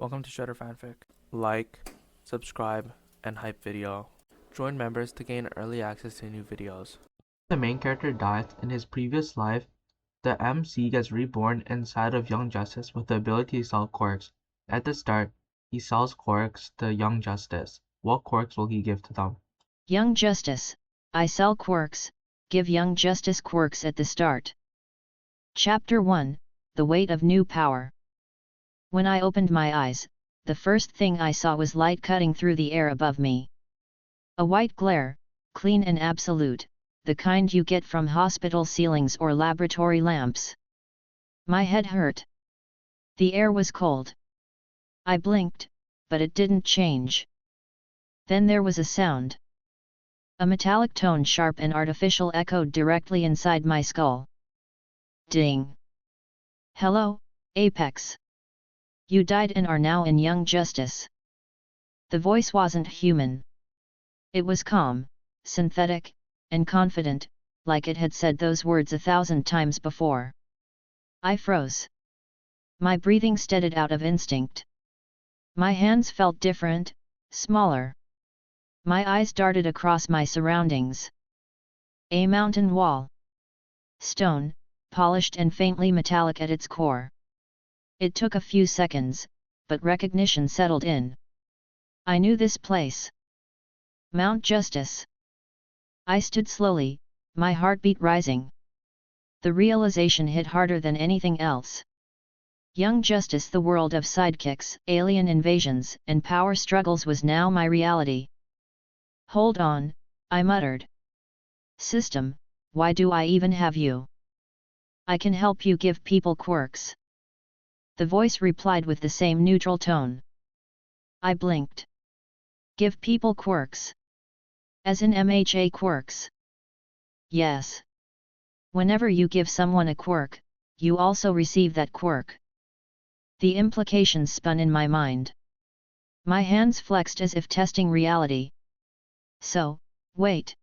Welcome to Shredder Fanfic. Like, subscribe, and hype video. Join members to gain early access to new videos. The main character dies in his previous life. The MC gets reborn inside of Young Justice with the ability to sell quirks. At the start, he sells quirks to Young Justice. What quirks will he give to them? Young Justice, I sell quirks, give Young Justice quirks at the start. Chapter 1, The Weight of New Power. When I opened my eyes, the first thing I saw was light cutting through the air above me. A white glare, clean and absolute, the kind you get from hospital ceilings or laboratory lamps. My head hurt. The air was cold. I blinked, but it didn't change. Then there was a sound. A metallic tone, sharp and artificial, echoed directly inside my skull. Ding! Hello, Apex. You died and are now in Young Justice. The voice wasn't human. It was calm, synthetic, and confident, like it had said those words 1,000 times before. I froze. My breathing steadied out of instinct. My hands felt different, smaller. My eyes darted across my surroundings. A mountain wall. Stone, polished and faintly metallic at its core. It took a few seconds, but recognition settled in. I knew this place. Mount Justice. I stood slowly, my heartbeat rising. The realization hit harder than anything else. Young Justice, the world of sidekicks, alien invasions, and power struggles, was now my reality. Hold on, I muttered. System, why do I even have you? I can help you give people quirks. The voice replied with the same neutral tone. I blinked. Give people quirks. As in MHA quirks? Yes. Whenever you give someone a quirk, you also receive that quirk. The implications spun in my mind. My hands flexed as if testing reality. So, wait.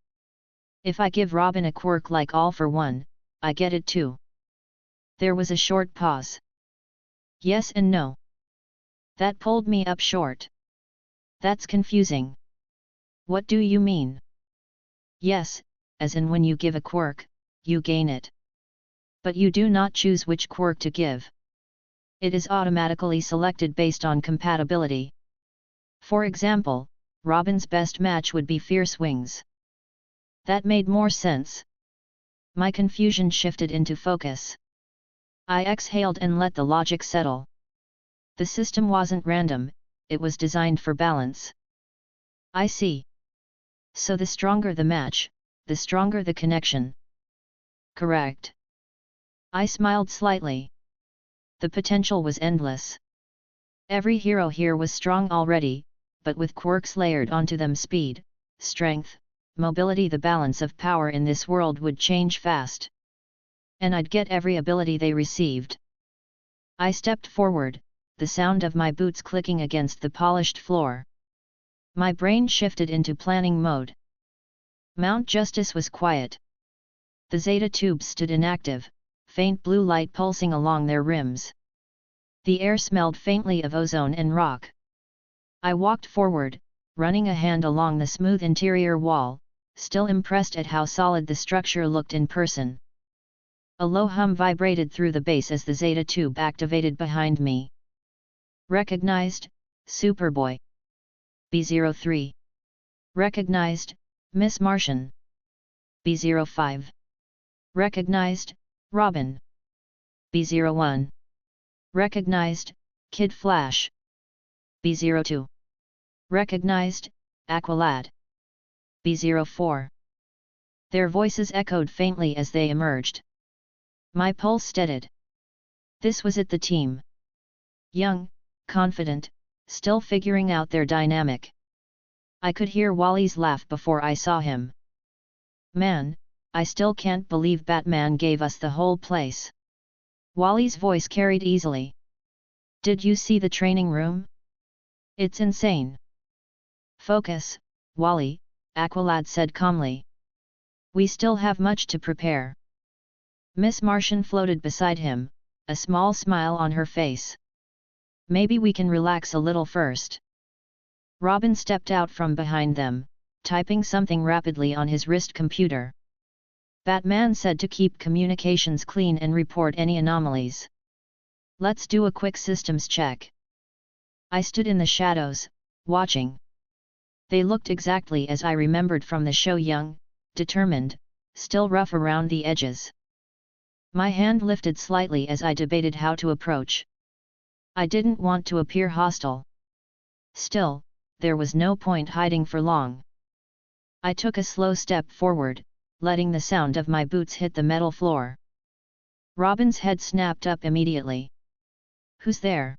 If I give Robin a quirk like All for One, I get it too. There was a short pause. Yes and no. That pulled me up short. That's confusing. What do you mean? Yes, as in when you give a quirk, you gain it. But you do not choose which quirk to give. It is automatically selected based on compatibility. For example, Robin's best match would be Fierce Wings. That made more sense. My confusion shifted into focus. I exhaled and let the logic settle. The system wasn't random, it was designed for balance. I see. So the stronger the match, the stronger the connection. Correct. I smiled slightly. The potential was endless. Every hero here was strong already, but with quirks layered onto them, speed, strength, mobility, the balance of power in this world would change fast. And I'd get every ability they received. I stepped forward, the sound of my boots clicking against the polished floor. My brain shifted into planning mode. Mount Justice was quiet. The Zeta tubes stood inactive, faint blue light pulsing along their rims. The air smelled faintly of ozone and rock. I walked forward, running a hand along the smooth interior wall, still impressed at how solid the structure looked in person. A low hum vibrated through the base as the Zeta tube activated behind me. Recognized, Superboy. B03. Recognized, Miss Martian. B05. Recognized, Robin. B01. Recognized, Kid Flash. B02. Recognized, Aqualad. B04. Their voices echoed faintly as they emerged. My pulse steadied. This was it, the team. Young, confident, still figuring out their dynamic. I could hear Wally's laugh before I saw him. Man, I still can't believe Batman gave us the whole place. Wally's voice carried easily. Did you see the training room? It's insane. Focus, Wally, Aqualad said calmly. We still have much to prepare. Miss Martian floated beside him, a small smile on her face. Maybe we can relax a little first. Robin stepped out from behind them, typing something rapidly on his wrist computer. Batman said to keep communications clean and report any anomalies. Let's do a quick systems check. I stood in the shadows, watching. They looked exactly as I remembered from the show, young, determined, still rough around the edges. My hand lifted slightly as I debated how to approach. I didn't want to appear hostile. Still, there was no point hiding for long. I took a slow step forward, letting the sound of my boots hit the metal floor. Robin's head snapped up immediately. Who's there?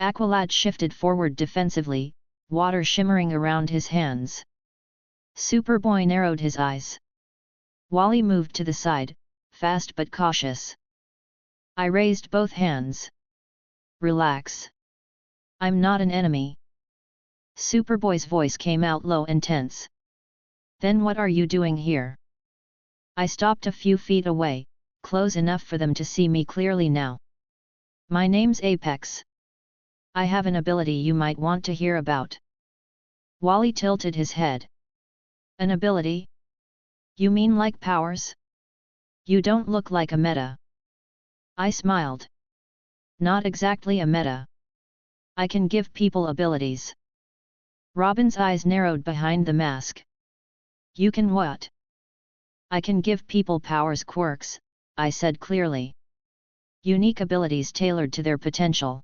Aqualad shifted forward defensively, water shimmering around his hands. Superboy narrowed his eyes. Wally moved to the side, fast but cautious. I raised both hands. Relax. I'm not an enemy. Superboy's voice came out low and tense. Then what are you doing here? I stopped a few feet away, close enough for them to see me clearly now. My name's Apex. I have an ability you might want to hear about. Wally tilted his head. An ability? You mean like powers? You don't look like a meta. I smiled. Not exactly a meta. I can give people abilities. Robin's eyes narrowed behind the mask. You can what? I can give people powers, quirks, I said clearly. Unique abilities tailored to their potential.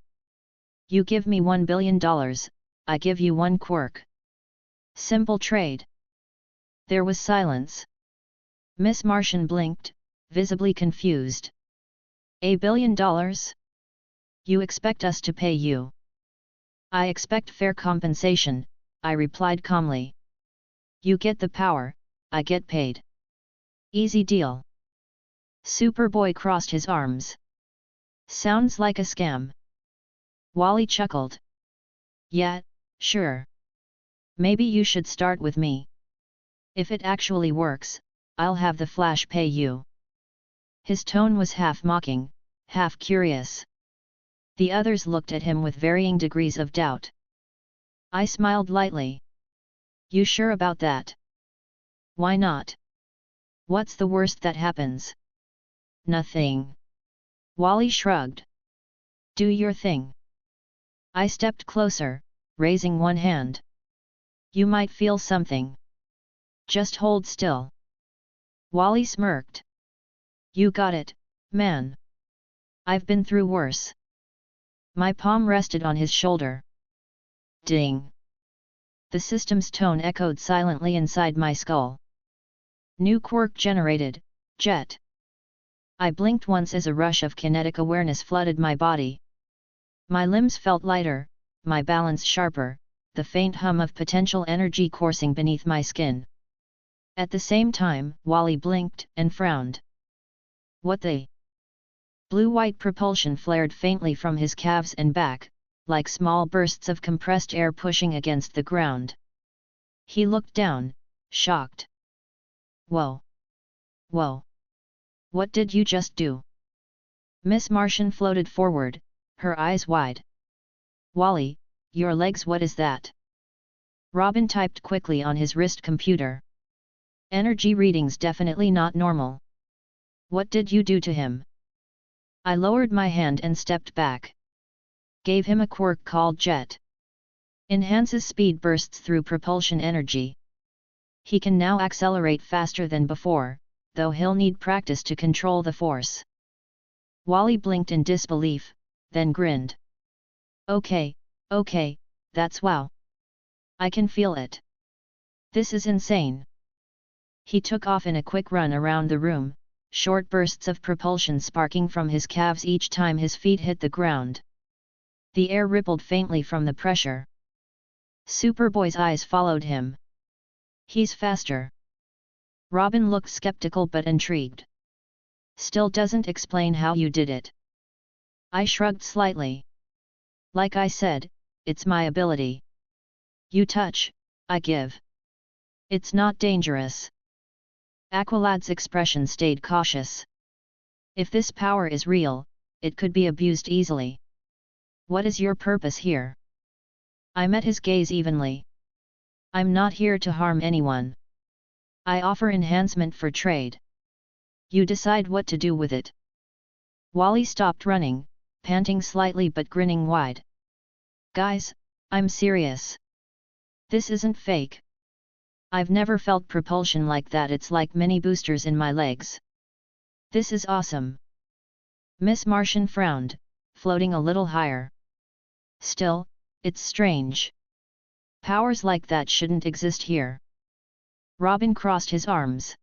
You give me $1 billion, I give you one quirk. Simple trade. There was silence. Miss Martian blinked, visibly confused. $1 billion? You expect us to pay you? I expect fair compensation, I replied calmly. You get the power, I get paid. Easy deal. Superboy crossed his arms. Sounds like a scam. Wally chuckled. Yeah, sure. Maybe you should start with me. If it actually works, I'll have the Flash pay you. His tone was half mocking, half curious. The others looked at him with varying degrees of doubt. I smiled lightly. You sure about that? Why not? What's the worst that happens? Nothing. Wally shrugged. Do your thing. I stepped closer, raising one hand. You might feel something. Just hold still. Wally smirked. You got it, man. I've been through worse. My palm rested on his shoulder. Ding. The system's tone echoed silently inside my skull. New quirk generated, Jet. I blinked once as a rush of kinetic awareness flooded my body. My limbs felt lighter, my balance sharper, the faint hum of potential energy coursing beneath my skin. At the same time, Wally blinked and frowned. What the? Blue-white propulsion flared faintly from his calves and back, like small bursts of compressed air pushing against the ground. He looked down, shocked. Whoa! Whoa! What did you just do? Miss Martian floated forward, her eyes wide. Wally, your legs, what is that? Robin typed quickly on his wrist computer. Energy readings definitely not normal. What did you do to him? I lowered my hand and stepped back. Gave him a quirk called Jet. Enhances speed bursts through propulsion energy. He can now accelerate faster than before, though he'll need practice to control the force. Wally blinked in disbelief, then grinned. Okay, that's wow. I can feel it. This is insane. He took off in a quick run around the room, short bursts of propulsion sparking from his calves each time his feet hit the ground. The air rippled faintly from the pressure. Superboy's eyes followed him. He's faster. Robin looked skeptical but intrigued. Still doesn't explain how you did it. I shrugged slightly. Like I said, it's my ability. You touch, I give. It's not dangerous. Aqualad's expression stayed cautious. If this power is real, it could be abused easily. What is your purpose here? I met his gaze evenly. I'm not here to harm anyone. I offer enhancement for trade. You decide what to do with it. Wally stopped running, panting slightly but grinning wide. Guys, I'm serious. This isn't fake. I've never felt propulsion like that. It's like mini boosters in my legs. This is awesome. Miss Martian frowned, floating a little higher. Still, it's strange. Powers like that shouldn't exist here. Robin crossed his arms.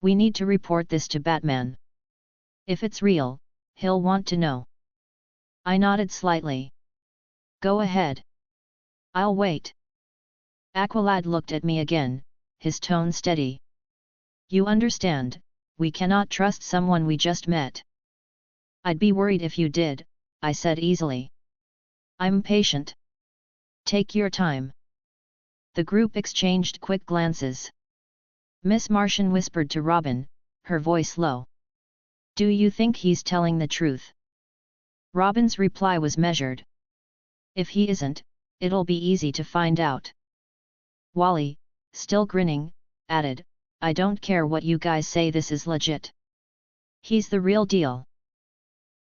We need to report this to Batman. If it's real, he'll want to know. I nodded slightly. Go ahead. I'll wait. Aqualad looked at me again, his tone steady. You understand, we cannot trust someone we just met. I'd be worried if you did, I said easily. I'm patient. Take your time. The group exchanged quick glances. Miss Martian whispered to Robin, her voice low. Do you think he's telling the truth? Robin's reply was measured. If he isn't, it'll be easy to find out. Wally, still grinning, added, I don't care what you guys say, this is legit. He's the real deal.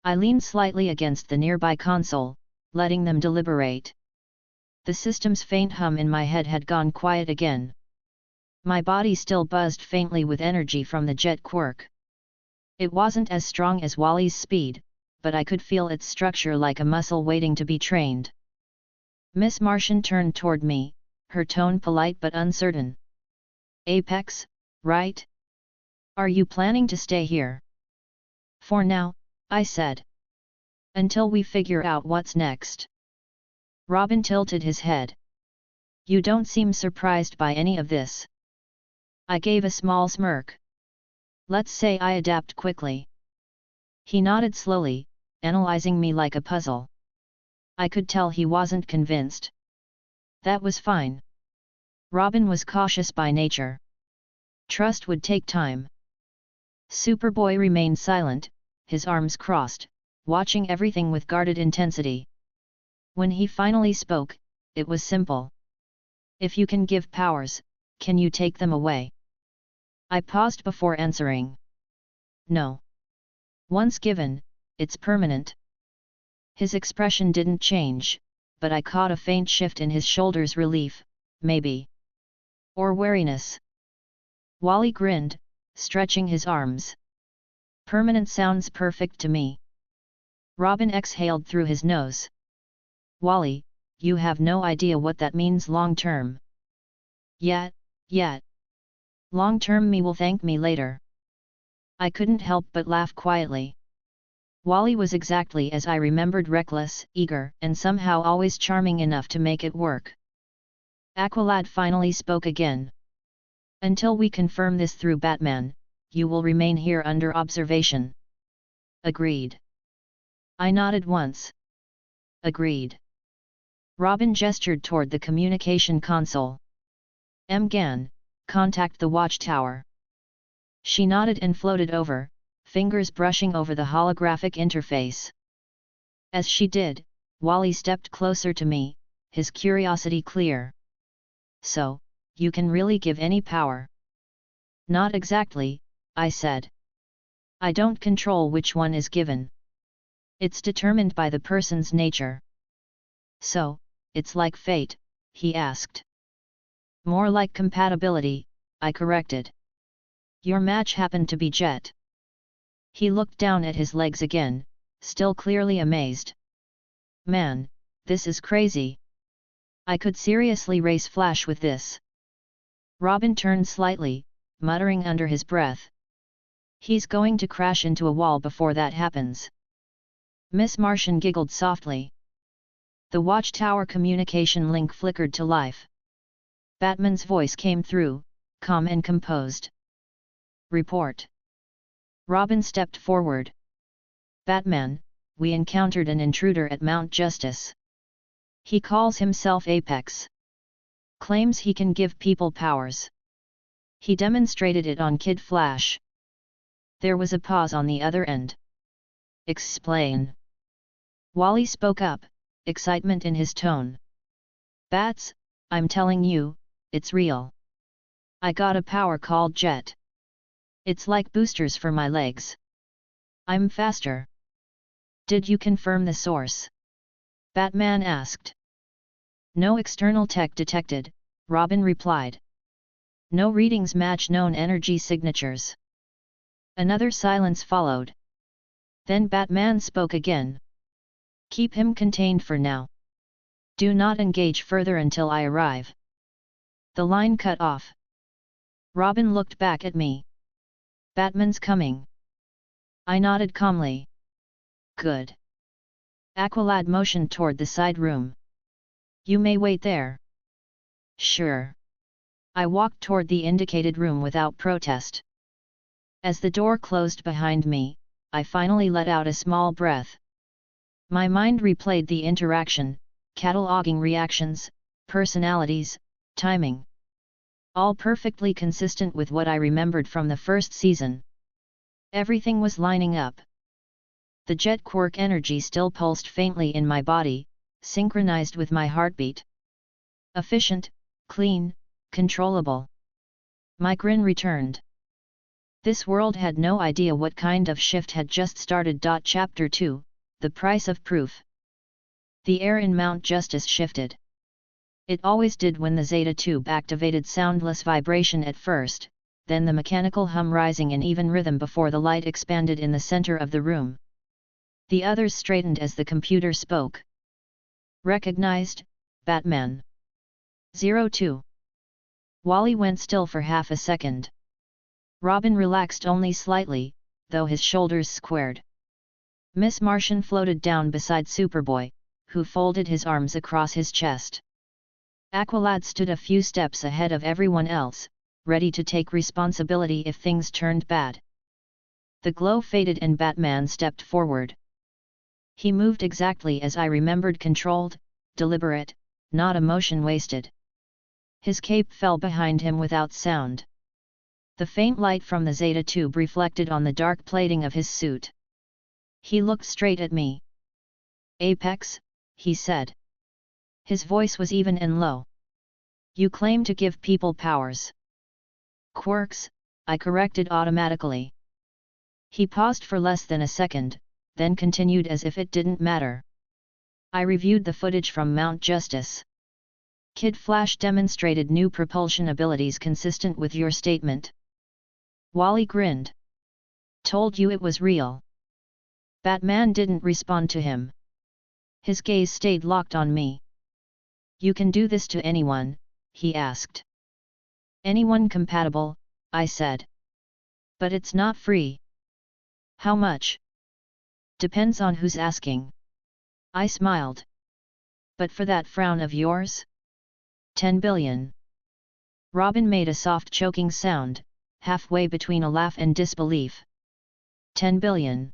I leaned slightly against the nearby console, letting them deliberate. The system's faint hum in my head had gone quiet again. My body still buzzed faintly with energy from the jet quirk. It wasn't as strong as Wally's speed, but I could feel its structure like a muscle waiting to be trained. Miss Martian turned toward me, her tone polite but uncertain. Apex, right? Are you planning to stay here? For now, I said. Until we figure out what's next. Robin tilted his head. You don't seem surprised by any of this. I gave a small smirk. Let's say I adapt quickly. He nodded slowly, analyzing me like a puzzle. I could tell he wasn't convinced. That was fine. Robin was cautious by nature. Trust would take time. Superboy remained silent, his arms crossed, watching everything with guarded intensity. When he finally spoke, it was simple. If you can give powers, can you take them away? I paused before answering. No. Once given, it's permanent. His expression didn't change, but I caught a faint shift in his shoulders. Relief, maybe. Or wariness. Wally grinned, stretching his arms. Permanent sounds perfect to me. Robin exhaled through his nose. Wally, you have no idea what that means long term. Yet. Long term me will thank me later. I couldn't help but laugh quietly. Wally was exactly as I remembered, reckless, eager, and somehow always charming enough to make it work. Aqualad finally spoke again. Until we confirm this through Batman, you will remain here under observation. Agreed. I nodded once. Agreed. Robin gestured toward the communication console. Mgan, contact the watchtower. She nodded and floated over, fingers brushing over the holographic interface. As she did, Wally stepped closer to me, his curiosity clear. So, you can really give any power? Not exactly, I said. I don't control which one is given. It's determined by the person's nature. So, it's like fate, he asked. More like compatibility, I corrected. Your match happened to be Jet. He looked down at his legs again, still clearly amazed. Man, this is crazy. I could seriously race Flash with this. Robin turned slightly, muttering under his breath. He's going to crash into a wall before that happens. Miss Martian giggled softly. The watchtower communication link flickered to life. Batman's voice came through, calm and composed. Report. Robin stepped forward. Batman, we encountered an intruder at Mount Justice. He calls himself Apex. Claims he can give people powers. He demonstrated it on Kid Flash. There was a pause on the other end. Explain. Wally spoke up, excitement in his tone. Bats, I'm telling you, it's real. I got a power called jet. It's like boosters for my legs. I'm faster. Did you confirm the source? Batman asked. No external tech detected, Robin replied. No readings match known energy signatures. Another silence followed. Then Batman spoke again. Keep him contained for now. Do not engage further until I arrive. The line cut off. Robin looked back at me. Batman's coming. I nodded calmly. Good. Aqualad motioned toward the side room. You may wait there. Sure. I walked toward the indicated room without protest. As the door closed behind me, I finally let out a small breath. My mind replayed the interaction, cataloging reactions, personalities, timing. All perfectly consistent with what I remembered from the first season. Everything was lining up. The jet quirk energy still pulsed faintly in my body, synchronized with my heartbeat. Efficient, clean, controllable. My grin returned. This world had no idea what kind of shift had just started. Chapter 2, The Price of Proof. The air in Mount Justice shifted. It always did when the Zeta tube activated. Soundless vibration at first, then the mechanical hum rising in even rhythm before the light expanded in the center of the room. The others straightened as the computer spoke. Recognized, Batman. 02. Wally went still for half a second. Robin relaxed only slightly, though his shoulders squared. Miss Martian floated down beside Superboy, who folded his arms across his chest. Aqualad stood a few steps ahead of everyone else, ready to take responsibility if things turned bad. The glow faded and Batman stepped forward. He moved exactly as I remembered, controlled, deliberate, not emotion wasted. His cape fell behind him without sound. The faint light from the Zeta tube reflected on the dark plating of his suit. He looked straight at me. Apex, he said. His voice was even and low. You claim to give people powers. Quirks, I corrected automatically. He paused for less than a second, then continued as if it didn't matter. I reviewed the footage from Mount Justice. Kid Flash demonstrated new propulsion abilities consistent with your statement. Wally grinned. Told you it was real. Batman didn't respond to him. His gaze stayed locked on me. You can do this to anyone, he asked. Anyone compatible, I said. But it's not free. How much? Depends on who's asking. I smiled. But for that frown of yours? 10 billion. Robin made a soft choking sound, halfway between a laugh and disbelief. 10 billion.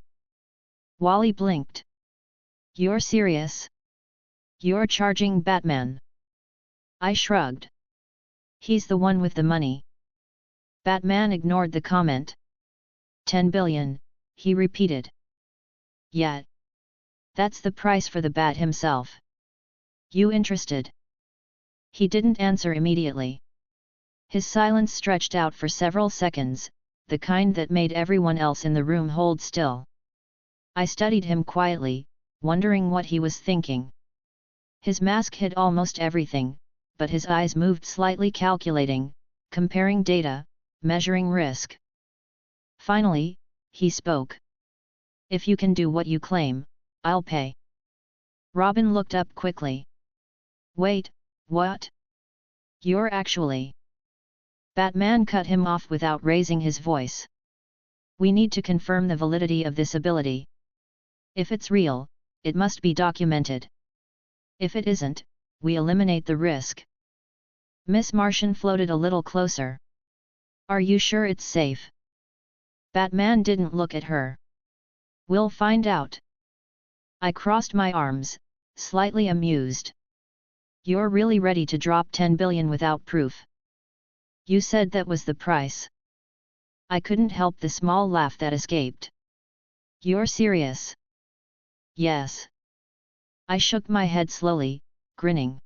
Wally blinked. You're serious? You're charging Batman? I shrugged. He's the one with the money. Batman ignored the comment. 10 billion, he repeated. Yeah. That's the price for the Bat himself. You interested? He didn't answer immediately. His silence stretched out for several seconds, the kind that made everyone else in the room hold still. I studied him quietly, wondering what he was thinking. His mask hid almost everything, but his eyes moved slightly, calculating, comparing data, measuring risk. Finally, he spoke. If you can do what you claim, I'll pay. Robin looked up quickly. Wait, what? You're actually... Batman cut him off without raising his voice. We need to confirm the validity of this ability. If it's real, it must be documented. If it isn't, we eliminate the risk. Miss Martian floated a little closer. Are you sure it's safe? Batman didn't look at her. We'll find out. I crossed my arms, slightly amused. You're really ready to drop 10 billion without proof? You said that was the price. I couldn't help the small laugh that escaped. You're serious? Yes. I shook my head slowly, grinning.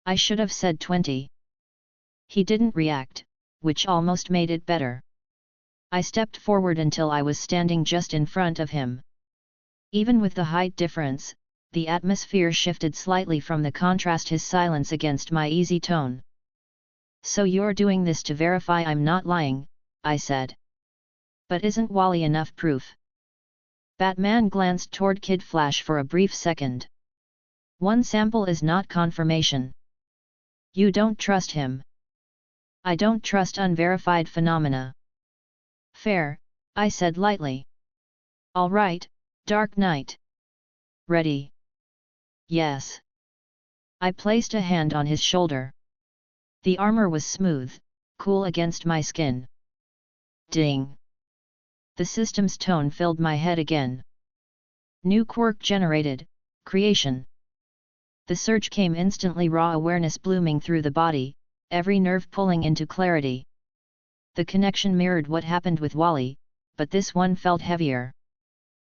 I should have said 20. He didn't react, which almost made it better. I stepped forward until I was standing just in front of him. Even with the height difference, the atmosphere shifted slightly from the contrast his silence against my easy tone. So you're doing this to verify I'm not lying, I said. But isn't Wally enough proof? Batman glanced toward Kid Flash for a brief second. One sample is not confirmation. You don't trust him. I don't trust unverified phenomena. Fair, I said lightly. All right, Dark Knight. Ready? Yes. I placed a hand on his shoulder. The armor was smooth, cool against my skin. Ding. The system's tone filled my head again. New quirk generated, creation. The surge came instantly, raw awareness blooming through the body, every nerve pulling into clarity. The connection mirrored what happened with Wally, but this one felt heavier.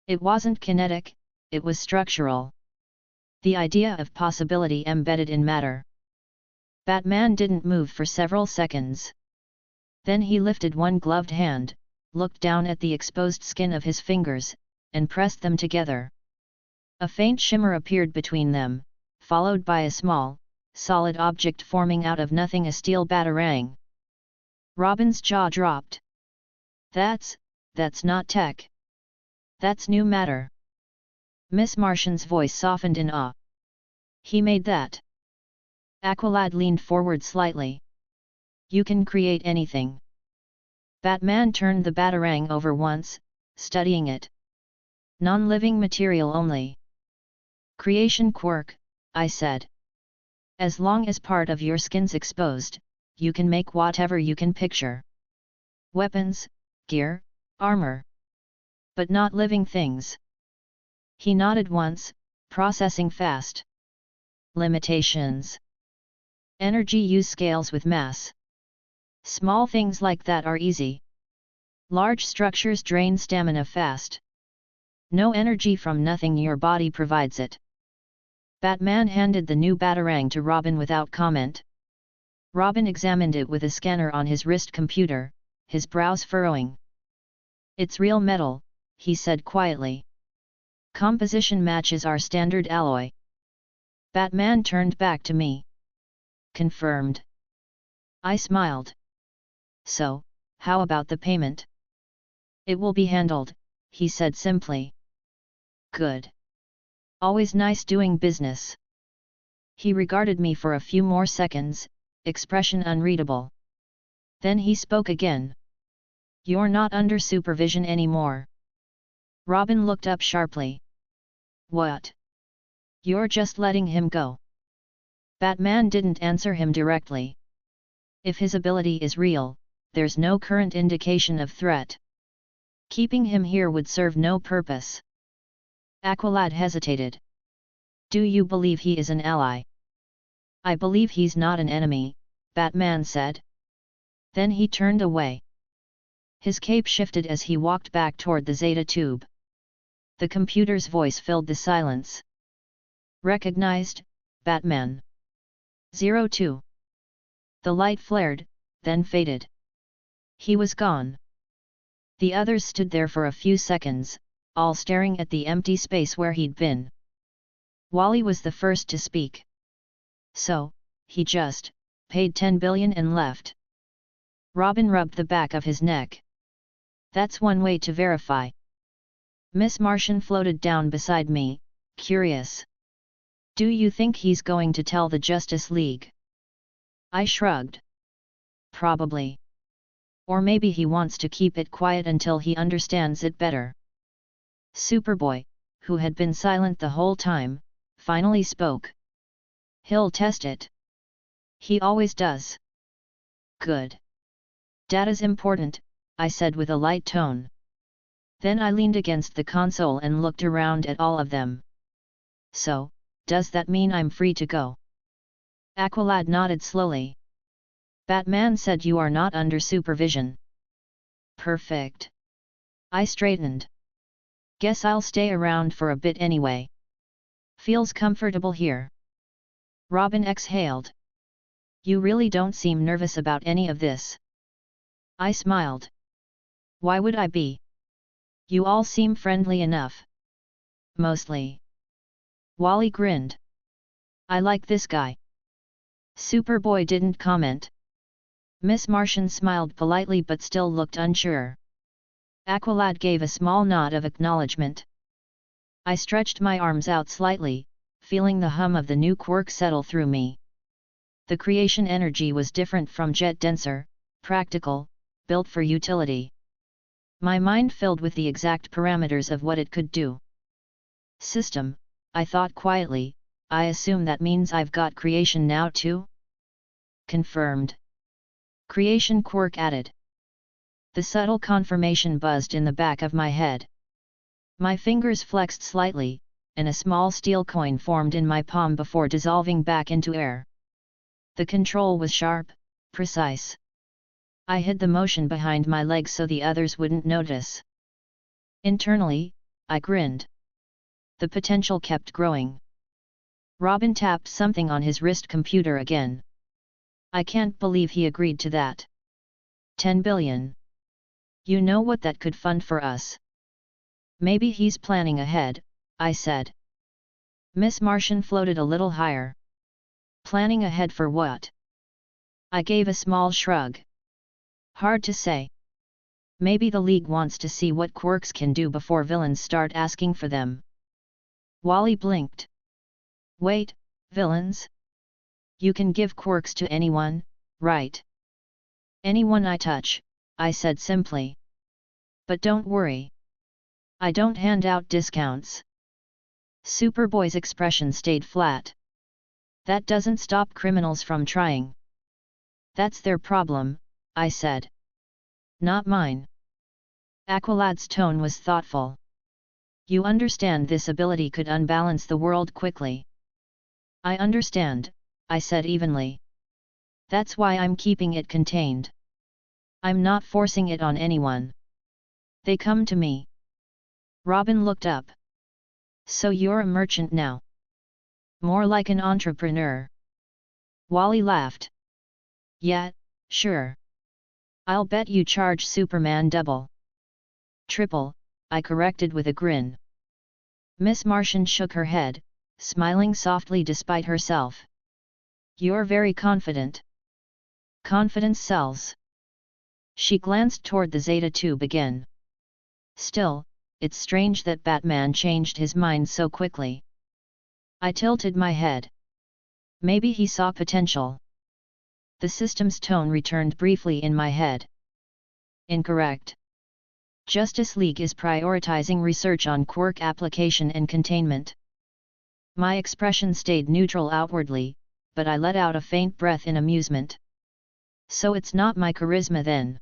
It wasn't kinetic, it was structural. The idea of possibility embedded in matter. Batman didn't move for several seconds. Then he lifted one gloved hand, looked down at the exposed skin of his fingers, and pressed them together. A faint shimmer appeared between them, followed by a small, solid object forming out of nothing, a steel batarang. Robin's jaw dropped. That's not tech. That's new matter. Miss Martian's voice softened in awe. He made that. Aqualad leaned forward slightly. You can create anything. Batman turned the batarang over once, studying it. Non-living material only. Creation quirk, I said. As long as part of your skin's exposed, you can make whatever you can picture. Weapons, gear, armor. But not living things. He nodded once, processing fast. Limitations. Energy use scales with mass. Small things like that are easy. Large structures drain stamina fast. No energy from nothing, your body provides it. Batman handed the new batarang to Robin without comment. Robin examined it with a scanner on his wrist computer, his brows furrowing. It's real metal, he said quietly. Composition matches our standard alloy. Batman turned back to me. Confirmed. I smiled. So, how about the payment? It will be handled, he said simply. Good. Always nice doing business. He regarded me for a few more seconds, expression unreadable. Then he spoke again. You're not under supervision anymore. Robin looked up sharply. What? You're just letting him go. Batman didn't answer him directly. If his ability is real, there's no current indication of threat. Keeping him here would serve no purpose. Aqualad hesitated. Do you believe he is an ally? I believe he's not an enemy, Batman said. Then he turned away. His cape shifted as he walked back toward the Zeta tube. The computer's voice filled the silence. Recognized, Batman. 02. The light flared, then faded. He was gone. The others stood there for a few seconds, all staring at the empty space where he'd been. Wally was the first to speak. So, he just paid 10 billion and left. Robin rubbed the back of his neck. That's one way to verify. Miss Martian floated down beside me, curious. Do you think he's going to tell the Justice League? I shrugged. Probably. Or maybe he wants to keep it quiet until he understands it better. Superboy, who had been silent the whole time, finally spoke. He'll test it. He always does. Good. Data's important, I said with a light tone. Then I leaned against the console and looked around at all of them. So, does that mean I'm free to go? Aqualad nodded slowly. Batman said you are not under supervision. Perfect. I straightened. Guess I'll stay around for a bit anyway. Feels comfortable here. Robin exhaled. You really don't seem nervous about any of this. I smiled. Why would I be? You all seem friendly enough. Mostly. Wally grinned. I like this guy. Superboy didn't comment. Miss Martian smiled politely but still looked unsure. Aqualad gave a small nod of acknowledgement. I stretched my arms out slightly, feeling the hum of the new quirk settle through me. The creation energy was different from jet denser, practical, built for utility. My mind filled with the exact parameters of what it could do. System, I thought quietly, I assume that means I've got creation now too? Confirmed. Creation quirk added. The subtle confirmation buzzed in the back of my head. My fingers flexed slightly, and a small steel coin formed in my palm before dissolving back into air. The control was sharp, precise. I hid the motion behind my legs so the others wouldn't notice. Internally, I grinned. The potential kept growing. Robin tapped something on his wrist computer again. I can't believe he agreed to that. 10 billion. You know what that could fund for us? Maybe he's planning ahead, I said. Miss Martian floated a little higher. Planning ahead for what? I gave a small shrug. Hard to say. Maybe the League wants to see what quirks can do before villains start asking for them. Wally blinked. Wait, villains? You can give quirks to anyone, right? Anyone I touch, I said simply. But don't worry. I don't hand out discounts. Superboy's expression stayed flat. That doesn't stop criminals from trying. That's their problem, I said. Not mine. Aqualad's tone was thoughtful. You understand this ability could unbalance the world quickly. I understand, I said evenly. That's why I'm keeping it contained. I'm not forcing it on anyone. They come to me. Robin looked up. So you're a merchant now? More like an entrepreneur. Wally laughed. Yeah, sure. I'll bet you charge Superman double. Triple, I corrected with a grin. Miss Martian shook her head, smiling softly despite herself. You're very confident. Confidence sells. She glanced toward the Zeta tube again. Still, it's strange that Batman changed his mind so quickly. I tilted my head. Maybe he saw potential. The system's tone returned briefly in my head. Incorrect. Justice League is prioritizing research on quirk application and containment. My expression stayed neutral outwardly, but I let out a faint breath in amusement. So it's not my charisma then.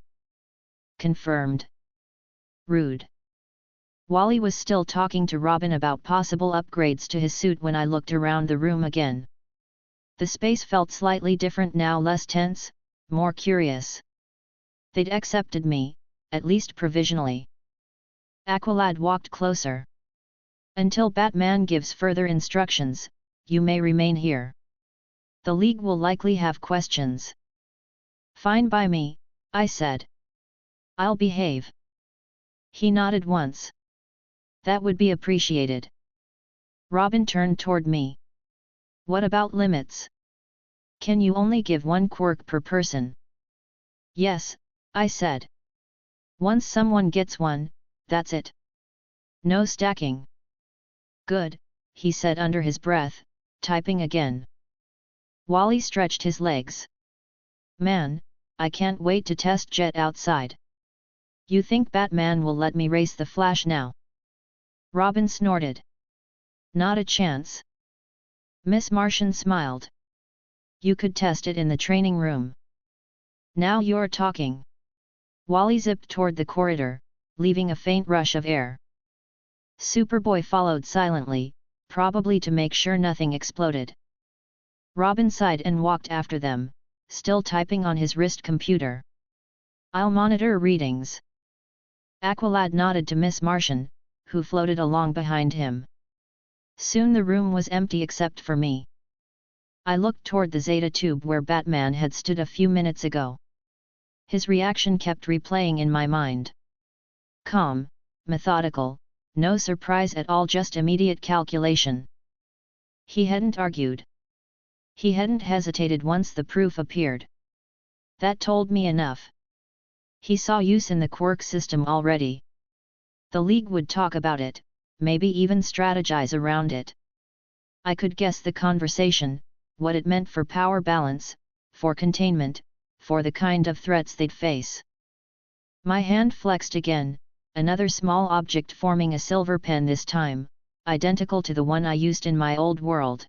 Confirmed. Rude. Wally was still talking to Robin about possible upgrades to his suit when I looked around the room again. The space felt slightly different now, less tense, more curious. They'd accepted me, at least provisionally. Aqualad walked closer. Until Batman gives further instructions, you may remain here. The League will likely have questions. Fine by me, I said. I'll behave. He nodded once. That would be appreciated. Robin turned toward me. What about limits? Can you only give one quirk per person? Yes, I said. Once someone gets one, that's it. No stacking. Good, he said under his breath, typing again. Wally stretched his legs. Man, I can't wait to test Jet outside. You think Batman will let me race the Flash now? Robin snorted. Not a chance. Miss Martian smiled. You could test it in the training room. Now you're talking. Wally zipped toward the corridor, leaving a faint rush of air. Superboy followed silently, probably to make sure nothing exploded. Robin sighed and walked after them, still typing on his wrist computer. I'll monitor readings. Aqualad nodded to Miss Martian, who floated along behind him. Soon the room was empty except for me. I looked toward the Zeta tube where Batman had stood a few minutes ago. His reaction kept replaying in my mind. Calm, methodical, no surprise at all, just immediate calculation. He hadn't argued. He hadn't hesitated once the proof appeared. That told me enough. He saw use in the Quirk system already. The League would talk about it, maybe even strategize around it. I could guess the conversation, what it meant for power balance, for containment, for the kind of threats they'd face. My hand flexed again, another small object forming a silver pen this time, identical to the one I used in my old world.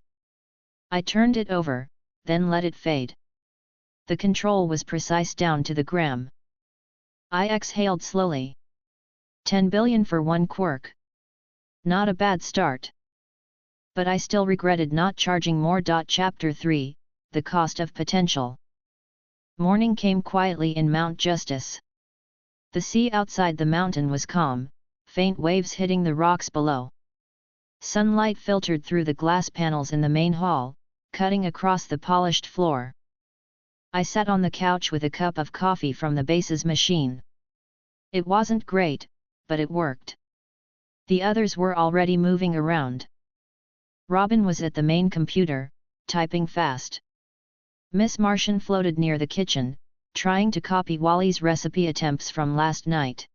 I turned it over, then let it fade. The control was precise down to the gram. I exhaled slowly. 10 billion for one quirk. Not a bad start. But I still regretted not charging more. Chapter 3, The Cost of Potential. Morning came quietly in Mount Justice. The sea outside the mountain was calm, faint waves hitting the rocks below. Sunlight filtered through the glass panels in the main hall, cutting across the polished floor. I sat on the couch with a cup of coffee from the base's machine. It wasn't great, but it worked. The others were already moving around. Robin was at the main computer, typing fast. Miss Martian floated near the kitchen, trying to copy Wally's recipe attempts from last night.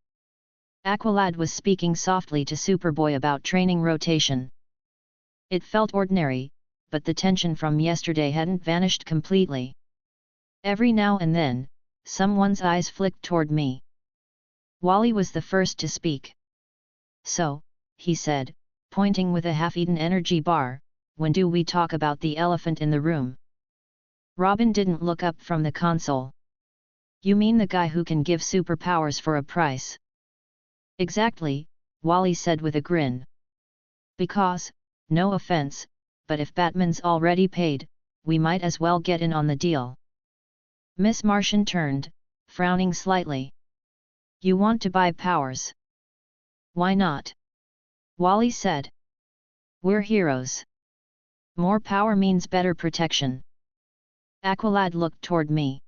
Aqualad was speaking softly to Superboy about training rotation. It felt ordinary, but the tension from yesterday hadn't vanished completely. Every now and then, someone's eyes flicked toward me. Wally was the first to speak. So, he said, pointing with a half-eaten energy bar, when do we talk about the elephant in the room? Robin didn't look up from the console. You mean the guy who can give superpowers for a price? Exactly, Wally said with a grin. Because, no offense, but if Batman's already paid, we might as well get in on the deal. Miss Martian turned, frowning slightly. You want to buy powers? Why not? Wally said. We're heroes. More power means better protection. Aqualad looked toward me.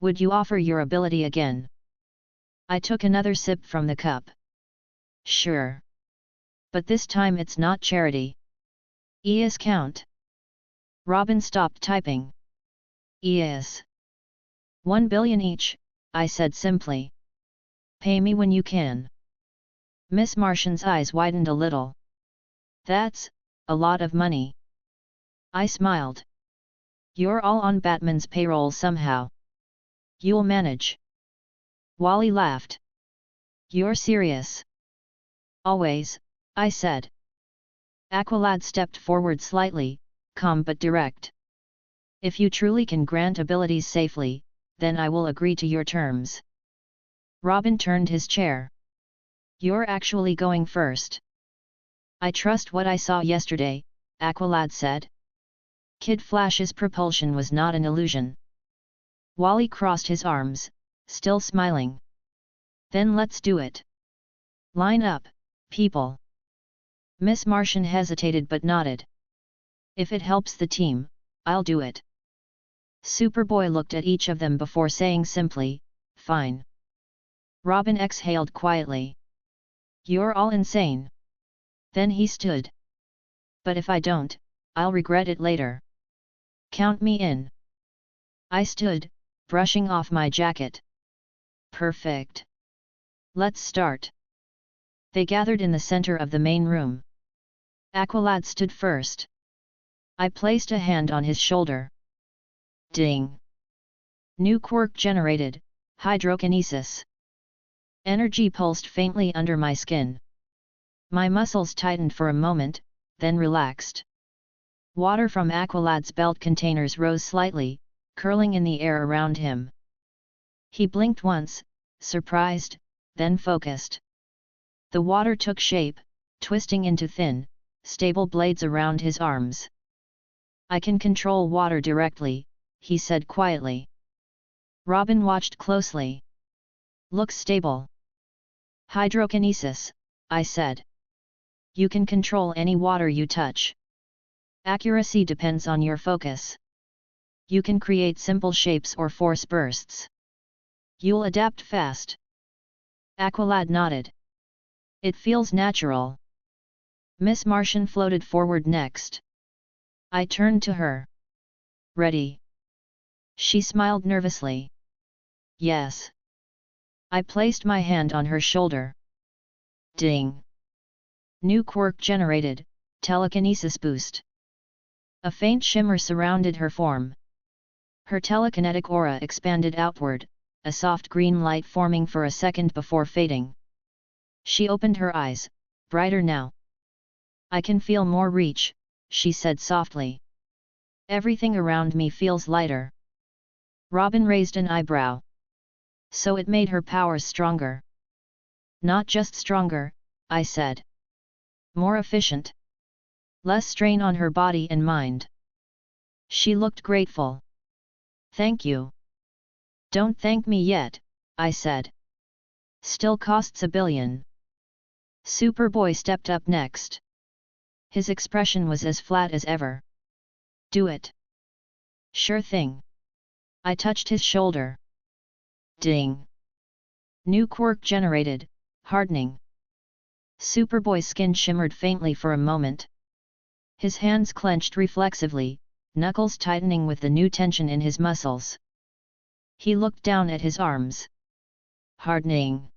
Would you offer your ability again? I took another sip from the cup. Sure. But this time it's not charity. ES count. Robin stopped typing. ES. 1 billion each, I said simply. Pay me when you can. Miss Martian's eyes widened a little. That's a lot of money. I smiled. You're all on Batman's payroll somehow. You'll manage. Wally laughed. You're serious? Always, I said. Aqualad stepped forward slightly, calm but direct. If you truly can grant abilities safely, then I will agree to your terms. Robin turned his chair. You're actually going first. I trust what I saw yesterday, Aqualad said. Kid Flash's propulsion was not an illusion. Wally crossed his arms, still smiling. Then let's do it. Line up, people. Miss Martian hesitated but nodded. If it helps the team, I'll do it. Superboy looked at each of them before saying simply, fine. Robin exhaled quietly. You're all insane. Then he stood. But if I don't, I'll regret it later. Count me in. I stood, brushing off my jacket. Perfect. Let's start. They gathered in the center of the main room. Aqualad stood first. I placed a hand on his shoulder. Ding. New quirk generated, hydrokinesis. Energy pulsed faintly under my skin. My muscles tightened for a moment, then relaxed. Water from Aqualad's belt containers rose slightly, curling in the air around him. He blinked once, surprised, then focused. The water took shape, twisting into thin, stable blades around his arms. I can control water directly, he said quietly. Robin watched closely. Looks stable. Hydrokinesis, I said. You can control any water you touch. Accuracy depends on your focus. You can create simple shapes or force bursts. You'll adapt fast. Aqualad nodded. It feels natural. Miss Martian floated forward next. I turned to her. Ready? She smiled nervously. Yes. I placed my hand on her shoulder. Ding. New quirk generated, telekinesis boost. A faint shimmer surrounded her form. Her telekinetic aura expanded outward, a soft green light forming for a second before fading. She opened her eyes, brighter now. I can feel more reach, she said softly. Everything around me feels lighter. Robin raised an eyebrow. So it made her powers stronger. Not just stronger, I said. More efficient. Less strain on her body and mind. She looked grateful. Thank you. Don't thank me yet, I said. Still costs $1 billion. Superboy stepped up next. His expression was as flat as ever. Do it. Sure thing. I touched his shoulder. Ding. New quirk generated, hardening. Superboy's skin shimmered faintly for a moment. His hands clenched reflexively, knuckles tightening with the new tension in his muscles. He looked down at his arms. Hardening.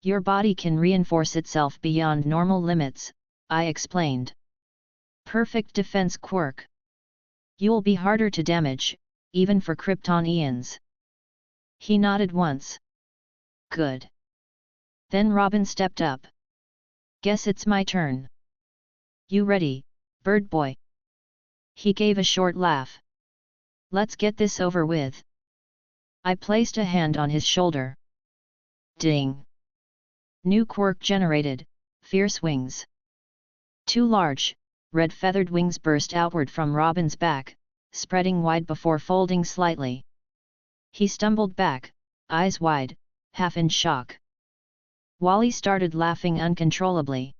Your body can reinforce itself beyond normal limits, I explained. Perfect defense quirk. You'll be harder to damage, even for Kryptonians. He nodded once. Good. Then Robin stepped up. Guess it's my turn. You ready, bird boy? He gave a short laugh. Let's get this over with. I placed a hand on his shoulder. Ding. New quirk generated, fierce wings. Two large, red feathered wings burst outward from Robin's back, spreading wide before folding slightly. He stumbled back, eyes wide, half in shock. Wally started laughing uncontrollably.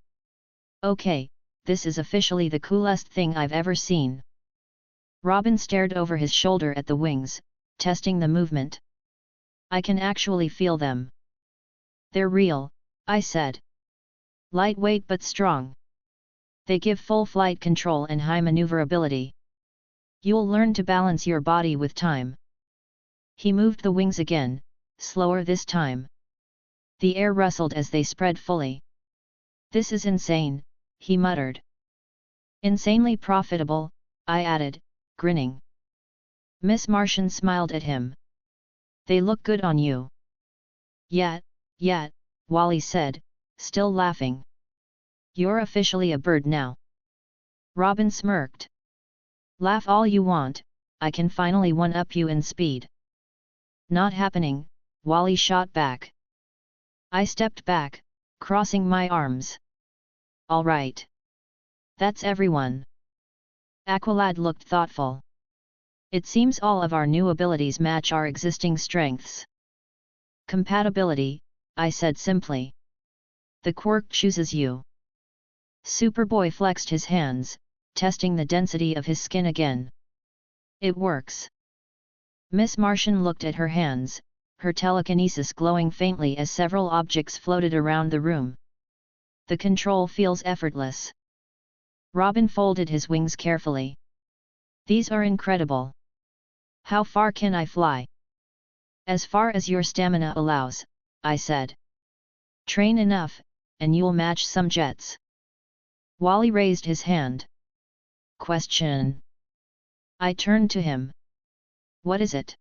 Okay, this is officially the coolest thing I've ever seen. Robin stared over his shoulder at the wings, testing the movement. I can actually feel them. They're real, I said. Lightweight but strong. They give full flight control and high maneuverability. You'll learn to balance your body with time. He moved the wings again, slower this time. The air rustled as they spread fully. This is insane, he muttered. Insanely profitable, I added, grinning. Miss Martian smiled at him. They look good on you. Yeah, Wally said, still laughing. You're officially a bird now. Robin smirked. Laugh all you want, I can finally one-up you in speed. Not happening, Wally shot back. I stepped back, crossing my arms. All right. That's everyone. Aqualad looked thoughtful. It seems all of our new abilities match our existing strengths. Compatibility, I said simply. The quirk chooses you. Superboy flexed his hands, testing the density of his skin again. It works. Miss Martian looked at her hands, her telekinesis glowing faintly as several objects floated around the room. The control feels effortless. Robin folded his wings carefully. These are incredible. How far can I fly? As far as your stamina allows, I said. Train enough, and you'll match some jets. Wally raised his hand. Question. I turned to him. What is it?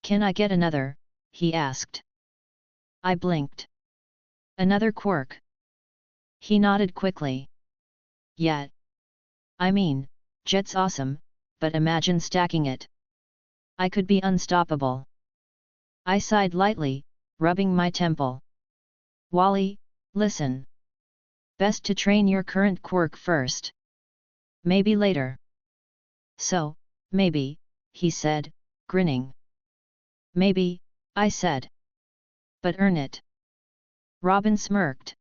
Can I get another? He asked. I blinked. Another quirk. He nodded quickly. Yeah. I mean, jet's awesome, but imagine stacking it. I could be unstoppable. I sighed lightly, rubbing my temple. Wally, listen. Best to train your current quirk first. Maybe later. So, maybe, he said, grinning. Maybe, I said. But earn it. Robin smirked.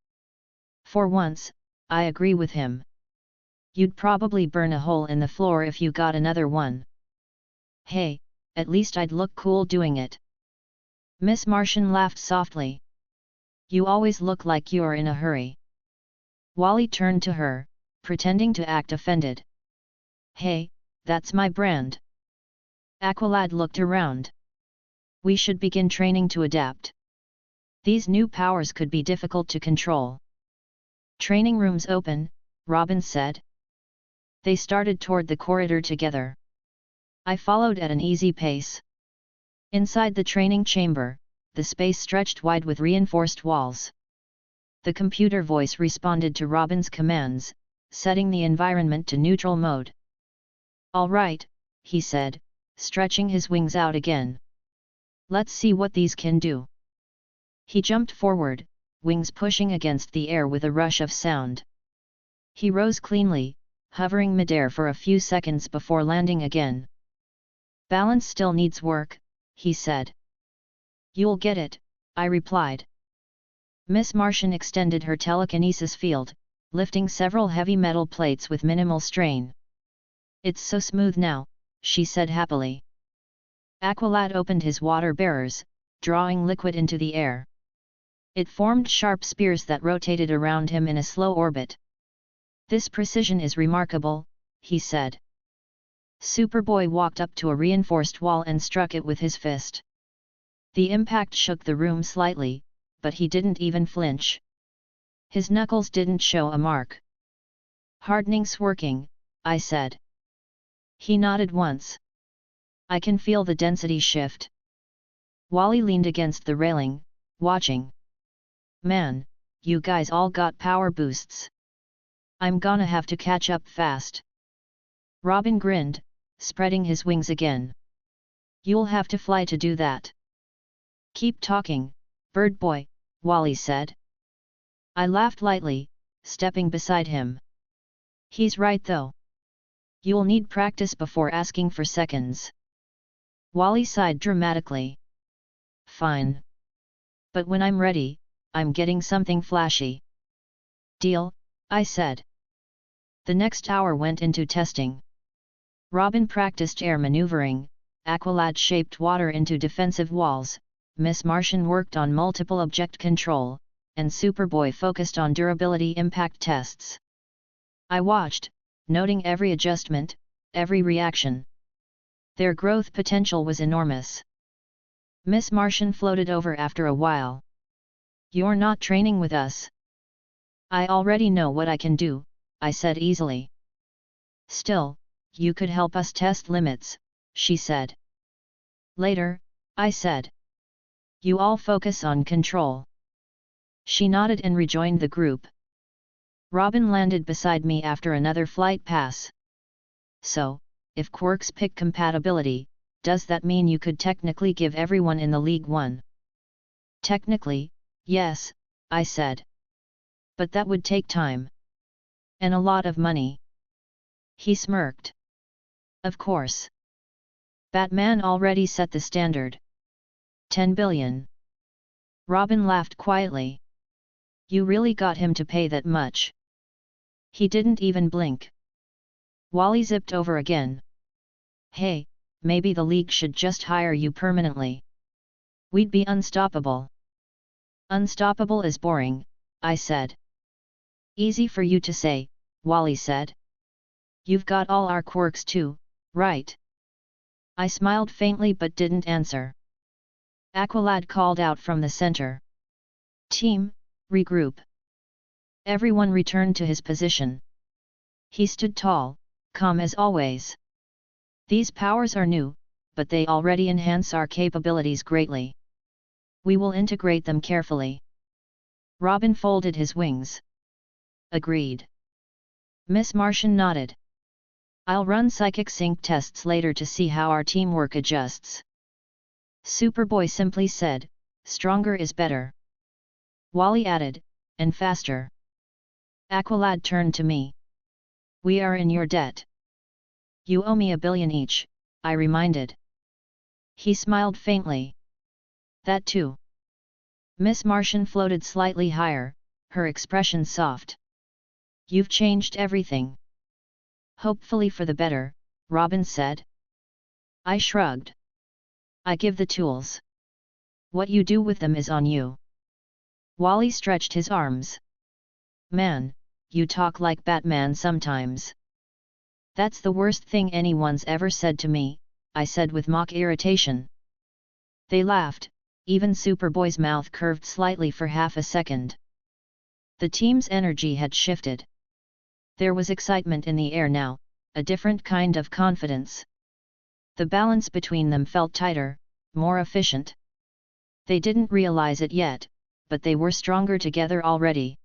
For once, I agree with him. You'd probably burn a hole in the floor if you got another one. Hey, at least I'd look cool doing it. Miss Martian laughed softly. You always look like you're in a hurry. Wally turned to her, pretending to act offended. Hey, that's my brand. Aqualad looked around. We should begin training to adapt. These new powers could be difficult to control. Training rooms open, Robin said. They started toward the corridor together. I followed at an easy pace. Inside the training chamber, the space stretched wide with reinforced walls. The computer voice responded to Robin's commands, setting the environment to neutral mode. All right, he said, stretching his wings out again. Let's see what these can do. He jumped forward, wings pushing against the air with a rush of sound. He rose cleanly, hovering midair for a few seconds before landing again. Balance still needs work, he said. You'll get it, I replied. Miss Martian extended her telekinesis field, lifting several heavy metal plates with minimal strain. It's so smooth now, she said happily. Aqualad opened his water bearers, drawing liquid into the air. It formed sharp spears that rotated around him in a slow orbit. This precision is remarkable, he said. Superboy walked up to a reinforced wall and struck it with his fist. The impact shook the room slightly, but he didn't even flinch. His knuckles didn't show a mark. Hardening's working, I said. He nodded once. I can feel the density shift. Wally leaned against the railing, watching. Man, you guys all got power boosts. I'm gonna have to catch up fast. Robin grinned, spreading his wings again. You'll have to fly to do that. Keep talking, bird boy, Wally said. I laughed lightly, stepping beside him. He's right though. You'll need practice before asking for seconds. Wally sighed dramatically. Fine. But when I'm ready, I'm getting something flashy. Deal, I said. The next hour went into testing. Robin practiced air maneuvering, Aqualad shaped water into defensive walls, Miss Martian worked on multiple object control, and Superboy focused on durability impact tests. I watched, noting every adjustment, every reaction. Their growth potential was enormous. Miss Martian floated over after a while. You're not training with us. I already know what I can do, I said easily. Still, you could help us test limits, she said. Later, I said. You all focus on control. She nodded and rejoined the group. Robin landed beside me after another flight pass. So, if Quirks pick compatibility, does that mean you could technically give everyone in the league one? Technically, yes, I said. But that would take time. And a lot of money. He smirked. Of course. Batman already set the standard. 10 billion. Robin laughed quietly. You really got him to pay that much. He didn't even blink. Wally zipped over again. Hey, maybe the league should just hire you permanently. We'd be unstoppable. Unstoppable is boring, I said. Easy for you to say, Wally said. You've got all our quirks too, right? I smiled faintly but didn't answer. Aqualad called out from the center. Team, regroup. Everyone returned to his position. He stood tall, calm as always. These powers are new, but they already enhance our capabilities greatly. We will integrate them carefully. Robin folded his wings. Agreed. Miss Martian nodded. I'll run psychic sync tests later to see how our teamwork adjusts. Superboy simply said, stronger is better. Wally added, and faster. Aqualad turned to me. We are in your debt. You owe me $1 billion each, I reminded. He smiled faintly. That too. Miss Martian floated slightly higher, her expression soft. You've changed everything. Hopefully for the better, Robin said. I shrugged. I give the tools. What you do with them is on you. Wally stretched his arms. Man, you talk like Batman sometimes. That's the worst thing anyone's ever said to me, I said with mock irritation. They laughed, even Superboy's mouth curved slightly for half a second. The team's energy had shifted. There was excitement in the air now, a different kind of confidence. The balance between them felt tighter, more efficient. They didn't realize it yet, but they were stronger together already.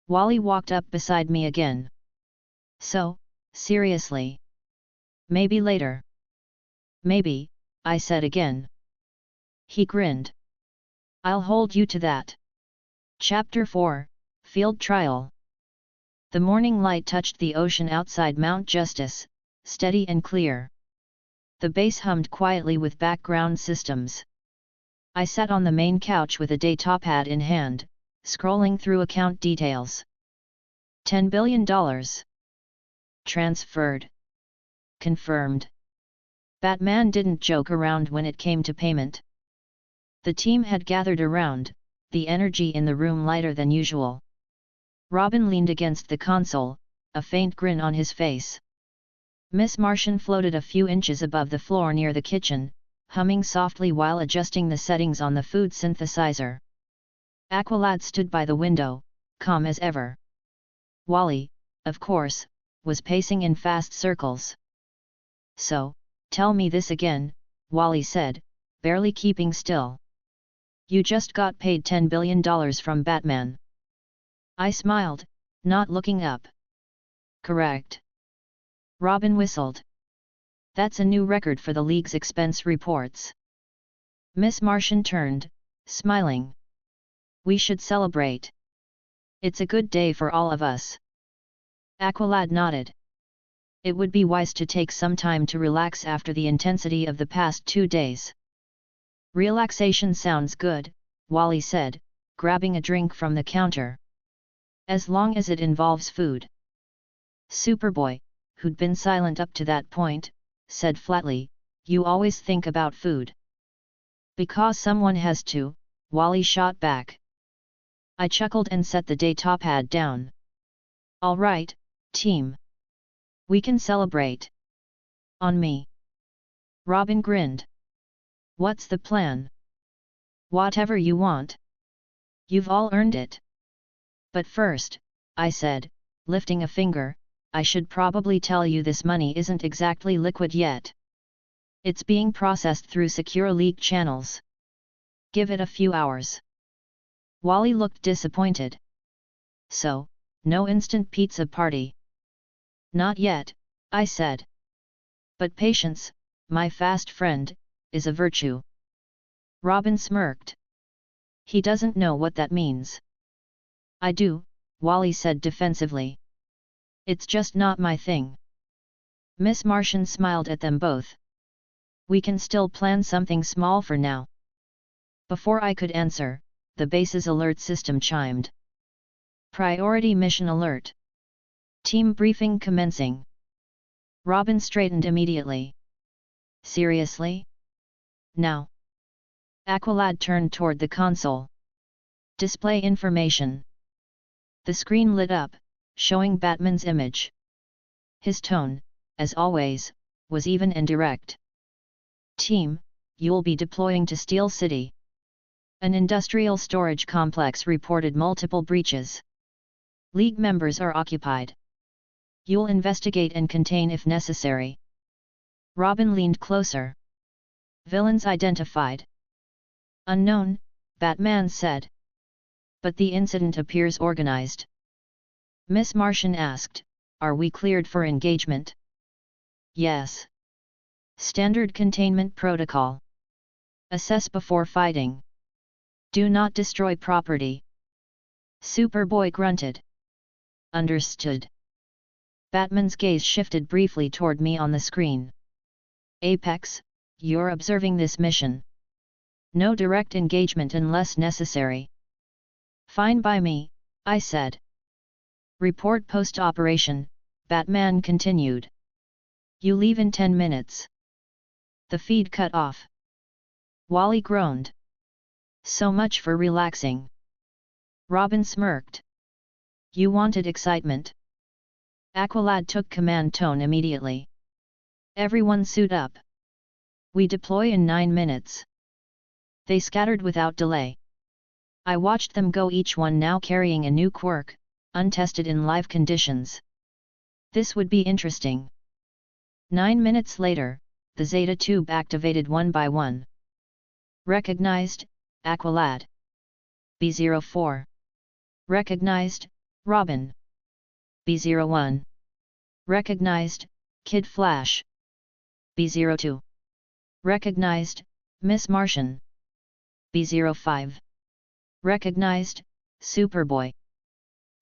Wally walked up beside me again. So, seriously. Maybe later. Maybe, I said again. He grinned. I'll hold you to that. Chapter 4, Field Trial. The morning light touched the ocean outside Mount Justice, steady and clear. The base hummed quietly with background systems. I sat on the main couch with a datapad in hand, scrolling through account details. $10 billion. Transferred. Confirmed. Batman didn't joke around when it came to payment. The team had gathered around, the energy in the room lighter than usual. Robin leaned against the console, a faint grin on his face. Miss Martian floated a few inches above the floor near the kitchen, humming softly while adjusting the settings on the food synthesizer. Aqualad stood by the window, calm as ever. Wally, of course, was pacing in fast circles. So, tell me this again, Wally said, barely keeping still. You just got paid $10 billion from Batman. I smiled, not looking up. Correct. Robin whistled. That's a new record for the League's expense reports. Miss Martian turned, smiling. We should celebrate. It's a good day for all of us. Aqualad nodded. It would be wise to take some time to relax after the intensity of the past 2 days. Relaxation sounds good, Wally said, grabbing a drink from the counter. As long as it involves food. Superboy, who'd been silent up to that point, said flatly, you always think about food. Because someone has to, Wally shot back. I chuckled and set the datapad down. All right, team. We can celebrate. On me. Robin grinned. What's the plan? Whatever you want. You've all earned it. But first, I said, lifting a finger, I should probably tell you this money isn't exactly liquid yet. It's being processed through secure League channels. Give it a few hours. Wally looked disappointed. So, no instant pizza party. Not yet, I said. But patience, my fast friend, is a virtue. Robin smirked. He doesn't know what that means. I do, Wally said defensively. It's just not my thing. Miss Martian smiled at them both. We can still plan something small for now. Before I could answer, the base's alert system chimed. Priority mission alert. Team briefing commencing. Robin straightened immediately. Seriously? Now. Aqualad turned toward the console. Display information. The screen lit up, showing Batman's image. His tone, as always, was even and direct. Team, you'll be deploying to Steel City. An industrial storage complex reported multiple breaches. League members are occupied. You'll investigate and contain if necessary. Robin leaned closer. Villains identified. Unknown, Batman said. But the incident appears organized. Miss Martian asked, are we cleared for engagement? Yes. Standard containment protocol. Assess before fighting. Do not destroy property. Superboy grunted. Understood. Batman's gaze shifted briefly toward me on the screen. Apex, you're observing this mission. No direct engagement unless necessary. Fine by me, I said. Report post-operation, Batman continued. You leave in 10 minutes. The feed cut off. Wally groaned. So much for relaxing. Robin smirked. You wanted excitement. Aqualad took command tone immediately. Everyone suit up. We deploy in 9 minutes. They scattered without delay. I watched them go, each one now carrying a new quirk, untested in live conditions. This would be interesting. 9 minutes later, the Zeta tube activated one by one. Recognized, Aqualad. B04. Recognized, Robin. B01. Recognized, Kid Flash. B02. Recognized, Miss Martian. B05. Recognized, Superboy.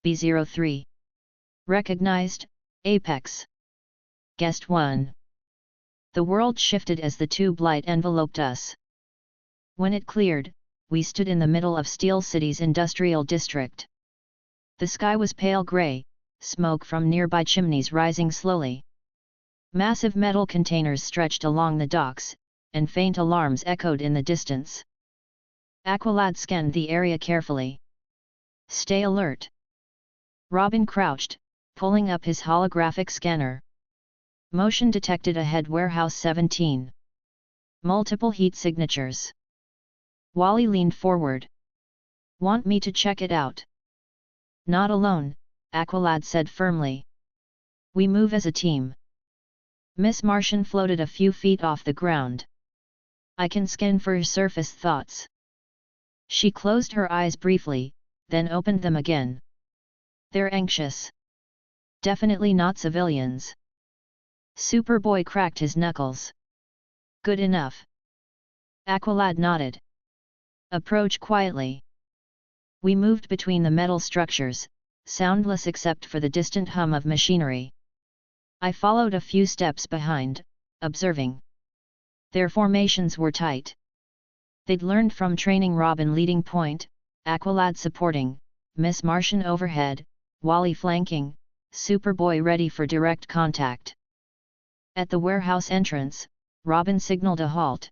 B03. Recognized, Apex. Guest 1. The world shifted as the tube light enveloped us. When it cleared, we stood in the middle of Steel City's industrial district. The sky was pale grey, smoke from nearby chimneys rising slowly. Massive metal containers stretched along the docks, and faint alarms echoed in the distance. Aqualad scanned the area carefully. Stay alert. Robin crouched, pulling up his holographic scanner. Motion detected ahead, Warehouse 17. Multiple heat signatures. Wally leaned forward. Want me to check it out? Not alone, Aqualad said firmly. We move as a team. Miss Martian floated a few feet off the ground. I can scan for surface thoughts. She closed her eyes briefly, then opened them again. They're anxious. Definitely not civilians. Superboy cracked his knuckles. Good enough. Aqualad nodded. Approach quietly. We moved between the metal structures, soundless except for the distant hum of machinery. I followed a few steps behind, observing. Their formations were tight. They'd learned from training, Robin leading point, Aqualad supporting, Miss Martian overhead, Wally flanking, Superboy ready for direct contact. At the warehouse entrance, Robin signaled a halt.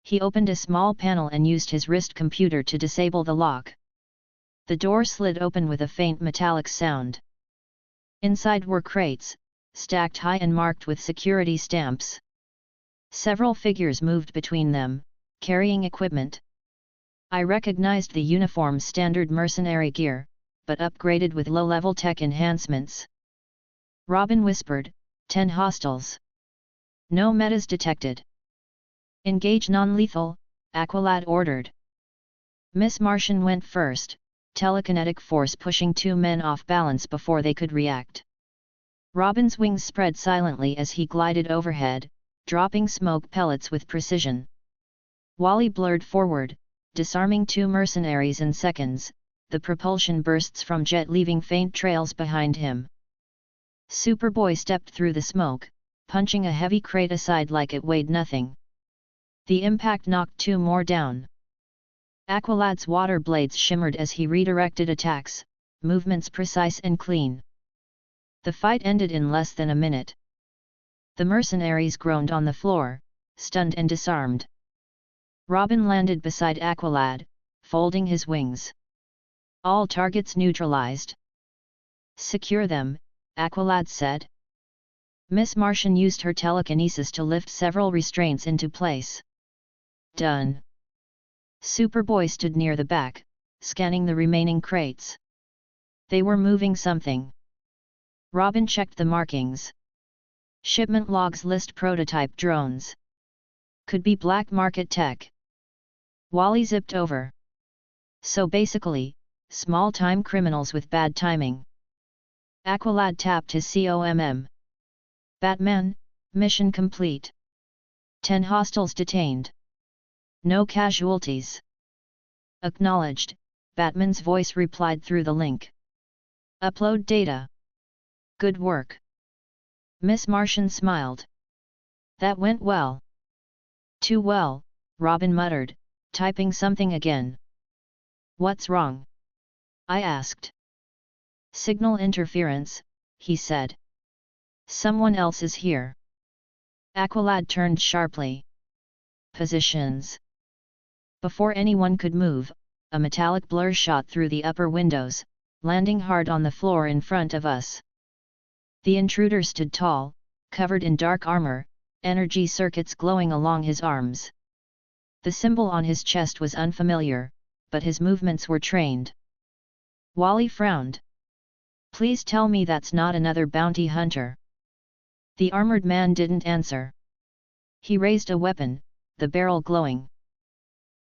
He opened a small panel and used his wrist computer to disable the lock. The door slid open with a faint metallic sound. Inside were crates, stacked high and marked with security stamps. Several figures moved between them, carrying equipment. I recognized the uniform's standard mercenary gear, but upgraded with low-level tech enhancements. Robin whispered, 10 hostiles. No metas detected. Engage non-lethal, Aqualad ordered. Miss Martian went first, telekinetic force pushing 2 men off balance before they could react. Robin's wings spread silently as he glided overhead, dropping smoke pellets with precision. Wally blurred forward, disarming 2 mercenaries in seconds, the propulsion bursts from jet leaving faint trails behind him. Superboy stepped through the smoke, punching a heavy crate aside like it weighed nothing. The impact knocked 2 more down. Aqualad's water blades shimmered as he redirected attacks, movements precise and clean. The fight ended in less than a minute. The mercenaries groaned on the floor, stunned and disarmed. Robin landed beside Aqualad, folding his wings. All targets neutralized. Secure them, Aqualad said. Miss Martian used her telekinesis to lift several restraints into place. Done. Superboy stood near the back, scanning the remaining crates. They were moving something. Robin checked the markings. Shipment logs list prototype drones. Could be black market tech. Wally zipped over. So basically, small-time criminals with bad timing. Aqualad tapped his COMM. Batman, mission complete. 10 hostiles detained. No casualties. Acknowledged, Batman's voice replied through the link. Upload data. Good work. Miss Martian smiled. That went well. Too well, Robin muttered, typing something again. What's wrong? I asked. Signal interference, he said. Someone else is here. Aqualad turned sharply. Positions. Before anyone could move, a metallic blur shot through the upper windows, landing hard on the floor in front of us. The intruder stood tall, covered in dark armor, energy circuits glowing along his arms. The symbol on his chest was unfamiliar, but his movements were trained. Wally frowned. Please tell me that's not another bounty hunter. The armored man didn't answer. He raised a weapon, the barrel glowing.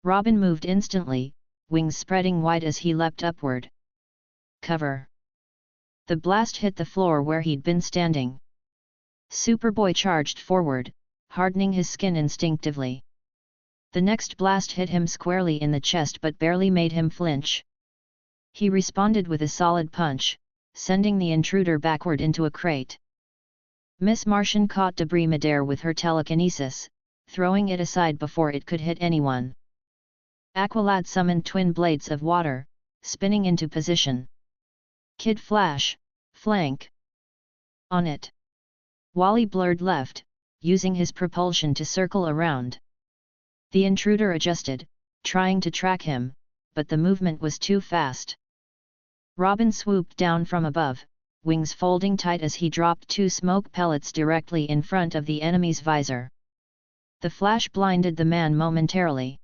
Robin moved instantly, wings spreading wide as he leapt upward. Cover! The blast hit the floor where he'd been standing. Superboy charged forward, hardening his skin instinctively. The next blast hit him squarely in the chest but barely made him flinch. He responded with a solid punch, sending the intruder backward into a crate. Miss Martian caught debris midair with her telekinesis, throwing it aside before it could hit anyone. Aqualad summoned twin blades of water, spinning into position. Kid Flash, flank! On it! Wally blurred left, using his propulsion to circle around. The intruder adjusted, trying to track him, but the movement was too fast. Robin swooped down from above, wings folding tight as he dropped 2 smoke pellets directly in front of the enemy's visor. The flash blinded the man momentarily.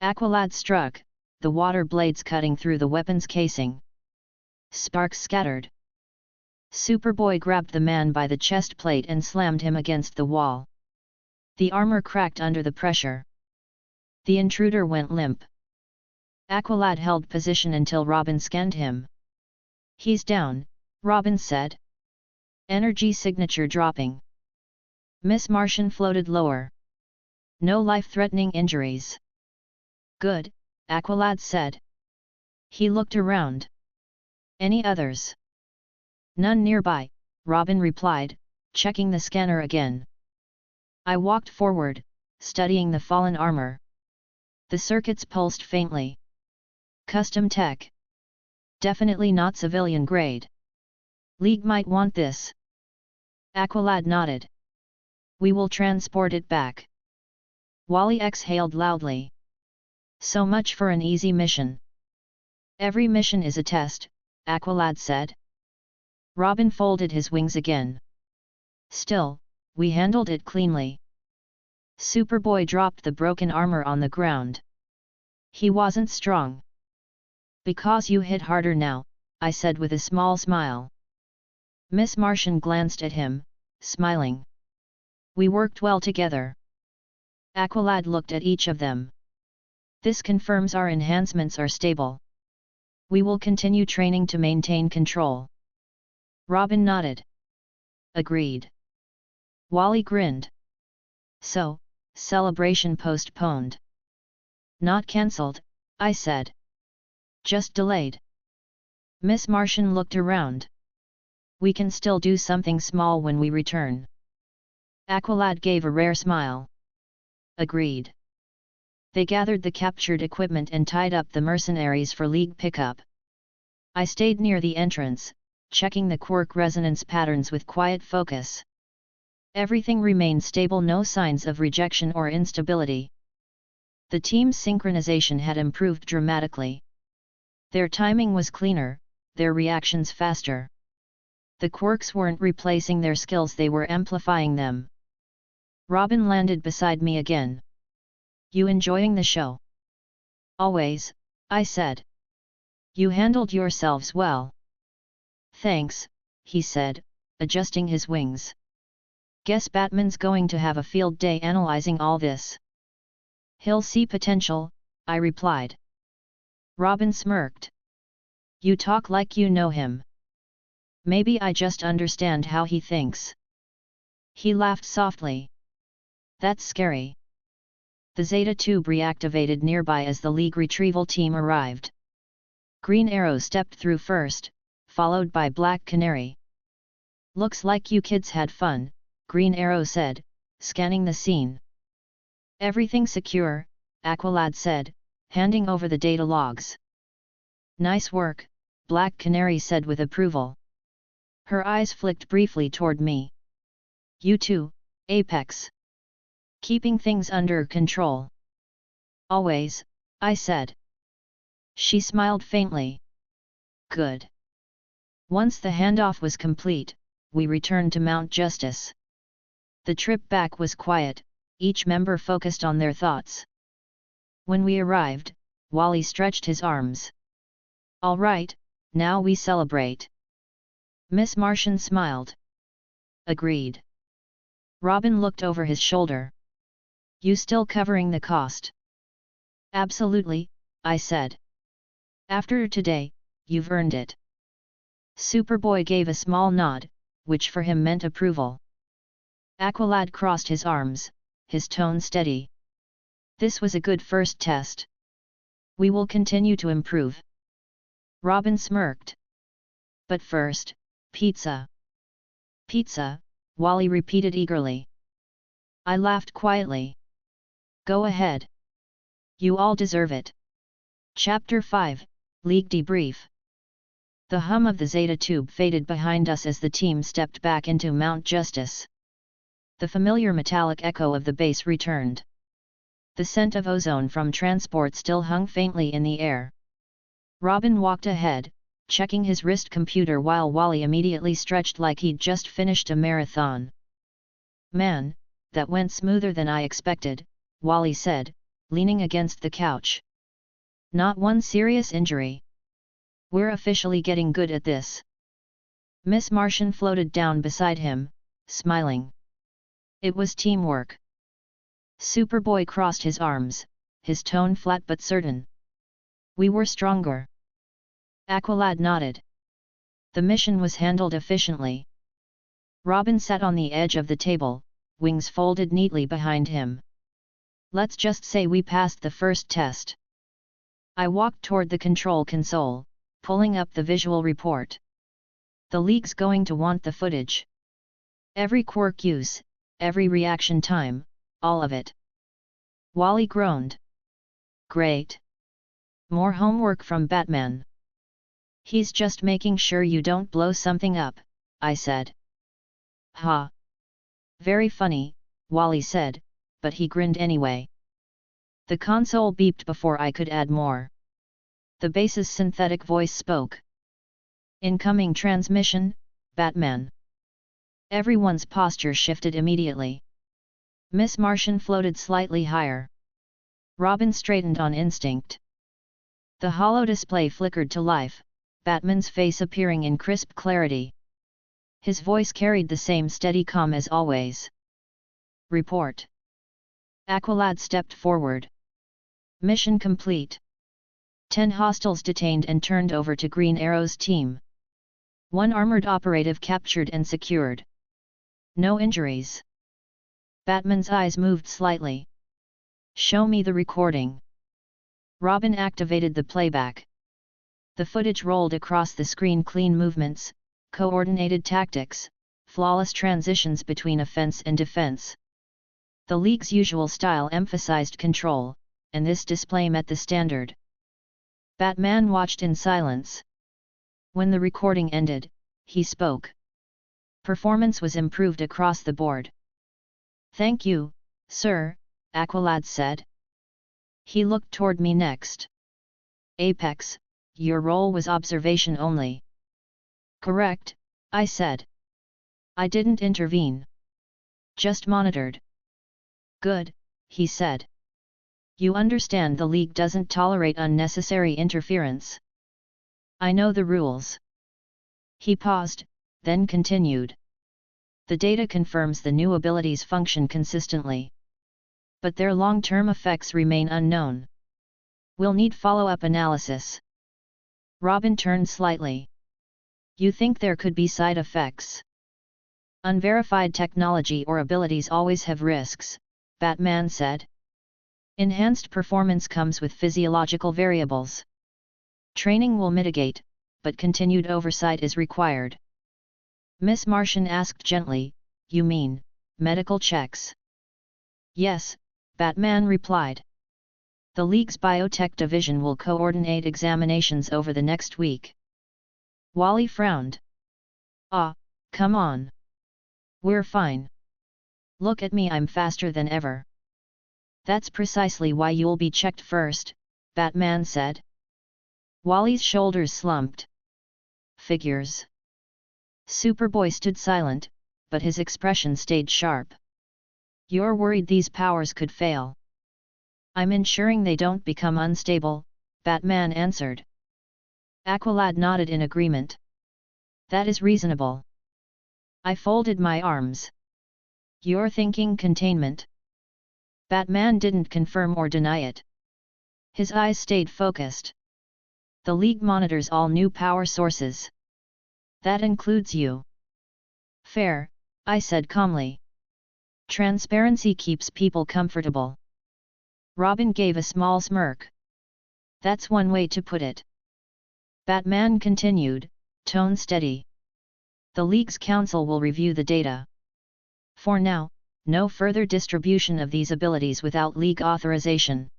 Aqualad struck, the water blades cutting through the weapon's casing. Sparks scattered. Superboy grabbed the man by the chest plate and slammed him against the wall. The armor cracked under the pressure. The intruder went limp. Aqualad held position until Robin scanned him. He's down, Robin said. Energy signature dropping. Miss Martian floated lower. No life-threatening injuries. Good, Aqualad said. He looked around. Any others? None nearby, Robin replied, checking the scanner again. I walked forward, studying the fallen armor. The circuits pulsed faintly. Custom tech. Definitely not civilian grade. League might want this. Aqualad nodded. We will transport it back. Wally exhaled loudly. So much for an easy mission. Every mission is a test, Aqualad said. Robin folded his wings again. Still, we handled it cleanly. Superboy dropped the broken armor on the ground. He wasn't strong. Because you hit harder now, I said with a small smile. Miss Martian glanced at him, smiling. We worked well together. Aqualad looked at each of them. This confirms our enhancements are stable. We will continue training to maintain control. Robin nodded. Agreed. Wally grinned. So, celebration postponed. Not cancelled, I said. Just delayed. Miss Martian looked around. We can still do something small when we return. Aqualad gave a rare smile. Agreed. They gathered the captured equipment and tied up the mercenaries for League pickup. I stayed near the entrance, checking the quirk resonance patterns with quiet focus. Everything remained stable, no signs of rejection or instability. The team's synchronization had improved dramatically. Their timing was cleaner, their reactions faster. The quirks weren't replacing their skills, they were amplifying them. Robin landed beside me again. You enjoying the show? Always, I said. You handled yourselves well. Thanks, he said, adjusting his wings. Guess Batman's going to have a field day analyzing all this. He'll see potential, I replied. Robin smirked. You talk like you know him. Maybe I just understand how he thinks. He laughed softly. That's scary. The Zeta tube reactivated nearby as the League retrieval team arrived. Green Arrow stepped through first, followed by Black Canary. Looks like you kids had fun, Green Arrow said, scanning the scene. Everything secure, Aqualad said, handing over the data logs. Nice work, Black Canary said with approval. Her eyes flicked briefly toward me. You too, Apex. Keeping things under control. Always, I said. She smiled faintly. Good. Once the handoff was complete, we returned to Mount Justice. The trip back was quiet, each member focused on their thoughts. When we arrived, Wally stretched his arms. All right, now we celebrate. Miss Martian smiled. Agreed. Robin looked over his shoulder. You still covering the cost? Absolutely, I said. After today, you've earned it. Superboy gave a small nod, which for him meant approval. Aqualad crossed his arms, his tone steady. This was a good first test. We will continue to improve. Robin smirked. But first, pizza. Pizza, Wally repeated eagerly. I laughed quietly. Go ahead. You all deserve it. Chapter 5, League Debrief. The hum of the Zeta tube faded behind us as the team stepped back into Mount Justice. The familiar metallic echo of the base returned. The scent of ozone from transport still hung faintly in the air. Robin walked ahead, checking his wrist computer while Wally immediately stretched like he'd just finished a marathon. Man, that went smoother than I expected, Wally said, leaning against the couch. Not one serious injury. We're officially getting good at this. Miss Martian floated down beside him, smiling. It was teamwork. Superboy crossed his arms, his tone flat but certain. We were stronger. Aqualad nodded. The mission was handled efficiently. Robin sat on the edge of the table, wings folded neatly behind him. Let's just say we passed the first test. I walked toward the control console, pulling up the visual report. The League's going to want the footage. Every quirk use, every reaction time, all of it. Wally groaned. Great. More homework from Batman. He's just making sure you don't blow something up, I said. Ha. Very funny, Wally said, but he grinned anyway. The console beeped before I could add more. The base's synthetic voice spoke. Incoming transmission, Batman. Everyone's posture shifted immediately. Miss Martian floated slightly higher. Robin straightened on instinct. The hollow display flickered to life, Batman's face appearing in crisp clarity. His voice carried the same steady calm as always. Report. Aqualad stepped forward. Mission complete. 10 hostiles detained and turned over to Green Arrow's team. 1 armored operative captured and secured. No injuries. Batman's eyes moved slightly. Show me the recording. Robin activated the playback. The footage rolled across the screen: clean movements, coordinated tactics, flawless transitions between offense and defense. The League's usual style emphasized control, and this display met the standard. Batman watched in silence. When the recording ended, he spoke. Performance was improved across the board. Thank you, sir, Aqualad said. He looked toward me next. Apex, your role was observation only. Correct, I said. I didn't intervene. Just monitored. Good, he said. You understand the League doesn't tolerate unnecessary interference. I know the rules. He paused, then continued. The data confirms the new abilities function consistently. But their long-term effects remain unknown. We'll need follow-up analysis. Robin turned slightly. You think there could be side effects? Unverified technology or abilities always have risks, Batman said. Enhanced performance comes with physiological variables. Training will mitigate, but continued oversight is required. Miss Martian asked gently, you mean, medical checks? Yes, Batman replied. The League's biotech division will coordinate examinations over the next week. Wally frowned. Ah, come on. We're fine. Look at me, I'm faster than ever. That's precisely why you'll be checked first, Batman said. Wally's shoulders slumped. Figures. Superboy stood silent, but his expression stayed sharp. You're worried these powers could fail. I'm ensuring they don't become unstable, Batman answered. Aqualad nodded in agreement. That is reasonable. I folded my arms. You're thinking containment? Batman didn't confirm or deny it. His eyes stayed focused. The League monitors all new power sources. That includes you. Fair, I said calmly. Transparency keeps people comfortable. Robin gave a small smirk. That's one way to put it. Batman continued, tone steady. The League's council will review the data. For now, no further distribution of these abilities without League authorization.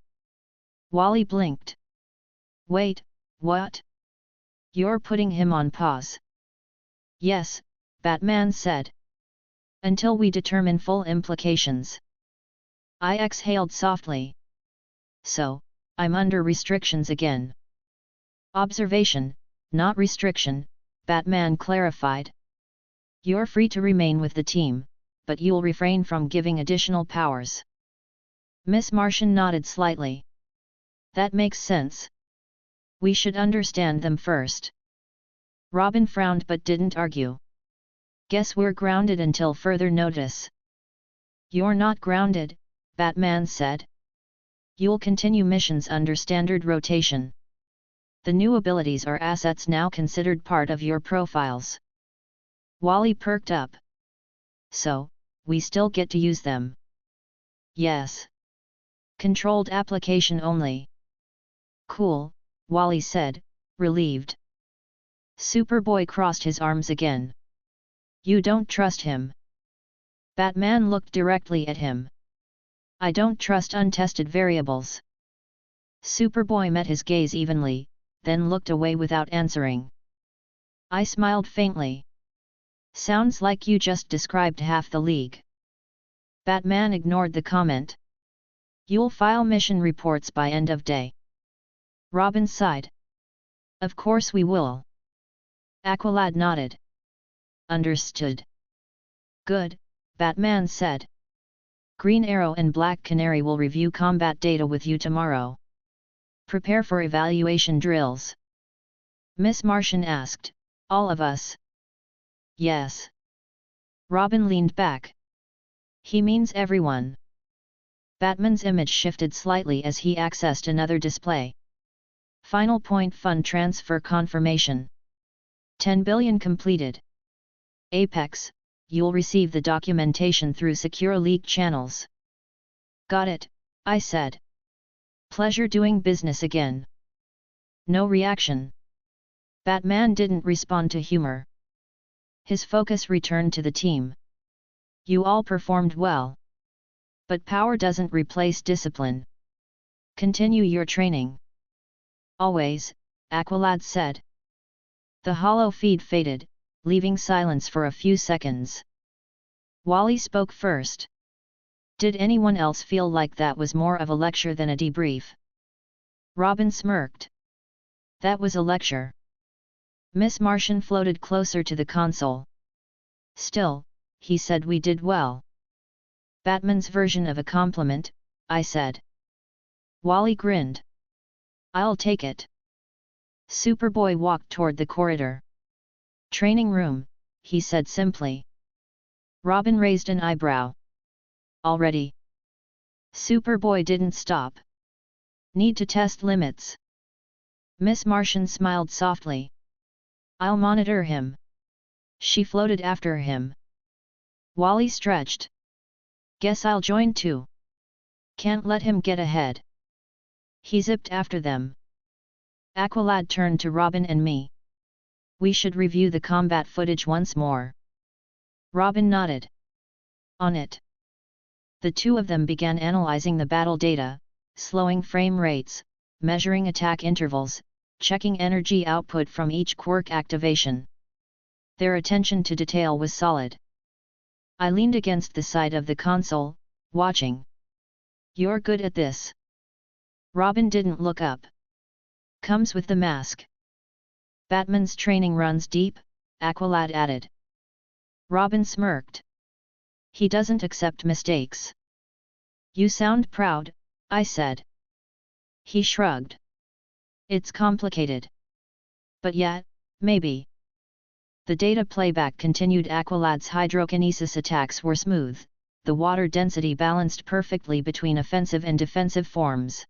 Wally blinked. Wait, what? You're putting him on pause. Yes, Batman said. Until we determine full implications. I exhaled softly. So, I'm under restrictions again. Observation, not restriction, Batman clarified. You're free to remain with the team, but you'll refrain from giving additional powers. Miss Martian nodded slightly. That makes sense. We should understand them first. Robin frowned but didn't argue. Guess we're grounded until further notice. You're not grounded, Batman said. You'll continue missions under standard rotation. The new abilities are assets now considered part of your profiles. Wally perked up. So, we still get to use them? Yes. Controlled application only. Cool, Wally said, relieved. Superboy crossed his arms again. You don't trust him. Batman looked directly at him. I don't trust untested variables. Superboy met his gaze evenly, then looked away without answering. I smiled faintly. Sounds like you just described half the League. Batman ignored the comment. You'll file mission reports by end of day. Robin sighed. Of course we will. Aqualad nodded. Understood. Good, Batman said. Green Arrow and Black Canary will review combat data with you tomorrow. Prepare for evaluation drills. Miss Martian asked, all of us? Yes. Robin leaned back. He means everyone. Batman's image shifted slightly as he accessed another display. Final point fund transfer confirmation. 10 billion completed. Apex, you'll receive the documentation through secure League channels. Got it, I said. Pleasure doing business again. No reaction. Batman didn't respond to humor. His focus returned to the team. You all performed well. But power doesn't replace discipline. Continue your training. Always, Aqualad said. The hollow feed faded, leaving silence for a few seconds. Wally spoke first. Did anyone else feel like that was more of a lecture than a debrief? Robin smirked. That was a lecture. Miss Martian floated closer to the console. Still, he said we did well. Batman's version of a compliment, I said. Wally grinned. I'll take it. Superboy walked toward the corridor. Training room, he said simply. Robin raised an eyebrow. Already? Superboy didn't stop. Need to test limits. Miss Martian smiled softly. I'll monitor him. She floated after him. Wally stretched. Guess I'll join too. Can't let him get ahead. He zipped after them. Aqualad turned to Robin and me. We should review the combat footage once more. Robin nodded. On it. The two of them began analyzing the battle data, slowing frame rates, measuring attack intervals, checking energy output from each quirk activation. Their attention to detail was solid. I leaned against the side of the console, watching. "You're good at this." Robin didn't look up. "Comes with the mask." "Batman's training runs deep," Aqualad added. Robin smirked. "He doesn't accept mistakes." "You sound proud," I said. He shrugged. "It's complicated. But yet, maybe." The data playback continued. Aqualad's hydrokinesis attacks were smooth, the water density balanced perfectly between offensive and defensive forms.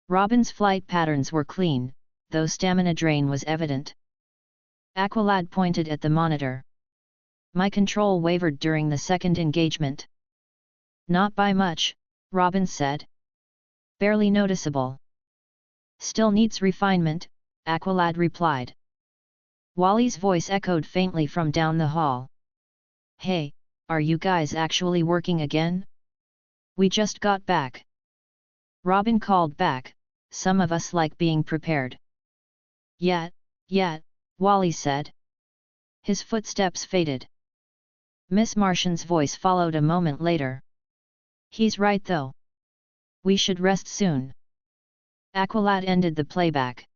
Robin's flight patterns were clean, though stamina drain was evident. Aqualad pointed at the monitor. "My control wavered during the second engagement." "Not by much," Robin said. "Barely noticeable." "Still needs refinement," Aqualad replied. Wally's voice echoed faintly from down the hall. "Hey, are you guys actually working again? We just got back." Robin called back, "Some of us like being prepared." Yet, Wally said. His footsteps faded. Miss Martian's voice followed a moment later. "He's right though. We should rest soon." Aqualad ended the playback.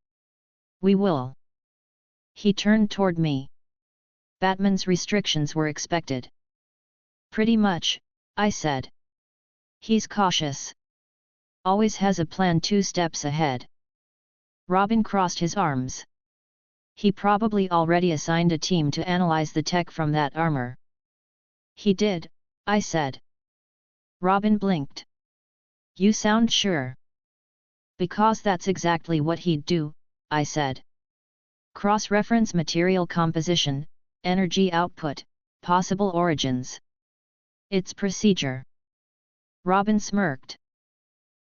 "We will." He turned toward me. "Batman's restrictions were expected." "Pretty much," I said. "He's cautious. Always has a plan 2 steps ahead." Robin crossed his arms. "He probably already assigned a team to analyze the tech from that armor." "He did," I said. Robin blinked. "You sound sure?" "Because that's exactly what he'd do," I said. "Cross-reference material composition, energy output, possible origins. It's procedure." Robin smirked.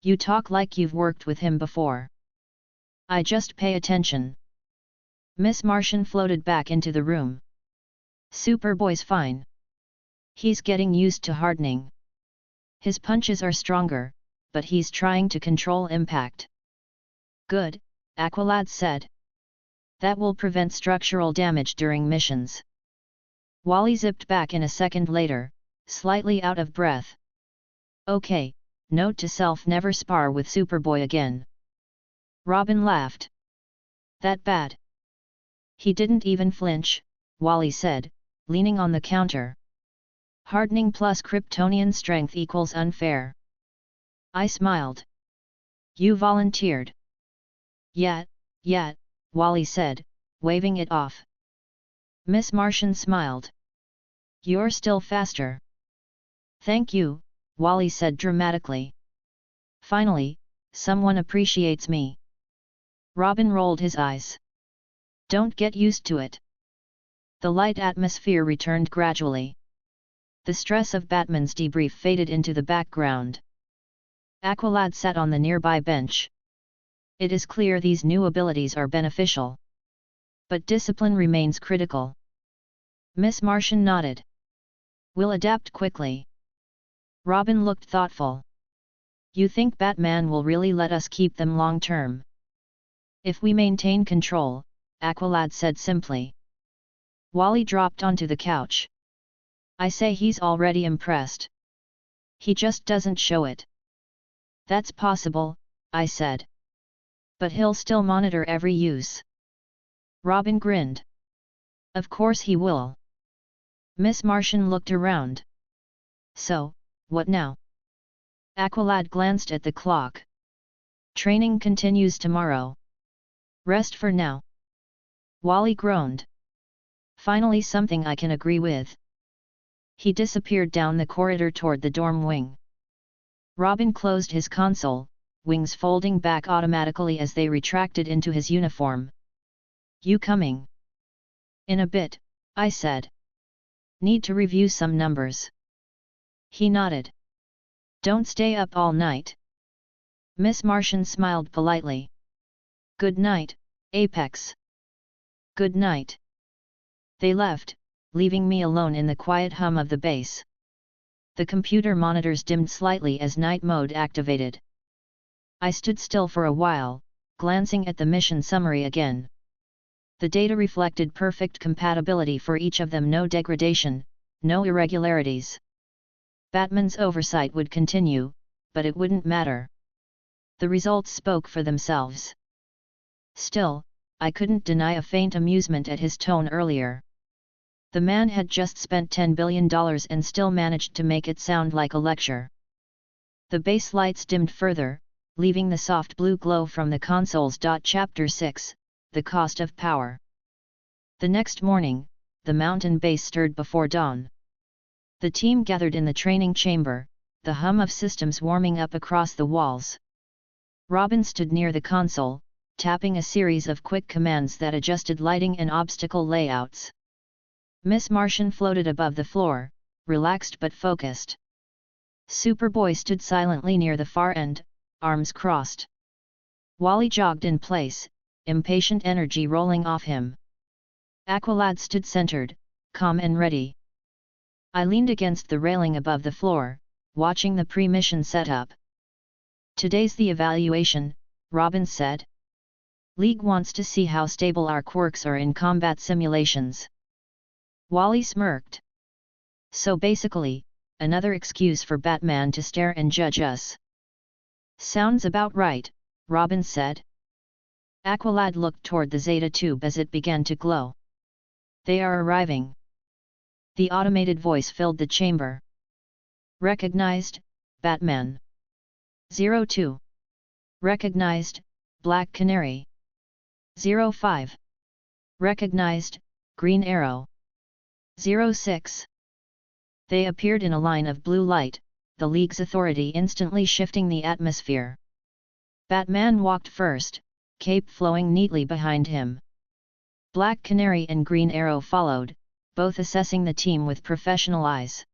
"You talk like you've worked with him before." "I just pay attention." Miss Martian floated back into the room. "Superboy's fine. He's getting used to hardening. His punches are stronger, but he's trying to control impact." "Good," Aqualad said. "That will prevent structural damage during missions." Wally zipped back in a second later, slightly out of breath. "Okay, note to self: never spar with Superboy again." Robin laughed. "That bad?" "He didn't even flinch," Wally said, leaning on the counter. "Hardening plus Kryptonian strength equals unfair." I smiled. "You volunteered." Yet, Wally said, waving it off. Miss Martian smiled. "You're still faster." "Thank you," Wally said dramatically. "Finally, someone appreciates me." Robin rolled his eyes. "Don't get used to it." The light atmosphere returned gradually. The stress of Batman's debrief faded into the background. Aqualad sat on the nearby bench. "It is clear these new abilities are beneficial. But discipline remains critical." Miss Martian nodded. "We'll adapt quickly." Robin looked thoughtful. "You think Batman will really let us keep them long term?" "If we maintain control," Aqualad said simply. Wally dropped onto the couch. "I say he's already impressed. He just doesn't show it." "That's possible," I said. "But he'll still monitor every use." Robin grinned. "Of course he will." Miss Martian looked around. "So, what now?" Aqualad glanced at the clock. "Training continues tomorrow. Rest for now." Wally groaned. "Finally something I can agree with." He disappeared down the corridor toward the dorm wing. Robin closed his console, wings folding back automatically as they retracted into his uniform. "You coming?" "In a bit," I said. "Need to review some numbers." He nodded. "Don't stay up all night." Miss Martian smiled politely. "Good night, Apex." "Good night." They left, leaving me alone in the quiet hum of the base. The computer monitors dimmed slightly as night mode activated. I stood still for a while, glancing at the mission summary again. The data reflected perfect compatibility for each of them, no degradation, no irregularities. Batman's oversight would continue, but it wouldn't matter. The results spoke for themselves. Still, I couldn't deny a faint amusement at his tone earlier. The man had just spent $10 billion and still managed to make it sound like a lecture. The base lights dimmed further, leaving the soft blue glow from the consoles. Chapter 6, The Cost of Power. The next morning, the mountain base stirred before dawn. The team gathered in the training chamber, the hum of systems warming up across the walls. Robin stood near the console, tapping a series of quick commands that adjusted lighting and obstacle layouts. Miss Martian floated above the floor, relaxed but focused. Superboy stood silently near the far end, arms crossed. Wally jogged in place, impatient energy rolling off him. Aqualad stood centered, calm and ready. I leaned against the railing above the floor, watching the pre-mission setup. "Today's the evaluation," Robin said. "League wants to see how stable our quirks are in combat simulations." Wally smirked. "So basically, another excuse for Batman to stare and judge us." "Sounds about right," Robin said. Aqualad looked toward the Zeta tube as it began to glow. "They are arriving." The automated voice filled the chamber. "Recognized, Batman. 02. Recognized, Black Canary. 05. Recognized, Green Arrow. 06. They appeared in a line of blue light, the League's authority instantly shifting the atmosphere. Batman walked first, cape flowing neatly behind him. Black Canary and Green Arrow followed, both assessing the team with professional eyes.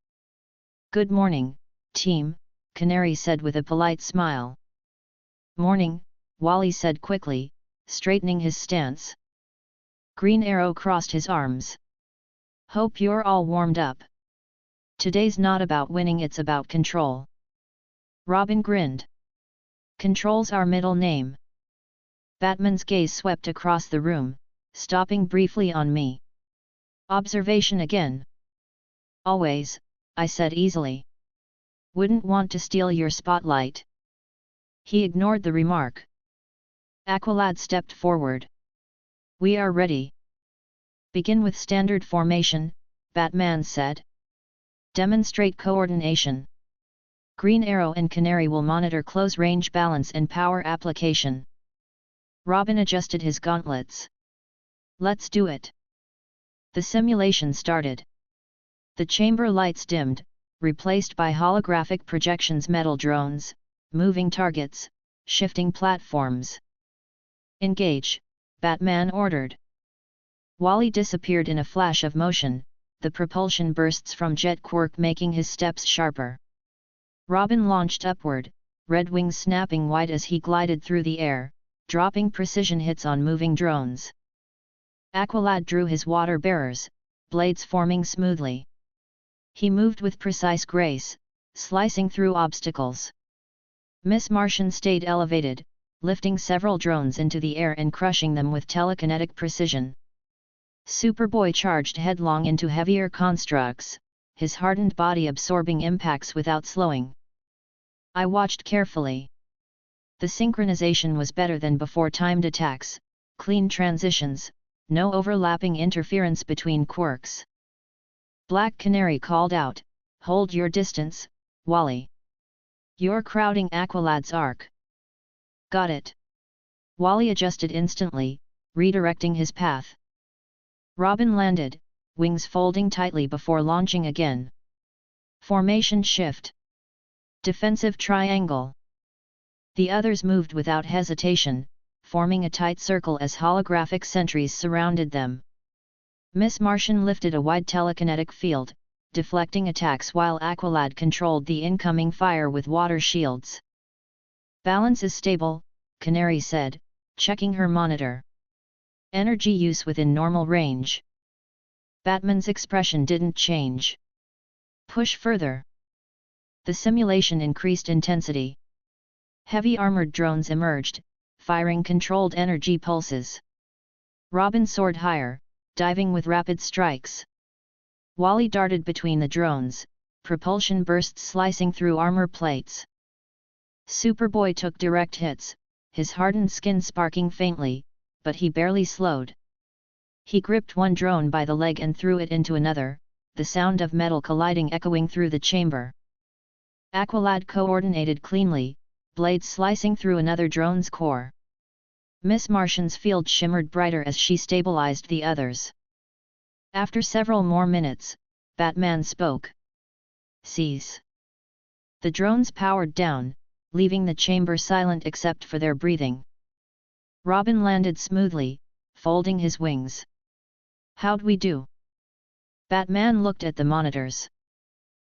"Good morning, team," Canary said with a polite smile. "Morning," Wally said quickly, straightening his stance. Green Arrow crossed his arms. "Hope you're all warmed up. Today's not about winning, it's about control." Robin grinned. "Control's our middle name." Batman's gaze swept across the room, stopping briefly on me. "Observation again." "Always," I said easily. "Wouldn't want to steal your spotlight." He ignored the remark. Aqualad stepped forward. "We are ready." "Begin with standard formation," Batman said. "Demonstrate coordination. Green Arrow and Canary will monitor close-range balance and power application." Robin adjusted his gauntlets. "Let's do it." The simulation started. The chamber lights dimmed, replaced by holographic projections, metal drones, moving targets, shifting platforms. "Engage," Batman ordered. Wally disappeared in a flash of motion, the propulsion bursts from Jet Quirk making his steps sharper. Robin launched upward, red wings snapping wide as he glided through the air, dropping precision hits on moving drones. Aqualad drew his water bearers, blades forming smoothly. He moved with precise grace, slicing through obstacles. Miss Martian stayed elevated, lifting several drones into the air and crushing them with telekinetic precision. Superboy charged headlong into heavier constructs, his hardened body absorbing impacts without slowing. I watched carefully. The synchronization was better than before, timed attacks, clean transitions, no overlapping interference between quirks. Black Canary called out, "Hold your distance, Wally. You're crowding Aqualad's arc." "Got it." Wally adjusted instantly, redirecting his path. Robin landed, wings folding tightly before launching again. Formation shift. Defensive triangle. The others moved without hesitation, forming a tight circle as holographic sentries surrounded them. Miss Martian lifted a wide telekinetic field, deflecting attacks while Aqualad controlled the incoming fire with water shields. "Balance is stable," Canary said, checking her monitor. "Energy use within normal range." Batman's expression didn't change. "Push further." The simulation increased intensity. Heavy armored drones emerged, firing controlled energy pulses. Robin soared higher, diving with rapid strikes. Wally darted between the drones, propulsion bursts slicing through armor plates. Superboy took direct hits, his hardened skin sparking faintly, but he barely slowed. He gripped one drone by the leg and threw it into another, the sound of metal colliding echoing through the chamber. Aqualad coordinated cleanly, blades slicing through another drone's core. Miss Martian's field shimmered brighter as she stabilized the others. After several more minutes, Batman spoke. "Cease." The drones powered down, leaving the chamber silent except for their breathing. Robin landed smoothly, folding his wings. "How'd we do?" Batman looked at the monitors.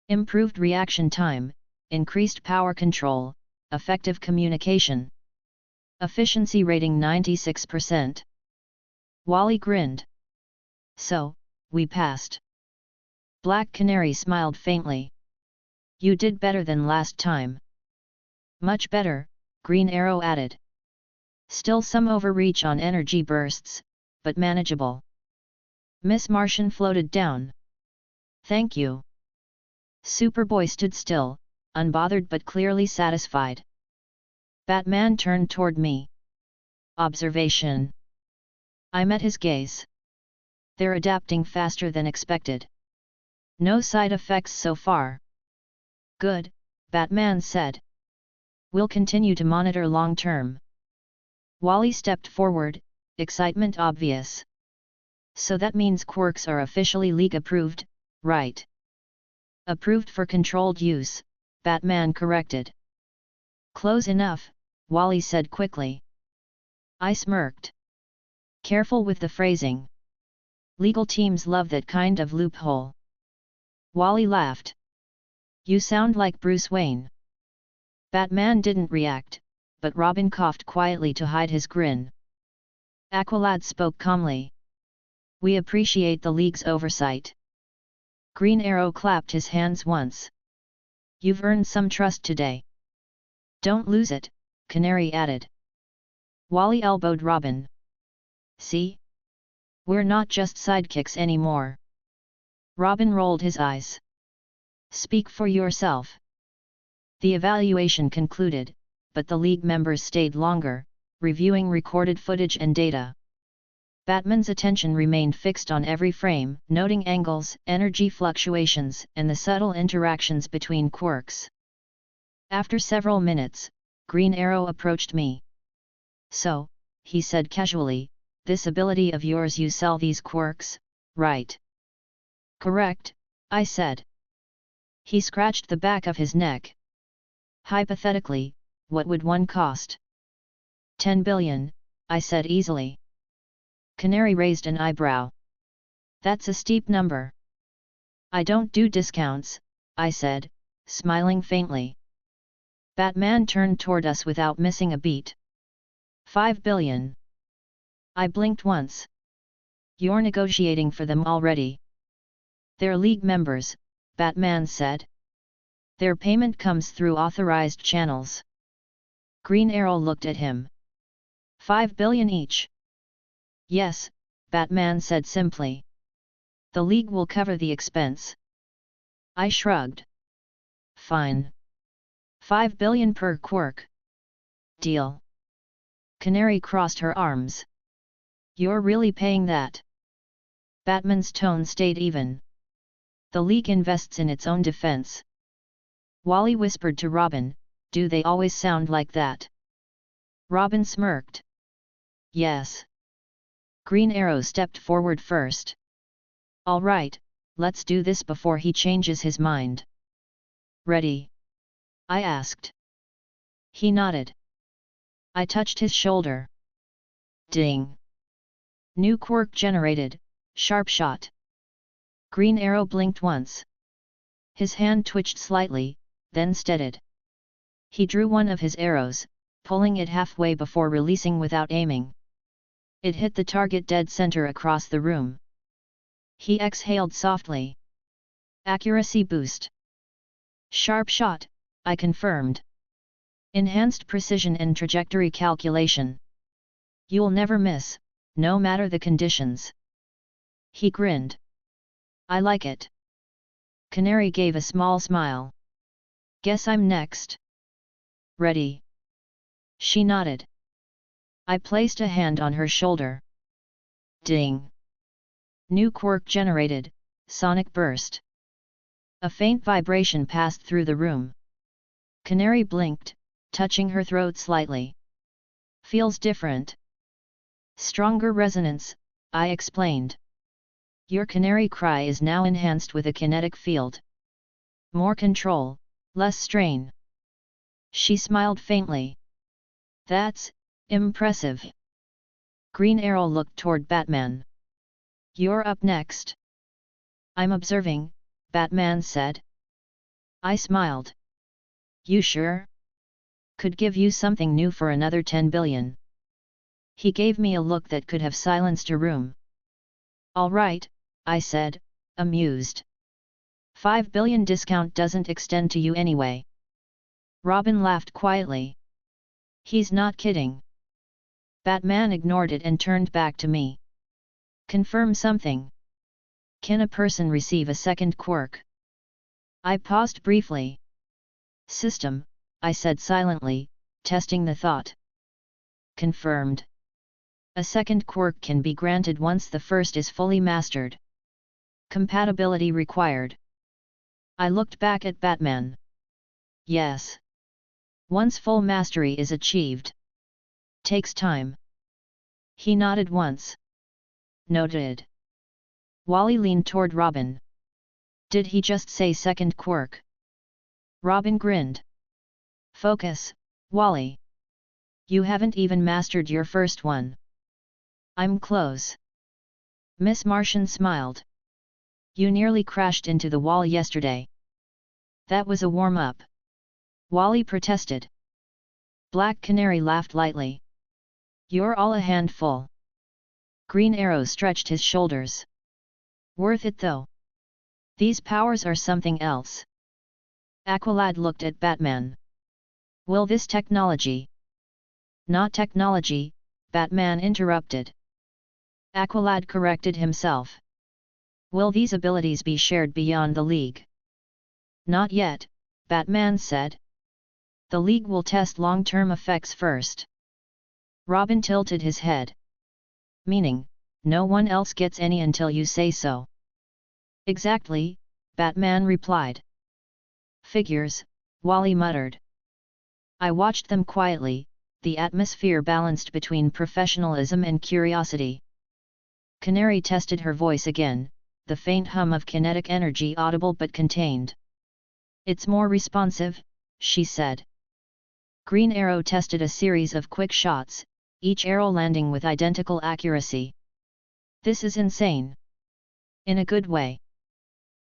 Improved reaction time, increased power control, effective communication. Efficiency rating 96%. Wally grinned. "So, we passed." Black Canary smiled faintly. "You did better than last time." "Much better," Green Arrow added. "Still some overreach on energy bursts, but manageable." Miss Martian floated down. "Thank you." Superboy stood still, unbothered but clearly satisfied. Batman turned toward me. "Observation." I met his gaze. "They're adapting faster than expected. No side effects so far." "Good," Batman said. "We'll continue to monitor long term." Wally stepped forward, excitement obvious. "So that means Quirks are officially League approved, right?" "Approved for controlled use," Batman corrected. "Close enough," Wally said quickly. I smirked. "Careful with the phrasing. Legal teams love that kind of loophole." Wally laughed. "You sound like Bruce Wayne." Batman didn't react, but Robin coughed quietly to hide his grin. Aqualad spoke calmly. "We appreciate the League's oversight." Green Arrow clapped his hands once. "You've earned some trust today." "Don't lose it," Canary added. Wally elbowed Robin. "See? We're not just sidekicks anymore." Robin rolled his eyes. "Speak for yourself." The evaluation concluded, but the League members stayed longer, reviewing recorded footage and data. Batman's attention remained fixed on every frame, noting angles, energy fluctuations, and the subtle interactions between quirks. After several minutes, Green Arrow approached me. "So," he said casually, "this ability of yours, you sell these quirks, right?" "Correct," I said. He scratched the back of his neck. "Hypothetically, what would one cost?" 10 billion, I said easily. Canary raised an eyebrow. "That's a steep number." "I don't do discounts," I said, smiling faintly. Batman turned toward us without missing a beat. 5 billion. I blinked once. "You're negotiating for them already." "They're League members," Batman said. "Their payment comes through authorized channels." Green Arrow looked at him. 5 billion each. "Yes," Batman said simply. "The League will cover the expense." I shrugged. "Fine. 5 billion per quirk. Deal." Canary crossed her arms. "You're really paying that?" Batman's tone stayed even. "The League invests in its own defense." Wally whispered to Robin, "Do they always sound like that?" Robin smirked. "Yes." Green Arrow stepped forward first. "All right, let's do this before he changes his mind." "Ready?" I asked. He nodded. I touched his shoulder. Ding! New quirk generated, sharp shot. Green Arrow blinked once. His hand twitched slightly, then steadied. He drew one of his arrows, pulling it halfway before releasing without aiming. It hit the target dead center across the room. He exhaled softly. Accuracy boost. "Sharp shot," I confirmed. Enhanced precision and trajectory calculation. You'll never miss, no matter the conditions. He grinned. I like it. Canary gave a small smile. Guess I'm next. Ready? She nodded. I placed a hand on her shoulder. Ding! New quirk generated, sonic burst. A faint vibration passed through the room. Canary blinked, touching her throat slightly. Feels different. Stronger resonance, I explained. Your canary cry is now enhanced with a kinetic field. More control, less strain. She smiled faintly. That's impressive. Green Arrow looked toward Batman. You're up next. I'm observing, Batman said. I smiled. You sure? Could give you something new for another 10 billion. He gave me a look that could have silenced a room. All right, I said, amused. 5 billion discount doesn't extend to you anyway. Robin laughed quietly. He's not kidding. Batman ignored it and turned back to me. Confirm something. Can a person receive a second quirk? I paused briefly. System, I said silently, testing the thought. Confirmed. A second quirk can be granted once the first is fully mastered. Compatibility required. I looked back at Batman. Yes. Once full mastery is achieved. Takes time. He nodded once. Noted. Wally leaned toward Robin. Did he just say second quirk? Robin grinned. Focus, Wally. You haven't even mastered your first one. I'm close. Miss Martian smiled. You nearly crashed into the wall yesterday. That was a warm-up. Wally protested. Black Canary laughed lightly. You're all a handful. Green Arrow stretched his shoulders. Worth it though. These powers are something else. Aqualad looked at Batman. Will this technology? Not technology, Batman interrupted. Aqualad corrected himself. Will these abilities be shared beyond the League? Not yet, Batman said. The League will test long-term effects first. Robin tilted his head. Meaning, no one else gets any until you say so. Exactly, Batman replied. Figures, Wally muttered. I watched them quietly, the atmosphere balanced between professionalism and curiosity. Canary tested her voice again, the faint hum of kinetic energy audible but contained. It's more responsive, she said. Green Arrow tested a series of quick shots, each arrow landing with identical accuracy. This is insane. In a good way.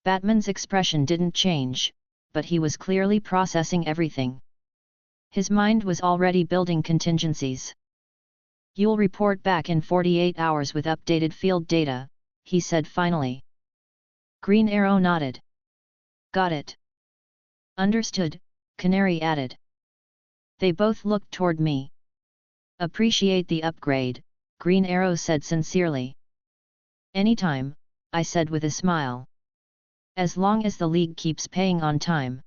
Batman's expression didn't change, but he was clearly processing everything. His mind was already building contingencies. You'll report back in 48 hours with updated field data, he said finally. Green Arrow nodded. Got it. Understood, Canary added. They both looked toward me. Appreciate the upgrade, Green Arrow said sincerely. Anytime, I said with a smile. As long as the League keeps paying on time.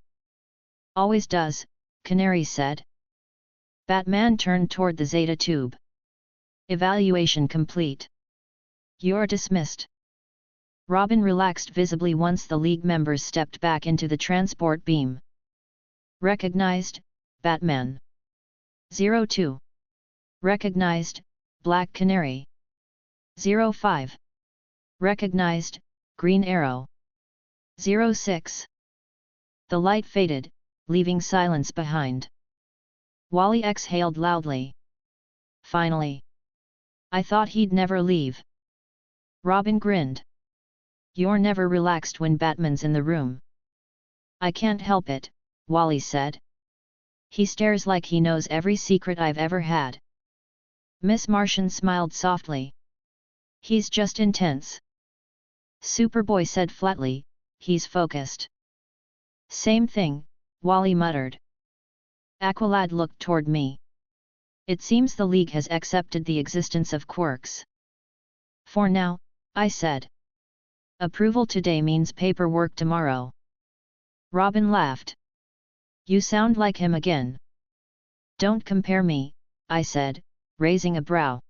Always does, Canary said. Batman turned toward the Zeta tube. Evaluation complete. You're dismissed. Robin relaxed visibly once the League members stepped back into the transport beam. Recognized, Batman. 02. Recognized, Black Canary. 05. Recognized, Green Arrow. 06. The light faded, leaving silence behind. Wally exhaled loudly. Finally. I thought he'd never leave. Robin grinned. You're never relaxed when Batman's in the room. I can't help it, Wally said. He stares like he knows every secret I've ever had. Miss Martian smiled softly. He's just intense. Superboy said flatly, he's focused. Same thing, Wally muttered. Aqualad looked toward me. It seems the League has accepted the existence of Quirks. For now, I said. Approval today means paperwork tomorrow. Robin laughed. You sound like him again. Don't compare me, I said, raising a brow.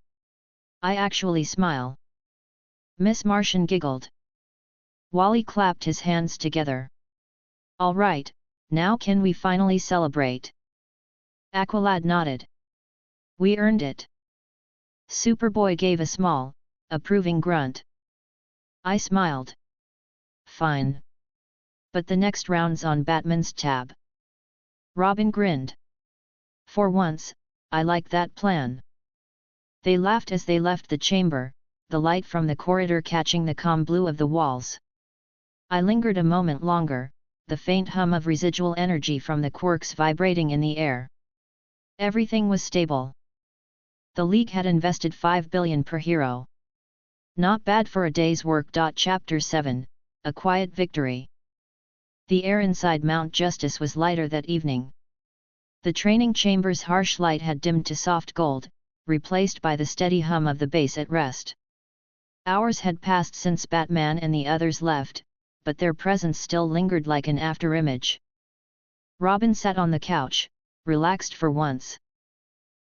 I actually smile. Miss Martian giggled. Wally clapped his hands together. All right, now can we finally celebrate? Aqualad nodded. We earned it. Superboy gave a small, approving grunt. I smiled. Fine. But the next round's on Batman's tab. Robin grinned. For once, I like that plan. They laughed as they left the chamber, the light from the corridor catching the calm blue of the walls. I lingered a moment longer, the faint hum of residual energy from the quirks vibrating in the air. Everything was stable. The League had invested 5 billion per hero. Not bad for a day's work. Chapter 7, A Quiet Victory. The air inside Mount Justice was lighter that evening. The training chamber's harsh light had dimmed to soft gold, replaced by the steady hum of the base at rest. Hours had passed since Batman and the others left, but their presence still lingered like an afterimage. Robin sat on the couch, relaxed for once.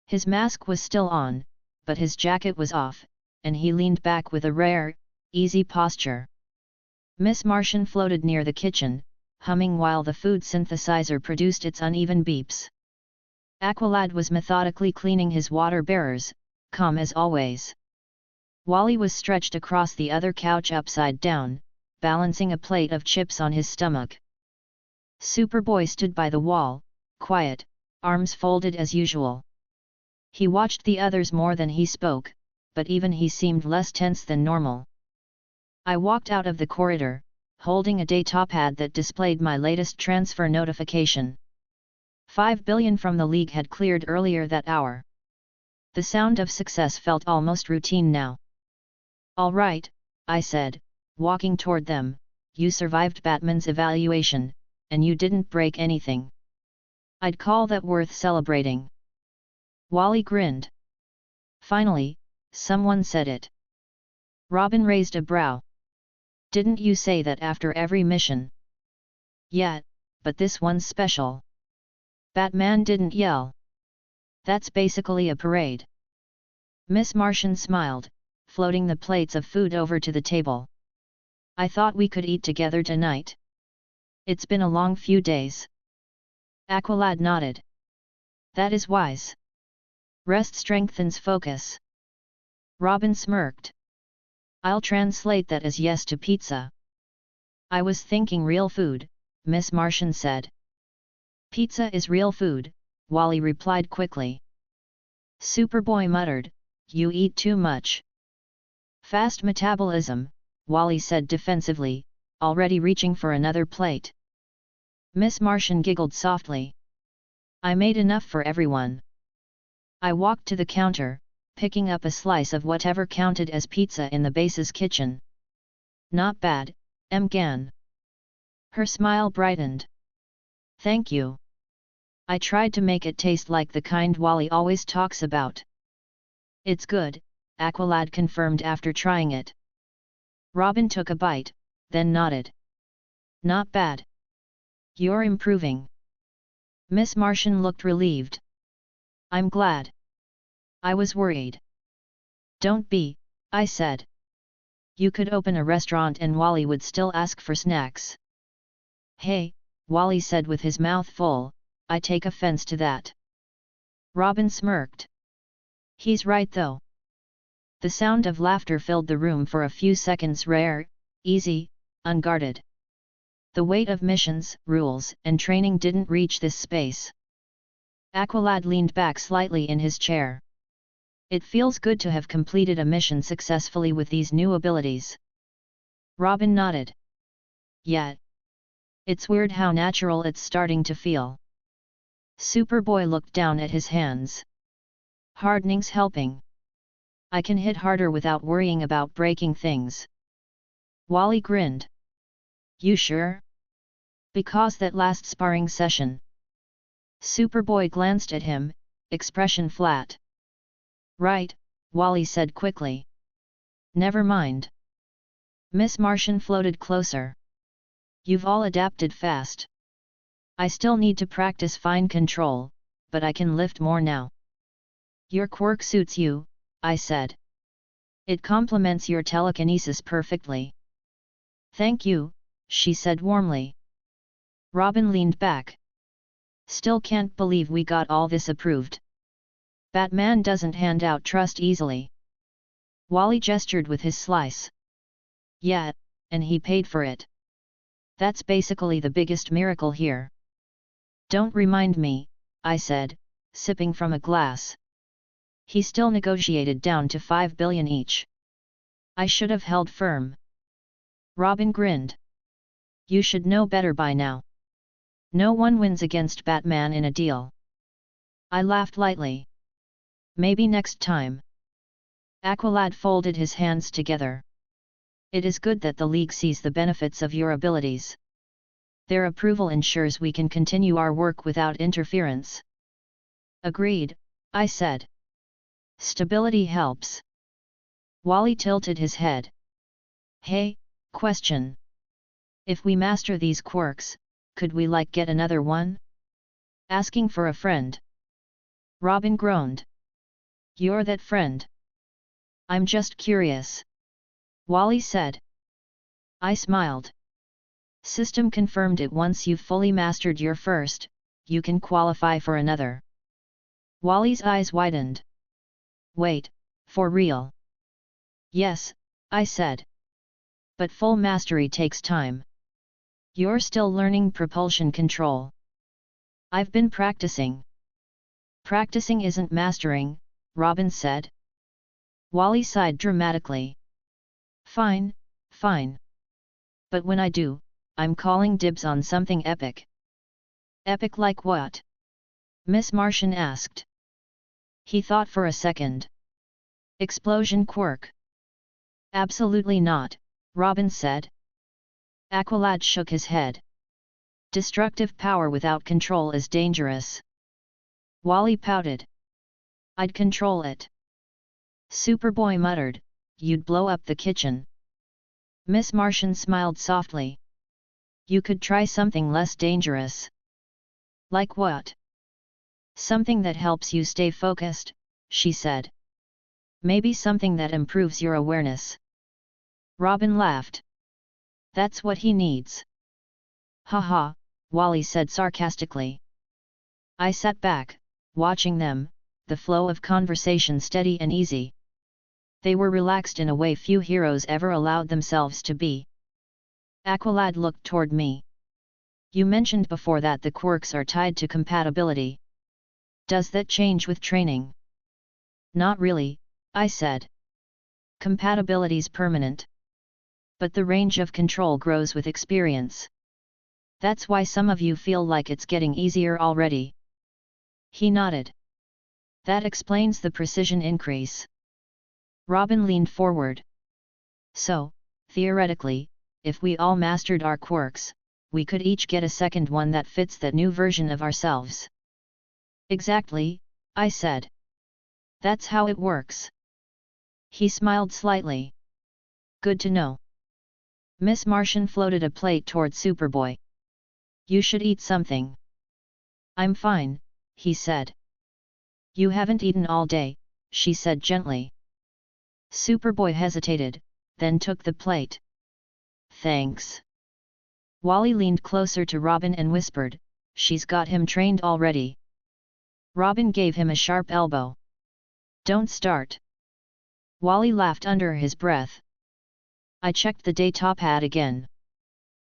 His mask was still on, but his jacket was off, and he leaned back with a rare, easy posture. Miss Martian floated near the kitchen, humming while the food synthesizer produced its uneven beeps. Aqualad was methodically cleaning his water bearers, calm as always. Wally was stretched across the other couch upside down, balancing a plate of chips on his stomach. Superboy stood by the wall, quiet, arms folded as usual. He watched the others more than he spoke, but even he seemed less tense than normal. I walked out of the corridor, holding a data pad that displayed my latest transfer notification. 5 billion from the League had cleared earlier that hour. The sound of success felt almost routine now. All right, I said, walking toward them, you survived Batman's evaluation, and you didn't break anything. I'd call that worth celebrating. Wally grinned. Finally, someone said it. Robin raised a brow. Didn't you say that after every mission? Yeah, but this one's special. Batman didn't yell. That's basically a parade. Miss Martian smiled, floating the plates of food over to the table. I thought we could eat together tonight. It's been a long few days. Aqualad nodded. That is wise. Rest strengthens focus. Robin smirked. I'll translate that as yes to pizza. I was thinking real food, Miss Martian said. Pizza is real food, Wally replied quickly. Superboy muttered, you eat too much. Fast metabolism, Wally said defensively, already reaching for another plate. Miss Martian giggled softly. I made enough for everyone. I walked to the counter, picking up a slice of whatever counted as pizza in the base's kitchen. Not bad, M'gan. Her smile brightened. Thank you. I tried to make it taste like the kind Wally always talks about. It's good, Aqualad confirmed after trying it. Robin took a bite, then nodded. Not bad. You're improving. Miss Martian looked relieved. I'm glad. I was worried. Don't be, I said. You could open a restaurant and Wally would still ask for snacks. Hey, Wally said with his mouth full, I take offense to that. Robin smirked. He's right though. The sound of laughter filled the room for a few seconds, rare, easy, unguarded. The weight of missions, rules, and training didn't reach this space. Aqualad leaned back slightly in his chair. It feels good to have completed a mission successfully with these new abilities. Robin nodded. Yeah. It's weird how natural it's starting to feel. Superboy looked down at his hands. Hardening's helping. I can hit harder without worrying about breaking things. Wally grinned. You sure? Because that last sparring session. Superboy glanced at him, expression flat. Right, Wally said quickly. Never mind. Miss Martian floated closer. You've all adapted fast. I still need to practice fine control, but I can lift more now. Your quirk suits you, I said. It complements your telekinesis perfectly. Thank you, she said warmly. Robin leaned back. Still can't believe we got all this approved. Batman doesn't hand out trust easily. Wally gestured with his slice. Yeah, and he paid for it. That's basically the biggest miracle here. Don't remind me, I said, sipping from a glass. He still negotiated down to 5 billion each. I should have held firm. Robin grinned. You should know better by now. No one wins against Batman in a deal. I laughed lightly. Maybe next time. Aqualad folded his hands together. It is good that the League sees the benefits of your abilities. Their approval ensures we can continue our work without interference. Agreed, I said. Stability helps. Wally tilted his head. Hey, question. If we master these quirks, could we get another one? Asking for a friend. Robin groaned. You're that friend. I'm just curious. Wally said. I smiled. System confirmed it. Once you've fully mastered your first, you can qualify for another. Wally's eyes widened. Wait, for real? Yes, I said. But full mastery takes time. You're still learning propulsion control. I've been practicing. Practicing isn't mastering, Robin said. Wally sighed dramatically. Fine, fine. But when I do, I'm calling dibs on something epic. Epic like what? Miss Martian asked. He thought for a second. Explosion quirk. Absolutely not, Robin said. Aqualad shook his head. Destructive power without control is dangerous. Wally pouted. I'd control it. Superboy muttered, you'd blow up the kitchen. Miss Martian smiled softly. You could try something less dangerous. Like what? Something that helps you stay focused, she said. Maybe something that improves your awareness. Robin laughed. That's what he needs. Haha, Wally said sarcastically. I sat back, watching them, the flow of conversation steady and easy. They were relaxed in a way few heroes ever allowed themselves to be. Aqualad looked toward me. You mentioned before that the quirks are tied to compatibility. Does that change with training? Not really, I said. Compatibility's permanent. But the range of control grows with experience. That's why some of you feel like it's getting easier already. He nodded. That explains the precision increase. Robin leaned forward. So, theoretically, if we all mastered our quirks, we could each get a second one that fits that new version of ourselves. Exactly, I said. That's how it works. He smiled slightly. Good to know. Miss Martian floated a plate toward Superboy. You should eat something. I'm fine, he said. You haven't eaten all day, she said gently. Superboy hesitated, then took the plate. Thanks. Wally leaned closer to Robin and whispered, she's got him trained already. Robin gave him a sharp elbow. Don't start. Wally laughed under his breath. I checked the data pad again.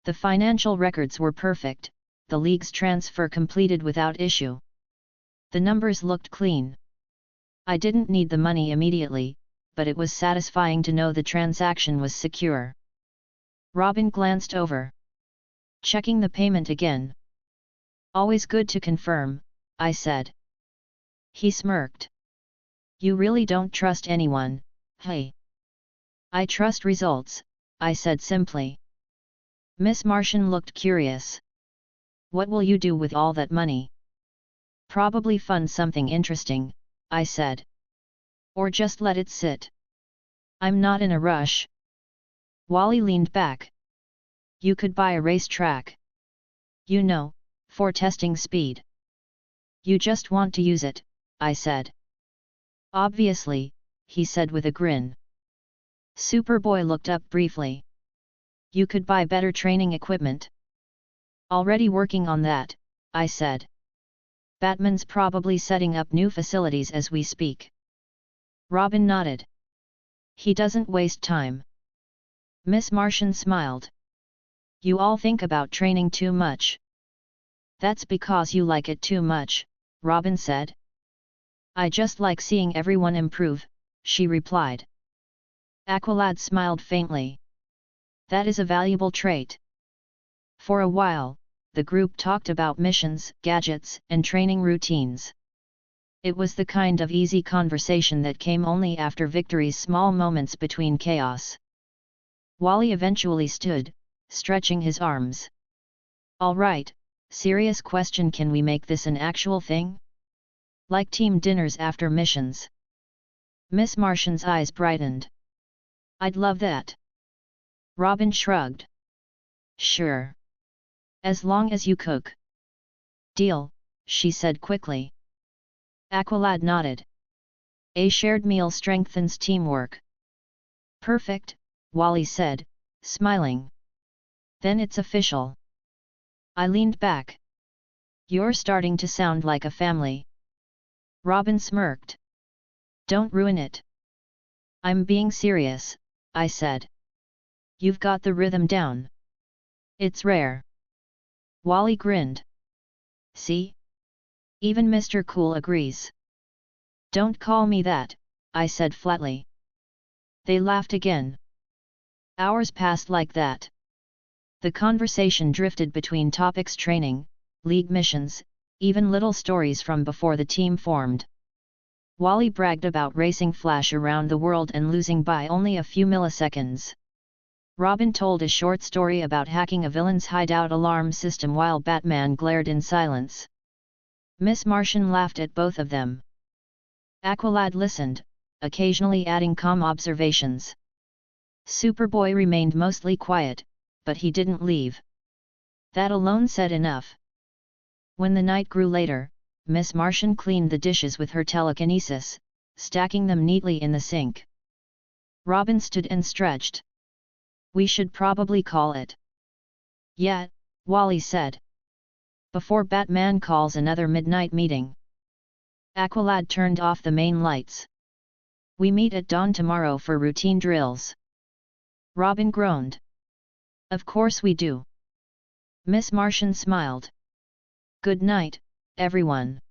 The financial records were perfect, the League's transfer completed without issue. The numbers looked clean. I didn't need the money immediately, but it was satisfying to know the transaction was secure. Robin glanced over. Checking the payment again. Always good to confirm, I said. He smirked. You really don't trust anyone, hey? I trust results, I said simply. Miss Martian looked curious. What will you do with all that money? Probably fund something interesting, I said. Or just let it sit. I'm not in a rush. Wally leaned back. You could buy a racetrack. You know, for testing speed. You just want to use it, I said. Obviously, he said with a grin. Superboy looked up briefly. You could buy better training equipment. Already working on that, I said. Batman's probably setting up new facilities as we speak. Robin nodded. He doesn't waste time. Miss Martian smiled. You all think about training too much. That's because you like it too much, Robin said. I just like seeing everyone improve, she replied. Aqualad smiled faintly. That is a valuable trait. For a while, the group talked about missions, gadgets, and training routines. It was the kind of easy conversation that came only after victory's small moments between chaos. Wally eventually stood, stretching his arms. All right, serious question, can we make this an actual thing? Like team dinners after missions? Miss Martian's eyes brightened. I'd love that. Robin shrugged. Sure. As long as you cook. Deal, she said quickly. Aqualad nodded. A shared meal strengthens teamwork. Perfect, Wally said, smiling. Then it's official. I leaned back. You're starting to sound like a family. Robin smirked. Don't ruin it. I'm being serious, I said. You've got the rhythm down. It's rare. Wally grinned. See? Even Mr. Cool agrees. Don't call me that, I said flatly. They laughed again. Hours passed like that. The conversation drifted between topics: training, league missions, even little stories from before the team formed. Wally bragged about racing Flash around the world and losing by only a few milliseconds. Robin told a short story about hacking a villain's hideout alarm system while Batman glared in silence. Miss Martian laughed at both of them. Aqualad listened, occasionally adding calm observations. Superboy remained mostly quiet, but he didn't leave. That alone said enough. When the night grew later, Miss Martian cleaned the dishes with her telekinesis, stacking them neatly in the sink. Robin stood and stretched. We should probably call it. Yeah, Wally said. Before Batman calls another midnight meeting. Aqualad turned off the main lights. We meet at dawn tomorrow for routine drills. Robin groaned. Of course we do. Miss Martian smiled. Good night, everyone.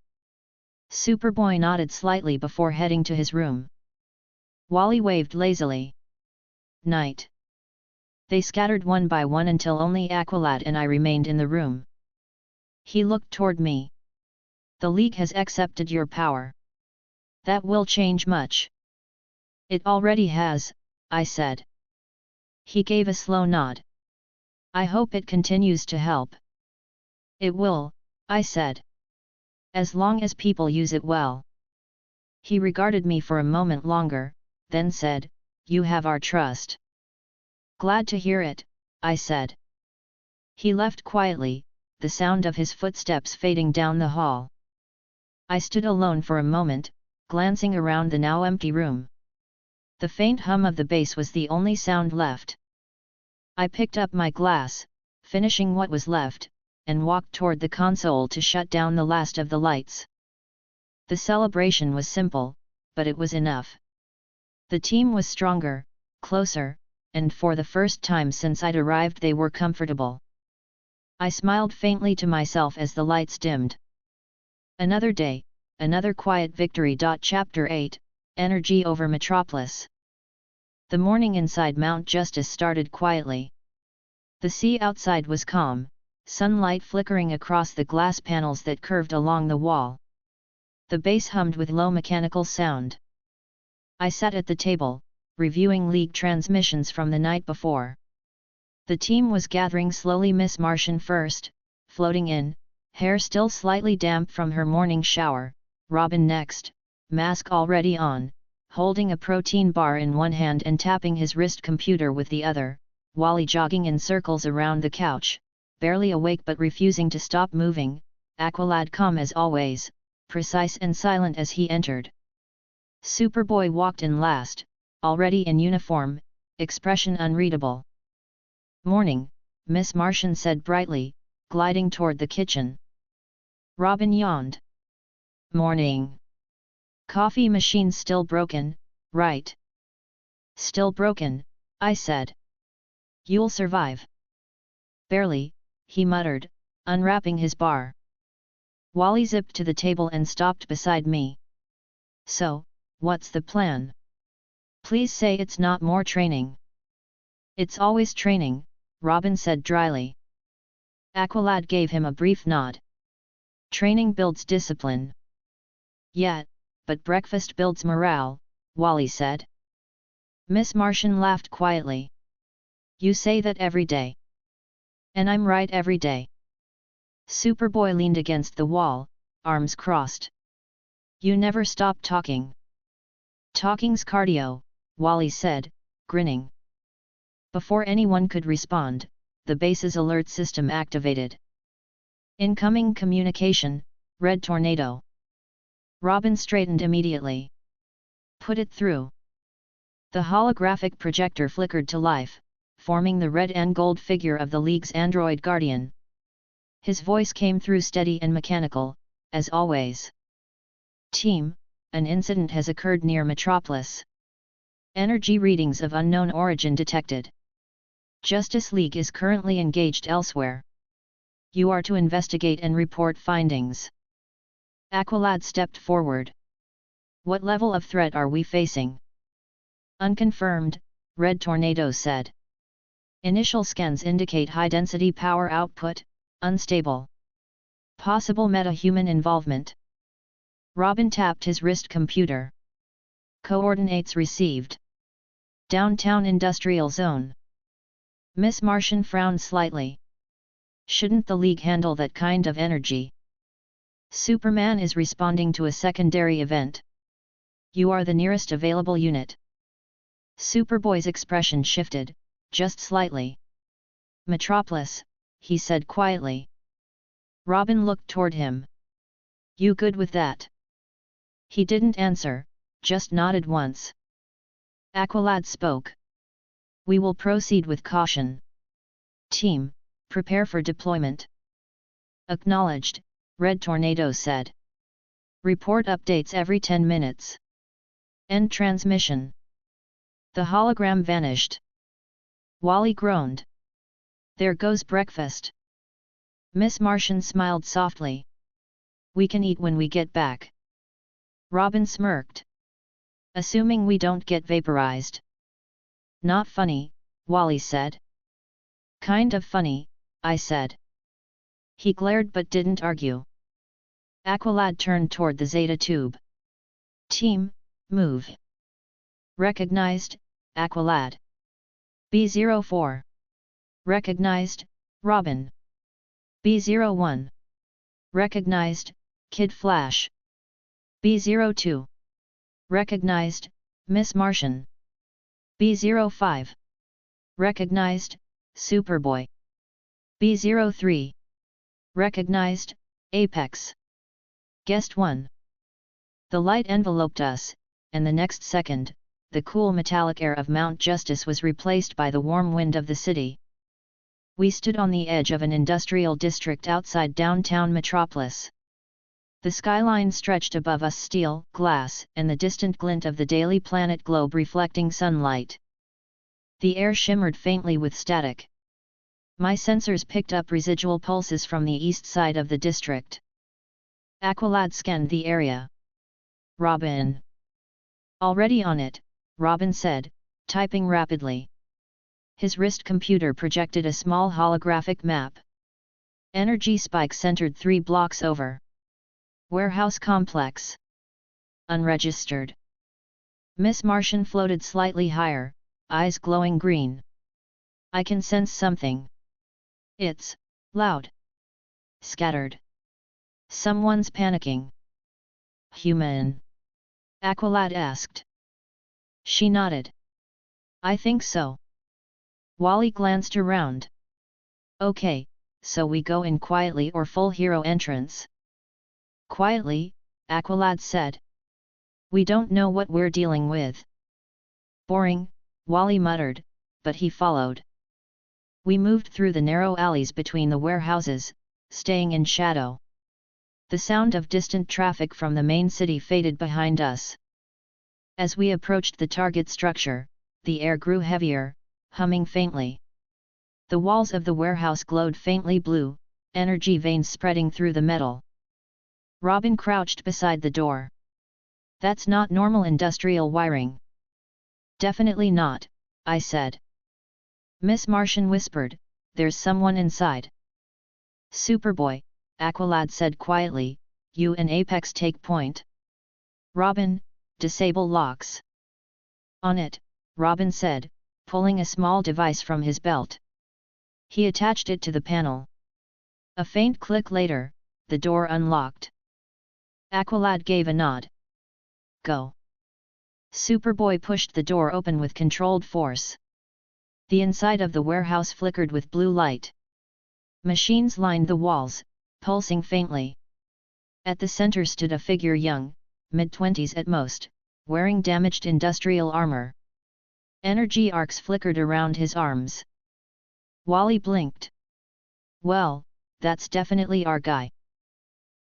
Superboy nodded slightly before heading to his room. Wally waved lazily. Night. They scattered one by one until only Aqualad and I remained in the room. He looked toward me. The League has accepted your power. That will change much. It already has, I said. He gave a slow nod. I hope it continues to help. It will, I said. As long as people use it well. He regarded me for a moment longer, then said, You have our trust. Glad to hear it, I said. He left quietly, the sound of his footsteps fading down the hall. I stood alone for a moment, glancing around the now empty room. The faint hum of the bass was the only sound left. I picked up my glass, finishing what was left, and walked toward the console to shut down the last of the lights. The celebration was simple, but it was enough. The team was stronger, closer, and for the first time since I'd arrived they were comfortable. I smiled faintly to myself as the lights dimmed. Another day, another quiet victory. Chapter 8, Energy over Metropolis. The morning inside Mount Justice started quietly. The sea outside was calm, sunlight flickering across the glass panels that curved along the wall. The bass hummed with low mechanical sound. I sat at the table, reviewing League transmissions from the night before. The team was gathering slowly, Miss Martian first, floating in, hair still slightly damp from her morning shower. Robin next, mask already on, holding a protein bar in one hand and tapping his wrist computer with the other. Wally jogging in circles around the couch, barely awake but refusing to stop moving. Aqualad calm as always, precise and silent as he entered. Superboy walked in last, already in uniform, expression unreadable. "Morning," Miss Martian said brightly, gliding toward the kitchen. Robin yawned. "Morning. Coffee machine still broken, right?" "Still broken," I said. "You'll survive." "Barely," he muttered, unwrapping his bar. Wally zipped to the table and stopped beside me. "So, what's the plan? Please say it's not more training." "It's always training," Robin said dryly. Aqualad gave him a brief nod. "Training builds discipline." "Yeah, but breakfast builds morale," Wally said. Miss Martian laughed quietly. "You say that every day." "And I'm right every day." Superboy leaned against the wall, arms crossed. "You never stop talking." "Talking's cardio," Wally said, grinning. Before anyone could respond, the base's alert system activated. "Incoming communication, red tornado." Robin straightened immediately. "Put it through." The holographic projector flickered to life, forming the red and gold figure of the League's android guardian. His voice came through steady and mechanical, as always. "Team, an incident has occurred near Metropolis. Energy readings of unknown origin detected. Justice League is currently engaged elsewhere. You are to investigate and report findings." Aqualad stepped forward. "What level of threat are we facing?" "Unconfirmed," Red Tornado said. "Initial scans indicate high-density power output, unstable. Possible meta-human involvement." Robin tapped his wrist computer. "Coordinates received. Downtown Industrial Zone." Miss Martian frowned slightly. "Shouldn't the League handle that kind of energy? Superman is responding to a secondary event. You are the nearest available unit." Superboy's expression shifted, just slightly. "Metropolis," he said quietly. Robin looked toward him. "You good with that?" He didn't answer, just nodded once. Aqualad spoke. "We will proceed with caution. Team, prepare for deployment." "Acknowledged," Red Tornado said. "Report updates every 10 minutes. End transmission." The hologram vanished. Wally groaned. "There goes breakfast." Miss Martian smiled softly. "We can eat when we get back." Robin smirked. "Assuming we don't get vaporized." "Not funny," Wally said. "Kind of funny," I said. He glared but didn't argue. Aqualad turned toward the Zeta tube. "Team, move." "Recognized, Aqualad." B04. "Recognized, Robin." B01. "Recognized, Kid Flash." B02. "Recognized, Miss Martian." B05. "Recognized, Superboy." B03. "Recognized, Apex." Guest 1. The light enveloped us, and the next second, the cool metallic air of Mount Justice was replaced by the warm wind of the city. We stood on the edge of an industrial district outside downtown Metropolis. The skyline stretched above us, steel, glass, and the distant glint of the daily planet globe reflecting sunlight. The air shimmered faintly with static. My sensors picked up residual pulses from the east side of the district. Aqualad scanned the area. "Robin." "Already on it," Robin said, typing rapidly. His wrist computer projected a small holographic map. Energy spike centered 3 blocks over. Warehouse complex. Unregistered. Miss Martian floated slightly higher, eyes glowing green. "I can sense something. It's loud. Scattered." Someone's panicking. Human? Aqualad asked. She nodded. I think so. Wally glanced around. Okay, so we go in quietly or full hero entrance? Quietly, Aqualad said. We don't know what we're dealing with. Boring, Wally muttered, but he followed. We moved through the narrow alleys between the warehouses, staying in shadow. The sound of distant traffic from the main city faded behind us. As we approached the target structure, the air grew heavier, humming faintly. The walls of the warehouse glowed faintly blue, energy veins spreading through the metal. Robin crouched beside the door. That's not normal industrial wiring. Definitely not, I said. Miss Martian whispered, there's someone inside. Superboy, Aqualad said quietly, you and Apex take point. Robin, disable locks. On it, Robin said, pulling a small device from his belt. He attached it to the panel. A faint click later, the door unlocked. Aqualad gave a nod. Go. Superboy pushed the door open with controlled force. The inside of the warehouse flickered with blue light. Machines lined the walls, pulsing faintly. At the center stood a figure young, mid-20s at most, wearing damaged industrial armor. Energy arcs flickered around his arms. Wally blinked. Well, that's definitely our guy.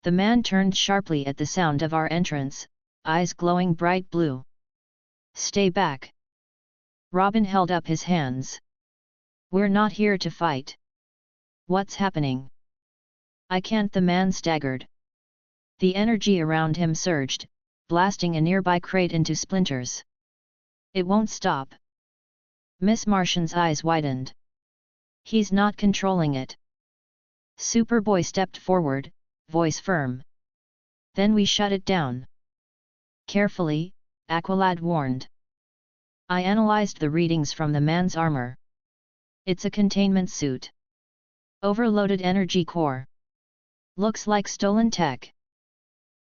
The man turned sharply at the sound of our entrance, eyes glowing bright blue. Stay back. Robin held up his hands. We're not here to fight. What's happening? I can't. The man staggered. The energy around him surged, blasting a nearby crate into splinters. It won't stop. Miss Martian's eyes widened. He's not controlling it. Superboy stepped forward, voice firm. Then we shut it down. Carefully, Aqualad warned. I analyzed the readings from the man's armor. It's a containment suit. Overloaded energy core. Looks like stolen tech.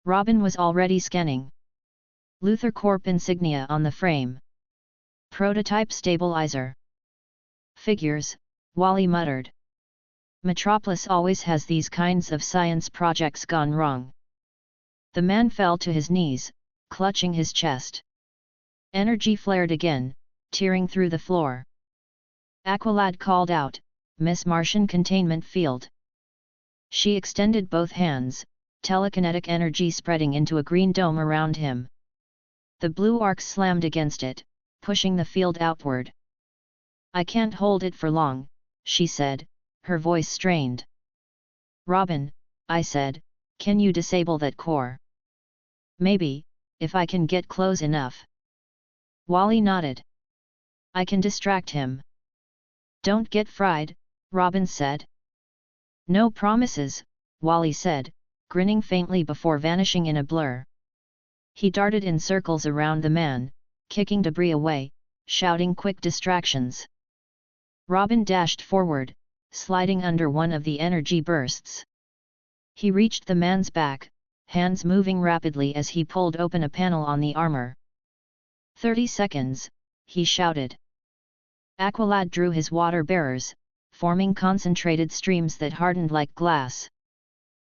Robin was already scanning. Luthor Corp insignia on the frame. Prototype stabilizer. Figures, Wally muttered. Metropolis always has these kinds of science projects gone wrong. The man fell to his knees, clutching his chest. Energy flared again, tearing through the floor. Aqualad called out, Miss Martian containment field. She extended both hands, telekinetic energy spreading into a green dome around him. The blue arcs slammed against it, pushing the field outward. I can't hold it for long, she said, her voice strained. Robin, I said, can you disable that core? Maybe, if I can get close enough. Wally nodded. I can distract him. Don't get fried, Robin said. No promises, Wally said, grinning faintly before vanishing in a blur. He darted in circles around the man, kicking debris away, shouting quick distractions. Robin dashed forward, sliding under one of the energy bursts. He reached the man's back, hands moving rapidly as he pulled open a panel on the armor. 30 seconds, he shouted. Aqualad drew his water bearers, forming concentrated streams that hardened like glass.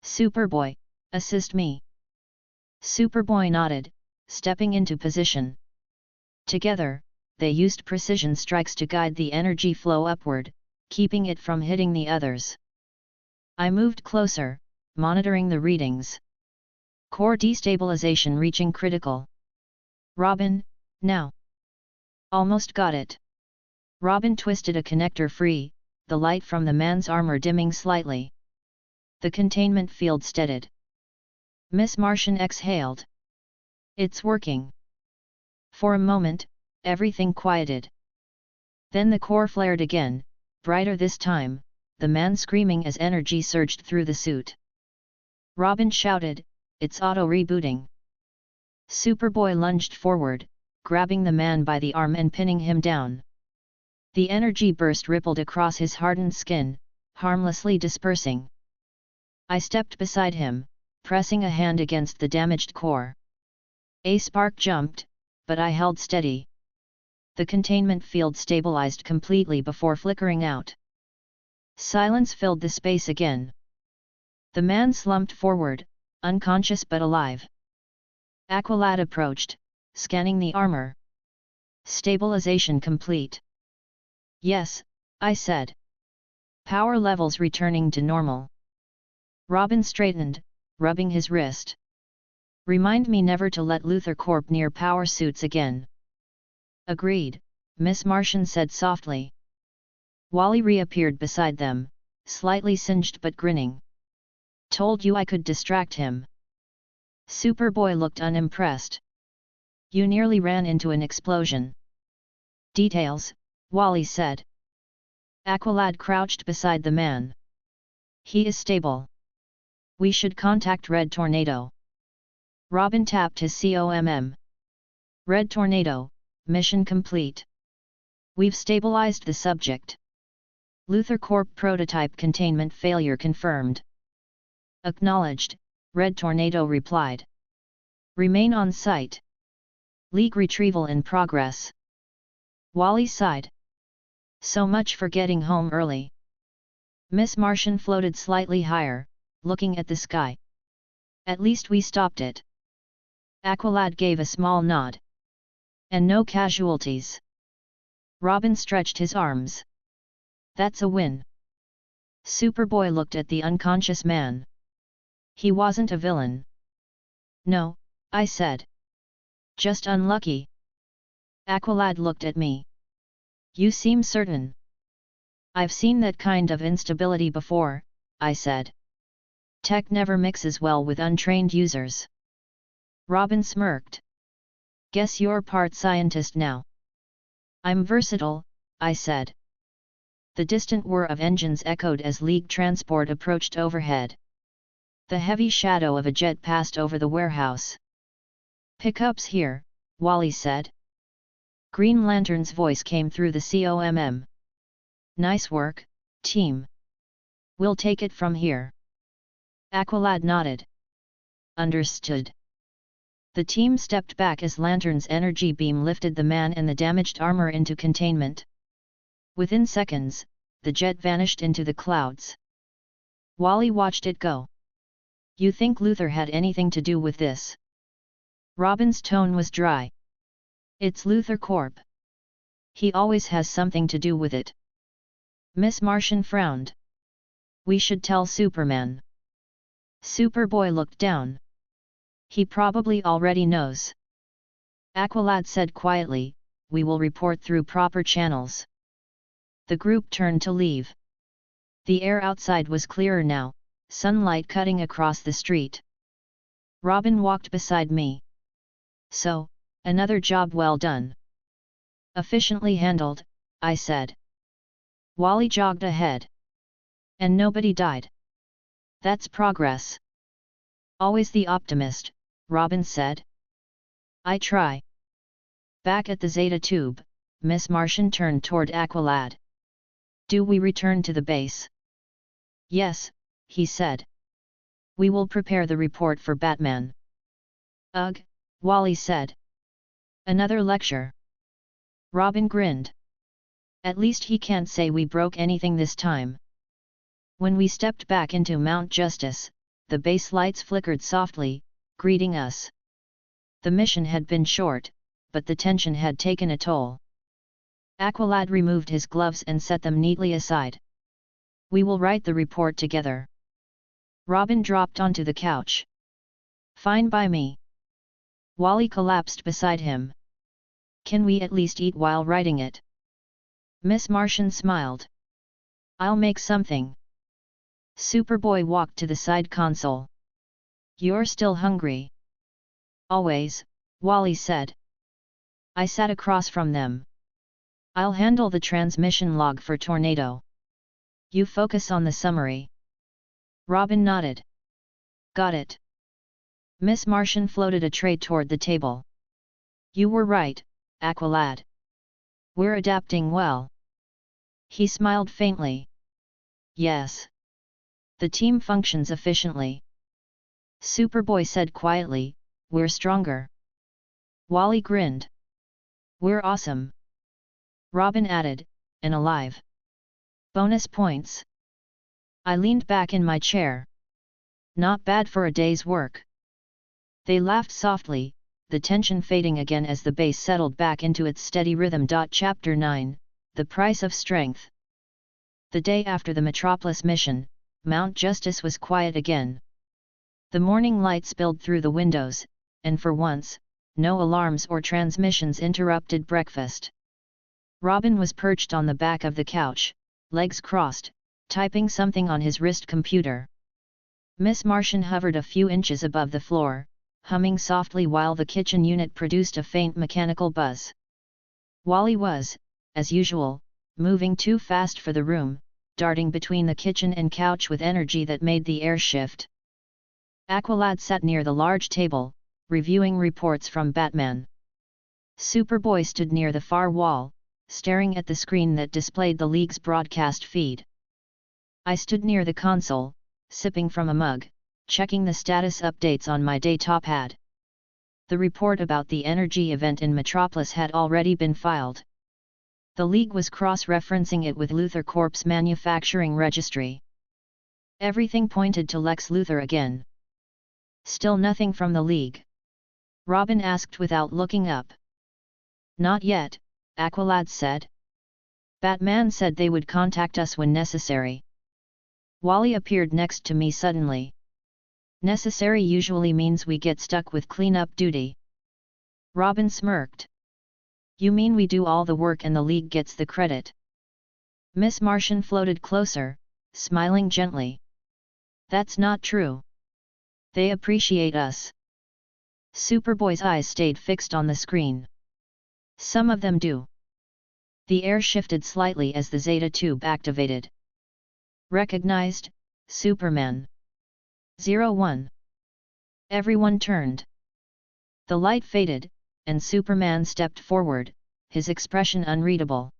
Superboy, assist me. Superboy nodded, stepping into position. Together, they used precision strikes to guide the energy flow upward, keeping it from hitting the others. I moved closer, monitoring the readings. Core destabilization reaching critical. Robin, now. Almost got it. Robin twisted a connector free, the light from the man's armor dimming slightly. The containment field steadied. Miss Martian exhaled. It's working. For a moment, everything quieted. Then the core flared again, brighter this time, the man screaming as energy surged through the suit. Robin shouted, it's auto-rebooting. Superboy lunged forward, grabbing the man by the arm and pinning him down. The energy burst rippled across his hardened skin, harmlessly dispersing. I stepped beside him, pressing a hand against the damaged core. A spark jumped, but I held steady. The containment field stabilized completely before flickering out. Silence filled the space again. The man slumped forward, unconscious but alive. Aqualad approached, scanning the armor. Stabilization complete. Yes, I said. Power levels returning to normal. Robin straightened, rubbing his wrist. Remind me never to let Luther Corp near power suits again. Agreed, Miss Martian said softly. Wally reappeared beside them, slightly singed but grinning. Told you I could distract him. Superboy looked unimpressed. You nearly ran into an explosion. Details, Wally said. Aqualad crouched beside the man. He is stable. We should contact Red Tornado. Robin tapped his COMM. Red Tornado, mission complete. We've stabilized the subject. Luther Corp prototype containment failure confirmed. Acknowledged, Red Tornado replied. Remain on site. Leak retrieval in progress. Wally sighed. So much for getting home early. Miss Martian floated slightly higher, looking at the sky. At least we stopped it. Aqualad gave a small nod. And no casualties. Robin stretched his arms. That's a win. Superboy looked at the unconscious man. He wasn't a villain. No, I said. Just unlucky. Aqualad looked at me. You seem certain. I've seen that kind of instability before, I said. Tech never mixes well with untrained users. Robin smirked. Guess you're part scientist now. I'm versatile, I said. The distant whir of engines echoed as League transport approached overhead. The heavy shadow of a jet passed over the warehouse. Pickups here, Wally said. Green Lantern's voice came through the COMM. Nice work, team. We'll take it from here. Aqualad nodded. Understood. The team stepped back as Lantern's energy beam lifted the man and the damaged armor into containment. Within seconds, the jet vanished into the clouds. Wally watched it go. You think Luther had anything to do with this? Robin's tone was dry. It's Luther Corp. He always has something to do with it. Miss Martian frowned. We should tell Superman. Superboy looked down. He probably already knows. Aqualad said quietly, we will report through proper channels. The group turned to leave. The air outside was clearer now, sunlight cutting across the street. Robin walked beside me. So, another job well done. Efficiently handled, I said. Wally jogged ahead. And nobody died. That's progress. Always the optimist, Robin said. I try. Back at the Zeta tube, Miss Martian turned toward Aqualad. Do we return to the base? Yes, he said. We will prepare the report for Batman. Ugh, Wally said. Another lecture. Robin grinned. At least he can't say we broke anything this time. When we stepped back into Mount Justice, the base lights flickered softly, greeting us. The mission had been short, but the tension had taken a toll. Aqualad removed his gloves and set them neatly aside. We will write the report together. Robin dropped onto the couch. Fine by me. Wally collapsed beside him. Can we at least eat while writing it? Miss Martian smiled. I'll make something. Superboy walked to the side console. You're still hungry? Always, Wally said. I sat across from them. I'll handle the transmission log for Tornado. You focus on the summary. Robin nodded. Got it. Miss Martian floated a tray toward the table. You were right, Aqualad. We're adapting well. He smiled faintly. Yes. The team functions efficiently. Superboy said quietly, "We're stronger." Wally grinned. "We're awesome." Robin added, "And alive. Bonus points." I leaned back in my chair. "Not bad for a day's work." They laughed softly, the tension fading again as the bass settled back into its steady rhythm. Chapter 9, The Price of Strength. The day after the Metropolis mission, Mount Justice was quiet again. The morning light spilled through the windows, and for once, no alarms or transmissions interrupted breakfast. Robin was perched on the back of the couch, legs crossed, typing something on his wrist computer. Miss Martian hovered a few inches above the floor, humming softly while the kitchen unit produced a faint mechanical buzz. Wally was, as usual, moving too fast for the room, darting between the kitchen and couch with energy that made the air shift. Aqualad sat near the large table, reviewing reports from Batman. Superboy stood near the far wall, staring at the screen that displayed the League's broadcast feed. I stood near the console, sipping from a mug, checking the status updates on my datapad. The report about the energy event in Metropolis had already been filed. The League was cross-referencing it with Luthor Corp's manufacturing registry. Everything pointed to Lex Luthor again. "Still nothing from the League?" Robin asked without looking up. "Not yet," Aqualad said. "Batman said they would contact us when necessary." Wally appeared next to me suddenly. "Necessary usually means we get stuck with cleanup duty." Robin smirked. "You mean we do all the work and the League gets the credit?" Miss Martian floated closer, smiling gently. "That's not true. They appreciate us." Superboy's eyes stayed fixed on the screen. "Some of them do." The air shifted slightly as the Zeta tube activated. "Recognized, Superman. 01. Everyone turned. The light faded, and Superman stepped forward, his expression unreadable.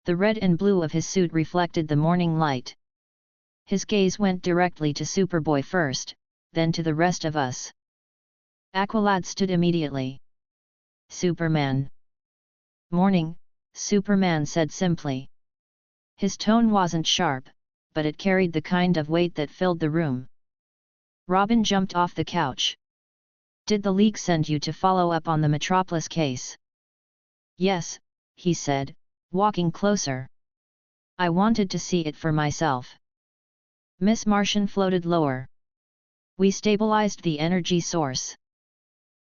The red and blue of his suit reflected the morning light. His gaze went directly to Superboy first, then to the rest of us. Aqualad stood immediately. "Superman." "Morning," Superman said simply. His tone wasn't sharp, but it carried the kind of weight that filled the room. Robin jumped off the couch. "Did the League send you to follow up on the Metropolis case?" "Yes," he said, walking closer. "I wanted to see it for myself." Miss Martian floated lower. "We stabilized the energy source.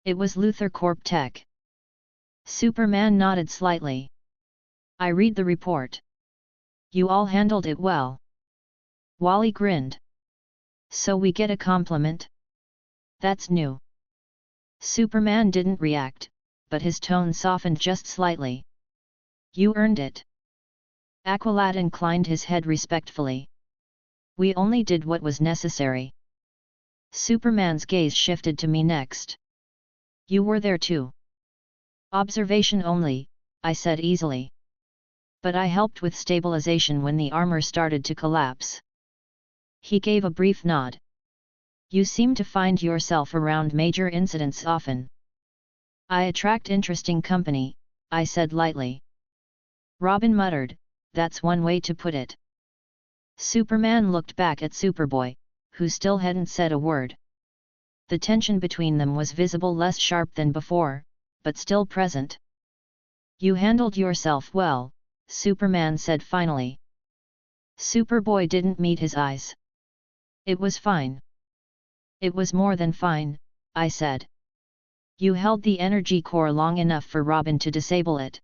It was Luthor Corp tech." Superman nodded slightly. "I read the report. You all handled it well." Wally grinned. "So we get a compliment?" "That's new." Superman didn't react, but his tone softened just slightly. "You earned it." Aqualad inclined his head respectfully. "We only did what was necessary." Superman's gaze shifted to me next. "You were there too." "Observation only," I said easily. "But I helped with stabilization when the armor started to collapse." He gave a brief nod. "You seem to find yourself around major incidents often." "I attract interesting company," I said lightly. Robin muttered, "That's one way to put it." Superman looked back at Superboy, who still hadn't said a word. The tension between them was visible, less sharp than before, but still present. "You handled yourself well," Superman said finally. Superboy didn't meet his eyes. "It was fine." "It was more than fine," I said. "You held the energy core long enough for Robin to disable it.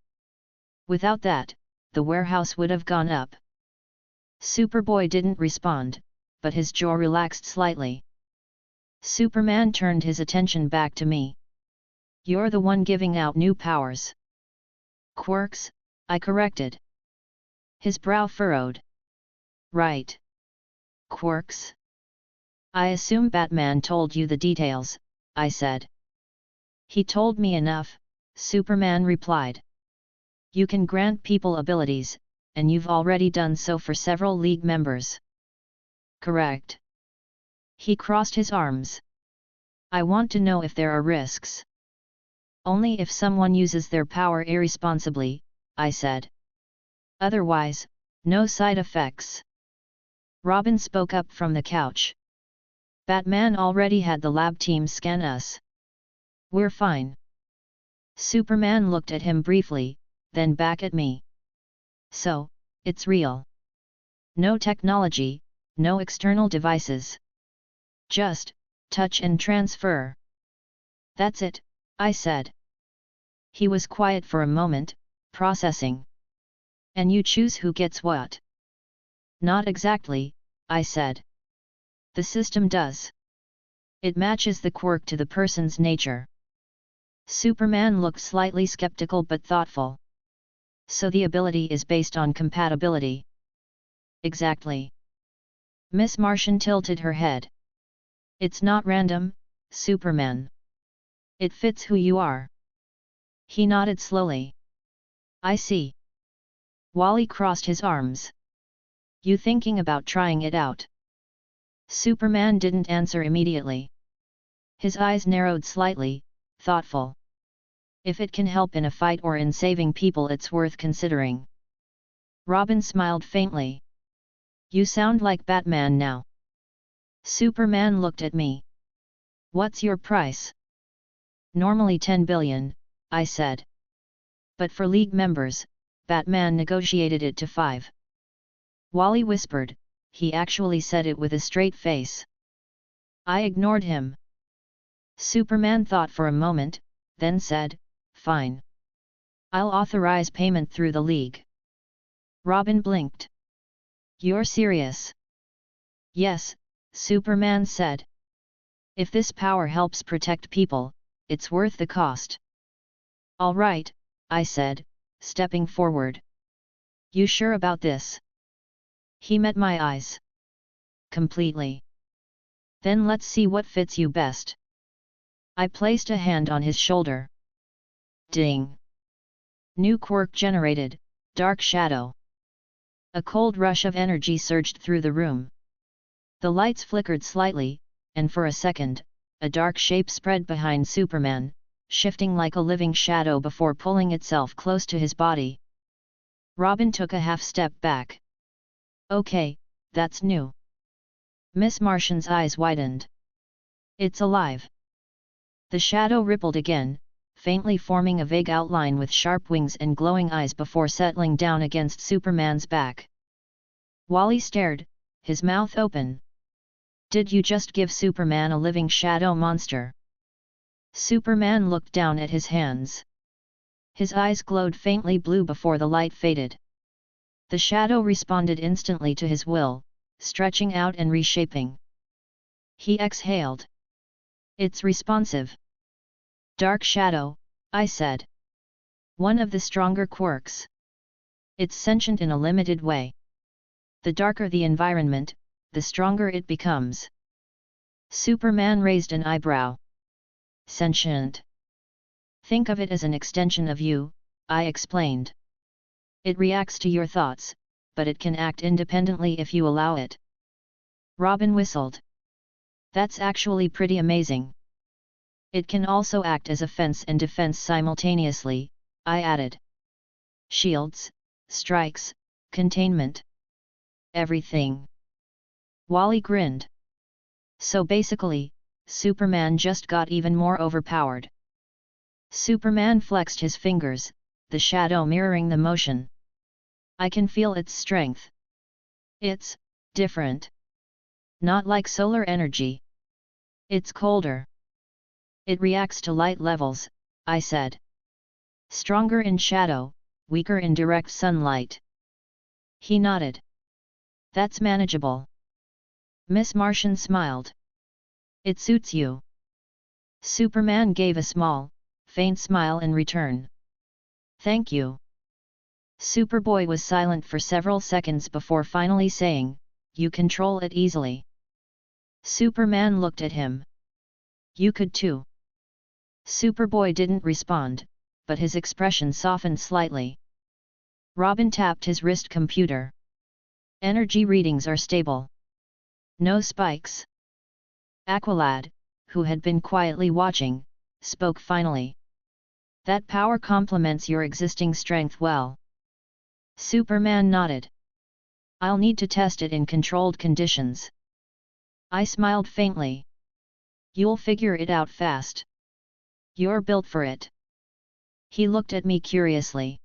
Without that, the warehouse would have gone up." Superboy didn't respond, but his jaw relaxed slightly. Superman turned his attention back to me. "You're the one giving out new powers." "Quirks," I corrected. His brow furrowed. "Right. Quirks. I assume Batman told you the details," I said. "He told me enough," Superman replied. "You can grant people abilities, and you've already done so for several League members." "Correct." He crossed his arms. I want to know if there are risks. Only if someone uses their power irresponsibly, I said. Otherwise, no side effects. Robin spoke up from the couch. Batman already had the lab team scan us. We're fine. Superman looked at him briefly, then back at me. So, it's real. No technology, no external devices. Just, touch and transfer. That's it, I said. He was quiet for a moment, processing. And you choose who gets what? Not exactly, I said. The system does. It matches the quirk to the person's nature. Superman looked slightly skeptical but thoughtful. So the ability is based on compatibility. Exactly. Miss Martian tilted her head. It's not random, Superman. It fits who you are. He nodded slowly. I see. Wally crossed his arms. You thinking about trying it out? Superman didn't answer immediately. His eyes narrowed slightly, thoughtful. If it can help in a fight or in saving people, it's worth considering. Robin smiled faintly. You sound like Batman now. Superman looked at me. What's your price? Normally 10 billion, I said. But for League members, Batman negotiated it to 5. Wally whispered, he actually said it with a straight face. I ignored him. Superman thought for a moment, then said, fine. I'll authorize payment through the League. Robin blinked. You're serious? Yes, Superman said. If this power helps protect people, it's worth the cost. All right, I said, stepping forward. You sure about this? He met my eyes. Completely. Then let's see what fits you best. I placed a hand on his shoulder. Ding! New quirk generated, Dark Shadow. A cold rush of energy surged through the room. The lights flickered slightly, and for a second, a dark shape spread behind Superman, shifting like a living shadow before pulling itself close to his body. Robin took a half step back. Okay, that's new. Miss Martian's eyes widened. It's alive. The shadow rippled again, faintly forming a vague outline with sharp wings and glowing eyes before settling down against Superman's back. Wally stared, his mouth open. Did you just give Superman a living shadow monster? Superman looked down at his hands. His eyes glowed faintly blue before the light faded. The shadow responded instantly to his will, stretching out and reshaping. He exhaled. It's responsive. Dark Shadow, I said. One of the stronger quirks. It's sentient in a limited way. The darker the environment, the stronger it becomes. Superman raised an eyebrow. Sentient. Think of it as an extension of you, I explained. It reacts to your thoughts, but it can act independently if you allow it. Robin whistled. That's actually pretty amazing. It can also act as offense and defense simultaneously, I added. Shields, strikes, containment. Everything. Wally grinned. So basically, Superman just got even more overpowered. Superman flexed his fingers, the shadow mirroring the motion. I can feel its strength. It's different. Not like solar energy. It's colder. It reacts to light levels, I said. Stronger in shadow, weaker in direct sunlight. He nodded. That's manageable. Miss Martian smiled. It suits you. Superman gave a small, faint smile in return. Thank you. Superboy was silent for several seconds before finally saying, You control it easily. Superman looked at him. You could too. Superboy didn't respond, but his expression softened slightly. Robin tapped his wrist computer. Energy readings are stable. No spikes. Aqualad, who had been quietly watching, spoke finally. That power complements your existing strength well. Superman nodded. I'll need to test it in controlled conditions. I smiled faintly. You'll figure it out fast. You're built for it. He looked at me curiously.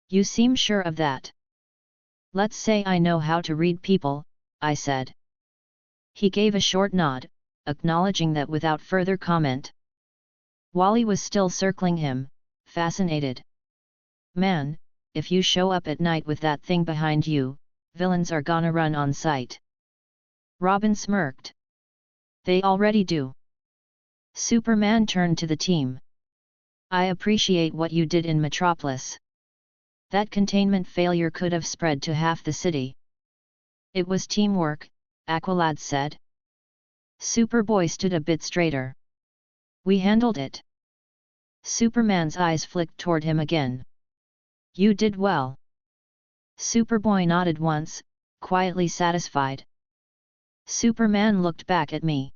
You seem sure of that. Let's say I know how to read people, I said. He gave a short nod, acknowledging that without further comment. Wally was still circling him, fascinated. Man, if you show up at night with that thing behind you, villains are gonna run on sight. Robin smirked. They already do. Superman turned to the team. I appreciate what you did in Metropolis. That containment failure could have spread to half the city. It was teamwork, Aqualad said. Superboy stood a bit straighter. We handled it. Superman's eyes flicked toward him again. You did well. Superboy nodded once, quietly satisfied. Superman looked back at me.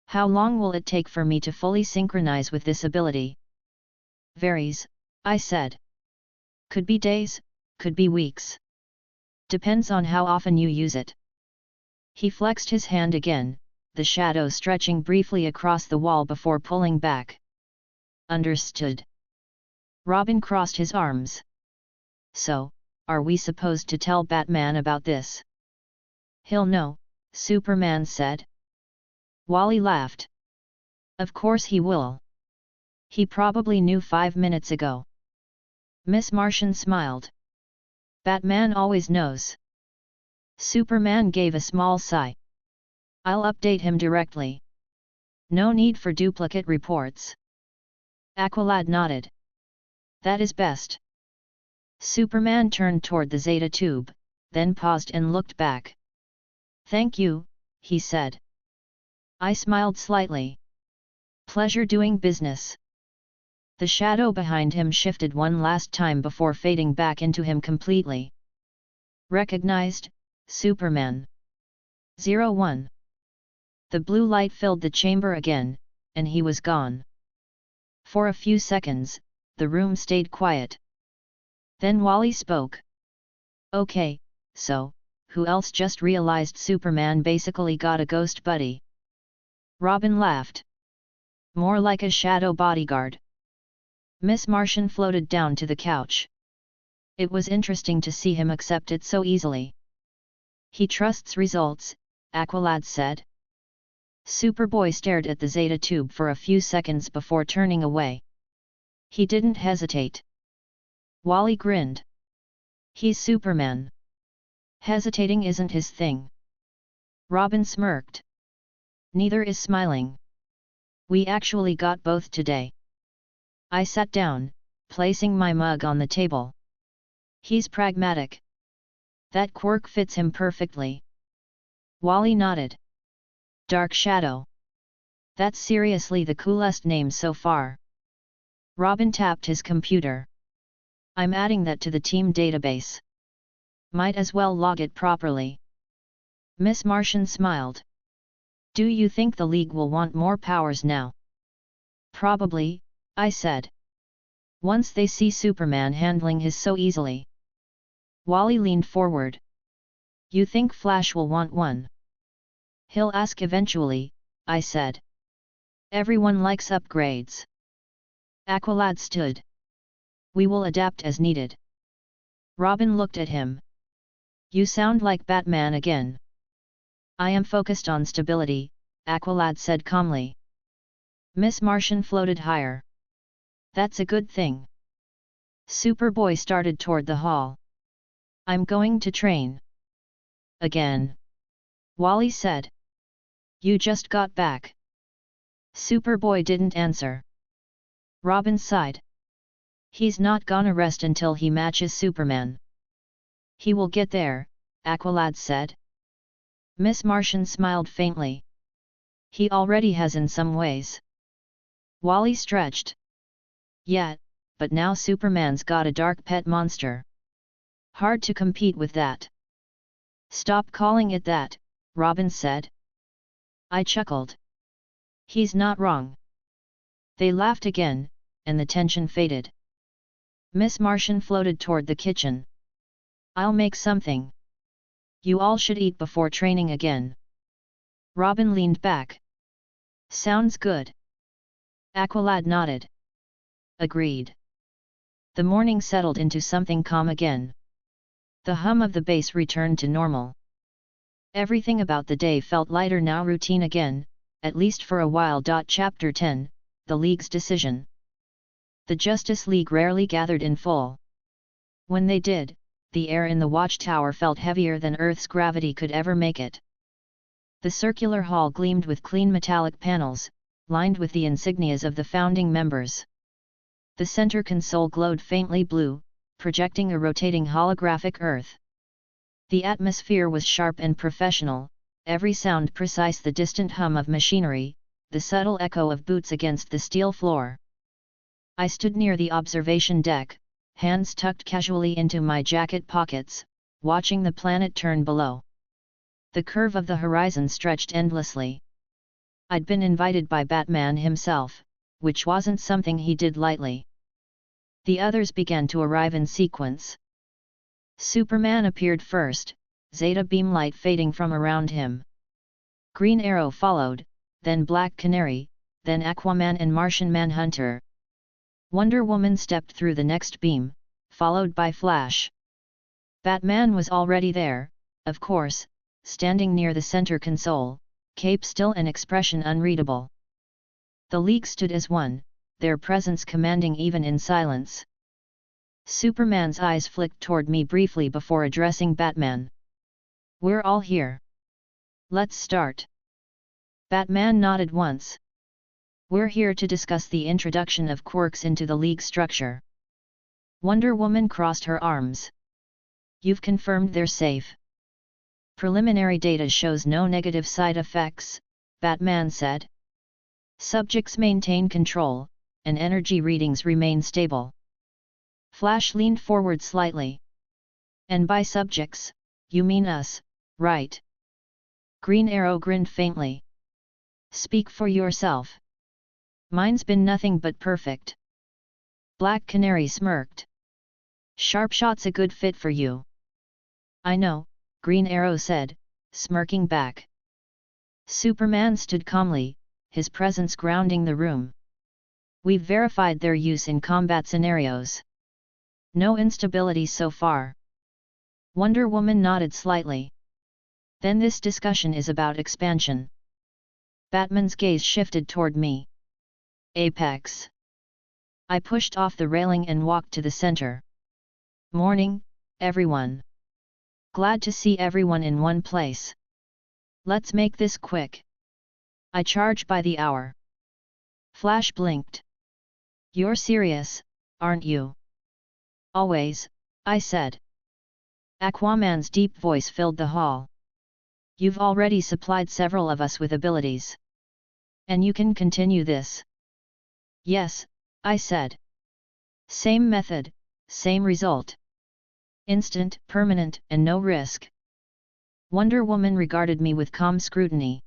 How long will it take for me to fully synchronize with this ability? Varies, I said. Could be days, could be weeks. Depends on how often you use it. He flexed his hand again, the shadow stretching briefly across the wall before pulling back. Understood. Robin crossed his arms. So, are we supposed to tell Batman about this? He'll know, Superman said. Wally laughed. Of course he will. He probably knew 5 minutes ago. Miss Martian smiled. Batman always knows. Superman gave a small sigh. I'll update him directly. No need for duplicate reports. Aqualad nodded. That is best. Superman turned toward the Zeta tube, then paused and looked back. Thank you, he said. I smiled slightly. Pleasure doing business. The shadow behind him shifted one last time before fading back into him completely. Recognized, Superman. 01. The blue light filled the chamber again, and he was gone. For a few seconds, the room stayed quiet. Then Wally spoke. Okay, so, who else just realized Superman basically got a ghost buddy? Robin laughed. More like a shadow bodyguard. Miss Martian floated down to the couch. It was interesting to see him accept it so easily. He trusts results, Aqualad said. Superboy stared at the Zeta tube for a few seconds before turning away. He didn't hesitate. Wally grinned. He's Superman. Hesitating isn't his thing. Robin smirked. Neither is smiling. We actually got both today. I sat down, placing my mug on the table. He's pragmatic. That quirk fits him perfectly. Wally nodded. Dark Shadow. That's seriously the coolest name so far. Robin tapped his computer. I'm adding that to the team database. Might as well log it properly. Miss Martian smiled. Do you think the League will want more powers now? Probably, I said. Once they see Superman handling his so easily. Wally leaned forward. You think Flash will want one? He'll ask eventually, I said. Everyone likes upgrades. Aqualad stood. We will adapt as needed. Robin looked at him. You sound like Batman again. I am focused on stability, Aqualad said calmly. Miss Martian floated higher. That's a good thing. Superboy started toward the hall. I'm going to train. Again. Wally said. You just got back. Superboy didn't answer. Robin sighed. He's not gonna rest until he matches Superman. He will get there, Aqualad said. Miss Martian smiled faintly. He already has in some ways. Wally stretched. Yeah, but now Superman's got a dark pet monster. Hard to compete with that. Stop calling it that, Robin said. I chuckled. He's not wrong. They laughed again, and the tension faded. Miss Martian floated toward the kitchen. I'll make something. You all should eat before training again. Robin leaned back. Sounds good. Aqualad nodded. Agreed. The morning settled into something calm again. The hum of the bass returned to normal. Everything about the day felt lighter now, routine again, at least for a while. Chapter 10, The League's Decision. The Justice League rarely gathered in full. When they did, the air in the watchtower felt heavier than Earth's gravity could ever make it. The circular hall gleamed with clean metallic panels, lined with the insignias of the founding members. The center console glowed faintly blue, projecting a rotating holographic Earth. The atmosphere was sharp and professional, every sound precise, the distant hum of machinery, the subtle echo of boots against the steel floor. I stood near the observation deck, hands tucked casually into my jacket pockets, watching the planet turn below. The curve of the horizon stretched endlessly. I'd been invited by Batman himself, which wasn't something he did lightly. The others began to arrive in sequence. Superman appeared first, Zeta beam light fading from around him. Green Arrow followed, then Black Canary, then Aquaman and Martian Manhunter. Wonder Woman stepped through the next beam, followed by Flash. Batman was already there, of course, standing near the center console, cape still and expression unreadable. The League stood as one, their presence commanding even in silence. Superman's eyes flicked toward me briefly before addressing Batman. We're all here. Let's start. Batman nodded once. We're here to discuss the introduction of Quirks into the League structure. Wonder Woman crossed her arms. You've confirmed they're safe. Preliminary data shows no negative side effects, Batman said. Subjects maintain control, and energy readings remain stable. Flash leaned forward slightly. And by subjects, you mean us, right? Green Arrow grinned faintly. Speak for yourself. Mine's been nothing but perfect. Black Canary smirked. Sharpshot's a good fit for you. I know, Green Arrow said, smirking back. Superman stood calmly, his presence grounding the room. We've verified their use in combat scenarios. No instability so far. Wonder Woman nodded slightly. Then this discussion is about expansion. Batman's gaze shifted toward me. Apex. I pushed off the railing and walked to the center. Morning, everyone. Glad to see everyone in one place. Let's make this quick. I charge by the hour. Flash blinked. You're serious, aren't you? Always, I said. Aquaman's deep voice filled the hall. You've already supplied several of us with abilities. And you can continue this. Yes, I said. Same method, same result. Instant, permanent, and no risk. Wonder Woman regarded me with calm scrutiny.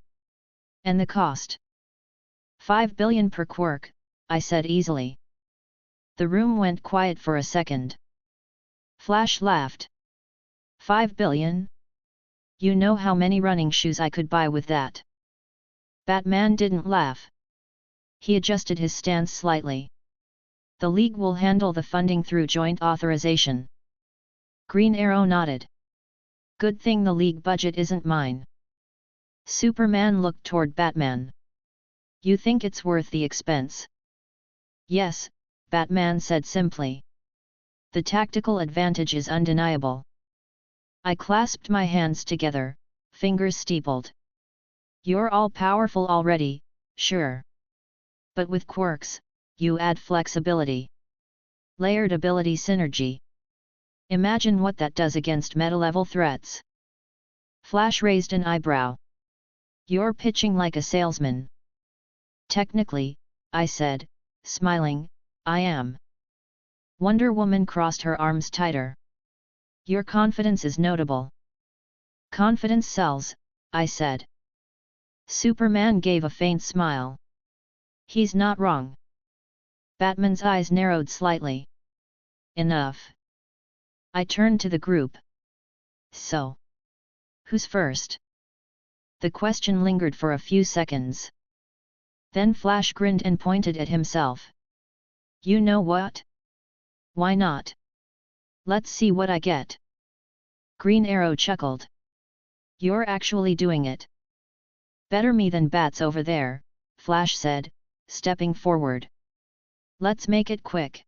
And the cost? 5 billion per quirk, I said easily. The room went quiet for a second. Flash laughed. 5 billion? You know how many running shoes I could buy with that. Batman didn't laugh. He adjusted his stance slightly. The League will handle the funding through joint authorization. Green Arrow nodded. Good thing the League budget isn't mine. Superman looked toward Batman. You think it's worth the expense? Yes, Batman said simply. The tactical advantage is undeniable. I clasped my hands together, fingers steepled. You're all-powerful already, sure. But with quirks, you add flexibility. Layered ability synergy. Imagine what that does against meta-level threats. Flash raised an eyebrow. You're pitching like a salesman. Technically, I said, smiling, I am. Wonder Woman crossed her arms tighter. Your confidence is notable. Confidence sells, I said. Superman gave a faint smile. He's not wrong. Batman's eyes narrowed slightly. Enough. I turned to the group. So, who's first? The question lingered for a few seconds. Then Flash grinned and pointed at himself. You know what? Why not? Let's see what I get. Green Arrow chuckled. You're actually doing it. Better me than bats over there, Flash said, stepping forward. Let's make it quick.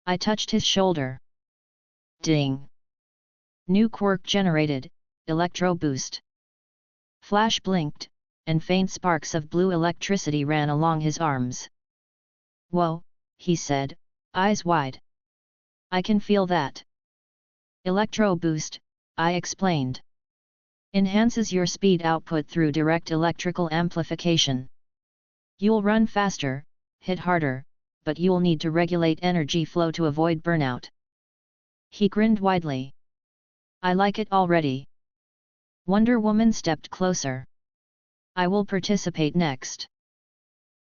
I touched his shoulder. Ding! New quirk generated, Electro Boost. Flash blinked, and faint sparks of blue electricity ran along his arms. Whoa, he said, eyes wide. I can feel that. Electro Boost, I explained. Enhances your speed output through direct electrical amplification. You'll run faster, hit harder, but you'll need to regulate energy flow to avoid burnout. He grinned widely. I like it already. Wonder Woman stepped closer. I will participate next.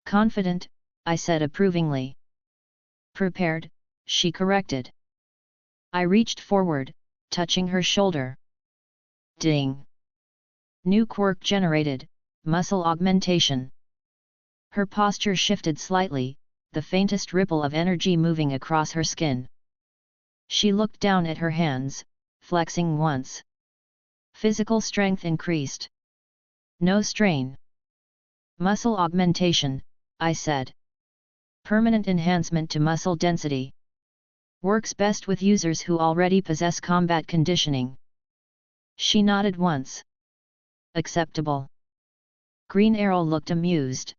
Confident, I said approvingly. Prepared, she corrected. I reached forward, touching her shoulder. Ding! New quirk generated, muscle augmentation. Her posture shifted slightly, the faintest ripple of energy moving across her skin. She looked down at her hands, flexing once. Physical strength increased. No strain. Muscle augmentation, I said. Permanent enhancement to muscle density. Works best with users who already possess combat conditioning. She nodded once. Acceptable. Green Arrow looked amused.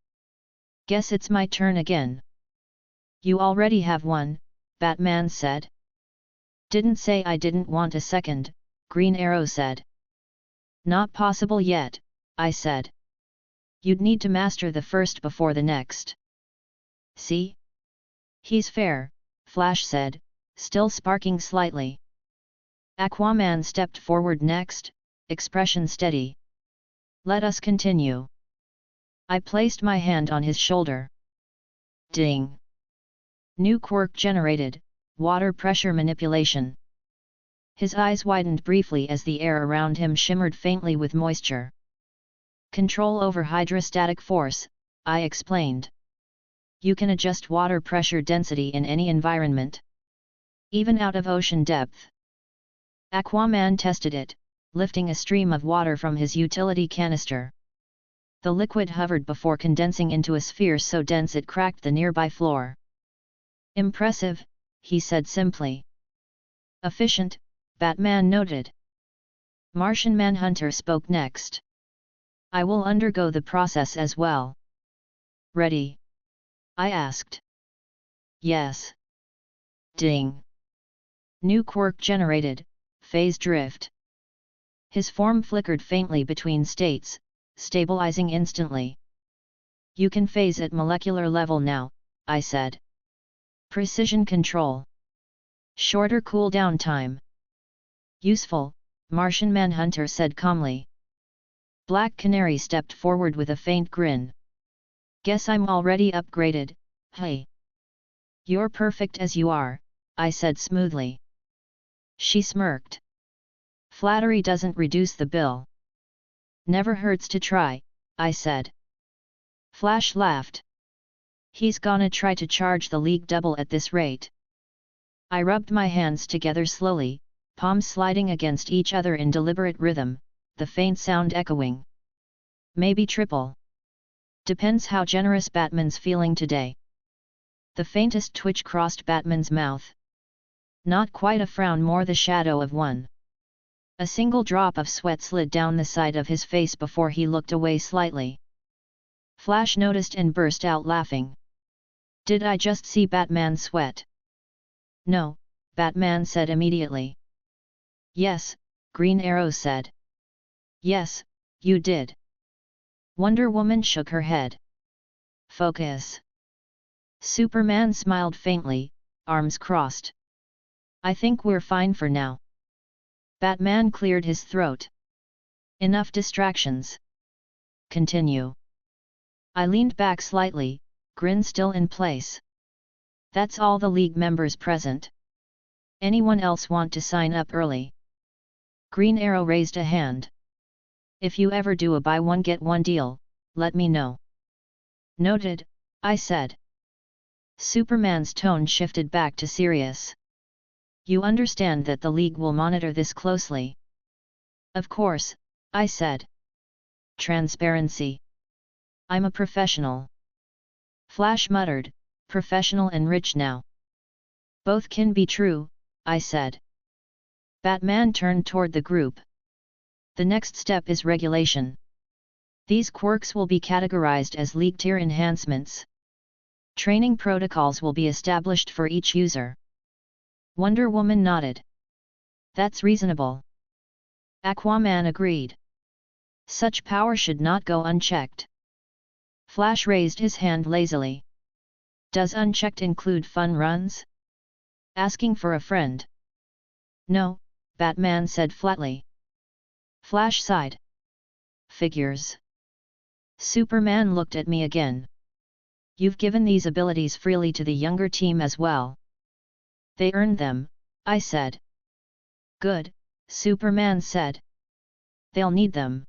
Guess it's my turn again. You already have one, Batman said. Didn't say I didn't want a second, Green Arrow said. Not possible yet, I said. You'd need to master the first before the next. See? He's fair, Flash said, still sparking slightly. Aquaman stepped forward next, expression steady. Let us continue. I placed my hand on his shoulder. Ding! New quirk generated, water pressure manipulation. His eyes widened briefly as the air around him shimmered faintly with moisture. Control over hydrostatic force, I explained. You can adjust water pressure density in any environment. Even out of ocean depth. Aquaman tested it, lifting a stream of water from his utility canister. The liquid hovered before condensing into a sphere so dense it cracked the nearby floor. Impressive, he said simply. Efficient, Batman noted. Martian Manhunter spoke next. I will undergo the process as well. Ready? I asked. Yes. Ding. New quirk generated, phase drift. His form flickered faintly between states, stabilizing instantly. You can phase at molecular level now, I said. Precision control. Shorter cooldown time. Useful, Martian Manhunter said calmly. Black Canary stepped forward with a faint grin. Guess I'm already upgraded, hey. You're perfect as you are, I said smoothly. She smirked. Flattery doesn't reduce the bill. Never hurts to try, I said. Flash laughed. He's gonna try to charge the league double at this rate. I rubbed my hands together slowly, palms sliding against each other in deliberate rhythm, the faint sound echoing. Maybe triple. Depends how generous Batman's feeling today. The faintest twitch crossed Batman's mouth. Not quite a frown, more the shadow of one. A single drop of sweat slid down the side of his face before he looked away slightly. Flash noticed and burst out laughing. Did I just see Batman sweat? No, Batman said immediately. Yes, Green Arrow said. Yes, you did. Wonder Woman shook her head. Focus. Superman smiled faintly, arms crossed. I think we're fine for now. Batman cleared his throat. Enough distractions. Continue. I leaned back slightly, Grin still in place. That's all the league members present. Anyone else want to sign up early? Green Arrow raised a hand. If you ever do a buy one get one deal, let me know. Noted, I said. Superman's tone shifted back to serious. You understand that the league will monitor this closely? Of course, I said. Transparency. I'm a professional. Flash muttered, professional and rich now. Both can be true, I said. Batman turned toward the group. The next step is regulation. These quirks will be categorized as league tier enhancements. Training protocols will be established for each user. Wonder Woman nodded. That's reasonable. Aquaman agreed. Such power should not go unchecked. Flash raised his hand lazily. Does unchecked include fun runs? Asking for a friend. No, Batman said flatly. Flash sighed. Figures. Superman looked at me again. You've given these abilities freely to the younger team as well. They earned them, I said. Good, Superman said. They'll need them.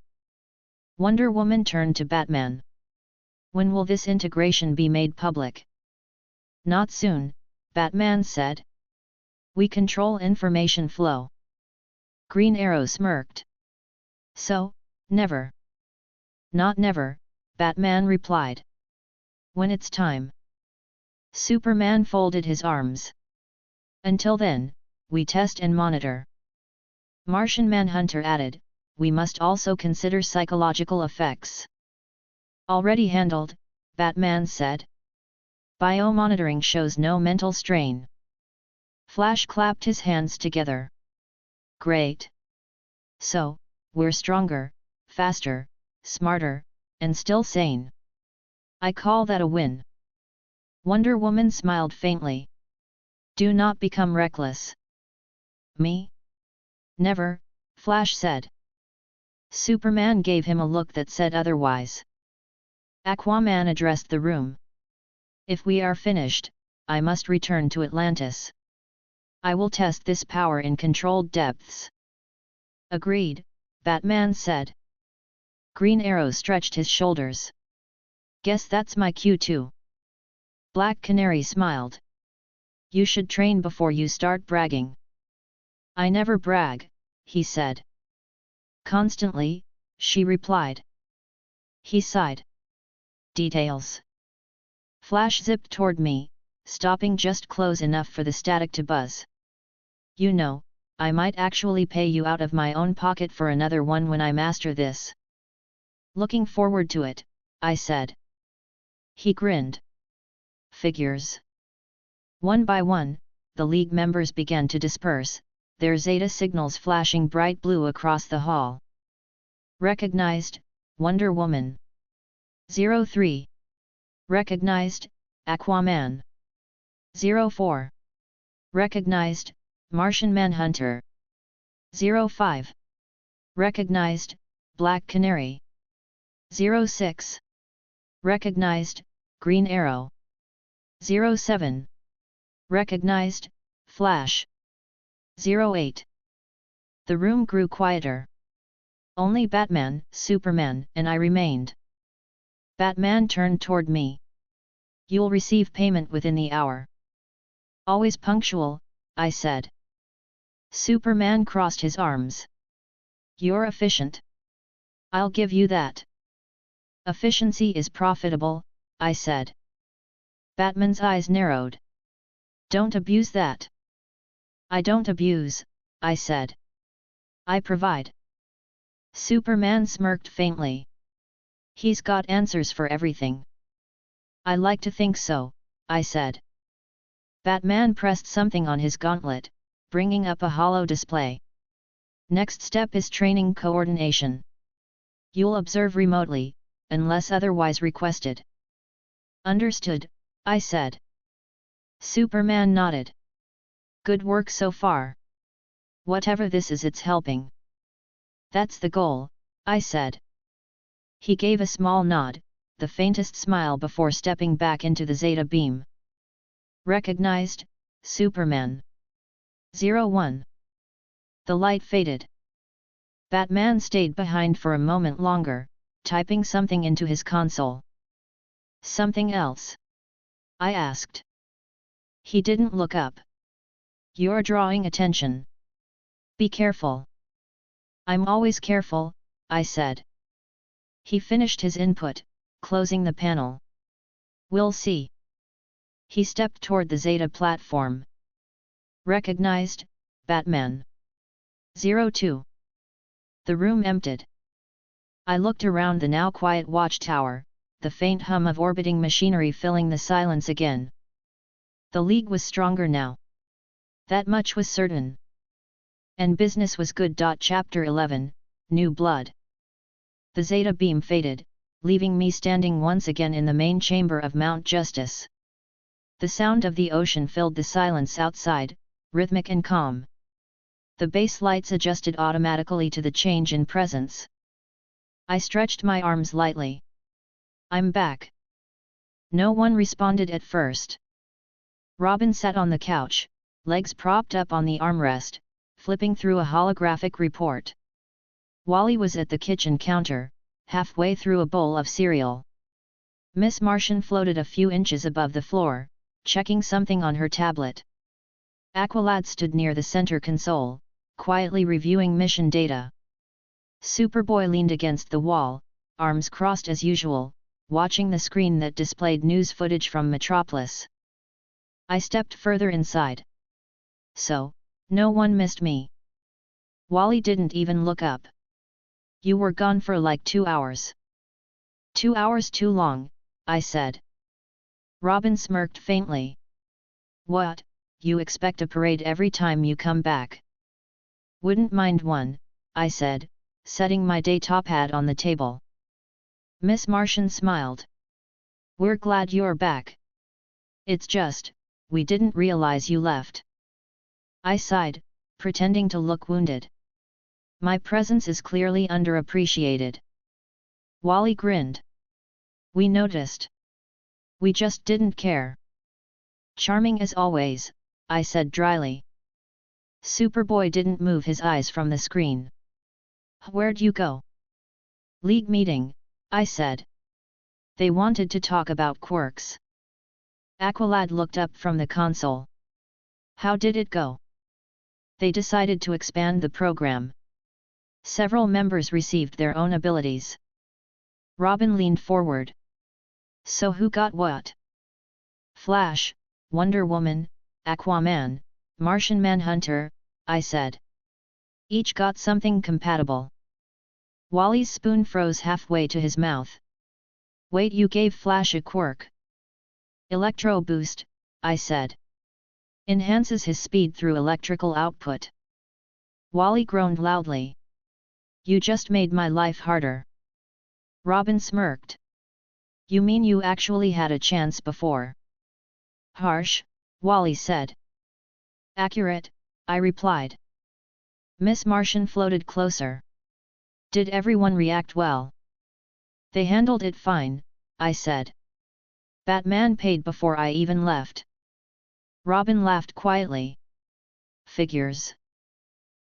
Wonder Woman turned to Batman. When will this integration be made public? Not soon, Batman said. We control information flow. Green Arrow smirked. So, never. Not never, Batman replied. When it's time. Superman folded his arms. Until then, we test and monitor. Martian Manhunter added, we must also consider psychological effects. Already handled, Batman said. Biomonitoring shows no mental strain. Flash clapped his hands together. Great. So, we're stronger, faster, smarter, and still sane. I call that a win. Wonder Woman smiled faintly. Do not become reckless. Me? Never, Flash said. Superman gave him a look that said otherwise. Aquaman addressed the room. If we are finished, I must return to Atlantis. I will test this power in controlled depths. Agreed, Batman said. Green Arrow stretched his shoulders. Guess that's my cue too. Black Canary smiled. You should train before you start bragging. I never brag, he said. Constantly, she replied. He sighed. Details. Flash zipped toward me, stopping just close enough for the static to buzz. You know, I might actually pay you out of my own pocket for another one when I master this. Looking forward to it, I said. He grinned. Figures. One by one, the league members began to disperse, their Zeta signals flashing bright blue across the hall. Recognized, Wonder Woman. 03. Recognized, Aquaman. 04. Recognized, Martian Manhunter. 05. Recognized, Black Canary. 06. Recognized, Green Arrow. 07. Recognized, Flash. 08. The room grew quieter. Only Batman, Superman, and I remained. Batman turned toward me. You'll receive payment within the hour. Always punctual, I said. Superman crossed his arms. You're efficient. I'll give you that. Efficiency is profitable, I said. Batman's eyes narrowed. Don't abuse that. I don't abuse, I said. I provide. Superman smirked faintly. He's got answers for everything. I like to think so, I said. Batman pressed something on his gauntlet, bringing up a hollow display. Next step is training coordination. You'll observe remotely, unless otherwise requested. Understood, I said. Superman nodded. Good work so far. Whatever this is, it's helping. That's the goal, I said. He gave a small nod, the faintest smile before stepping back into the Zeta beam. Recognized, Superman. 01. The light faded. Batman stayed behind for a moment longer, typing something into his console. Something else? I asked. He didn't look up. You're drawing attention. Be careful. I'm always careful, I said. He finished his input, closing the panel. We'll see. He stepped toward the Zeta platform. Recognized, Batman. 02. The room emptied. I looked around the now quiet watchtower, the faint hum of orbiting machinery filling the silence again. The League was stronger now. That much was certain. And business was good. Chapter 11, New Blood. The Zeta beam faded, leaving me standing once again in the main chamber of Mount Justice. The sound of the ocean filled the silence outside, rhythmic and calm. The base lights adjusted automatically to the change in presence. I stretched my arms lightly. I'm back. No one responded at first. Robin sat on the couch, legs propped up on the armrest, flipping through a holographic report. Wally was at the kitchen counter, halfway through a bowl of cereal. Miss Martian floated a few inches above the floor, checking something on her tablet. Aqualad stood near the center console, quietly reviewing mission data. Superboy leaned against the wall, arms crossed as usual, watching the screen that displayed news footage from Metropolis. I stepped further inside. So, no one missed me. Wally didn't even look up. You were gone for like 2 hours. 2 hours too long, I said. Robin smirked faintly. What, you expect a parade every time you come back? Wouldn't mind one, I said, setting my day-top hat on the table. Miss Martian smiled. We're glad you're back. It's just, we didn't realize you left. I sighed, pretending to look wounded. My presence is clearly underappreciated. Wally grinned. We noticed. We just didn't care. Charming as always, I said dryly. Superboy didn't move his eyes from the screen. Where'd you go? League meeting, I said. They wanted to talk about Quirks. Aqualad looked up from the console. How did it go? They decided to expand the program. Several members received their own abilities. Robin leaned forward. So who got what? Flash, Wonder Woman, Aquaman, Martian Manhunter, I said. Each got something compatible. Wally's spoon froze halfway to his mouth. Wait, you gave Flash a quirk? Electro Boost, I said. Enhances his speed through electrical output. Wally groaned loudly. You just made my life harder. Robin smirked. You mean you actually had a chance before? Harsh, Wally said. Accurate, I replied. Miss Martian floated closer. Did everyone react well? They handled it fine, I said. Batman paid before I even left. Robin laughed quietly. Figures.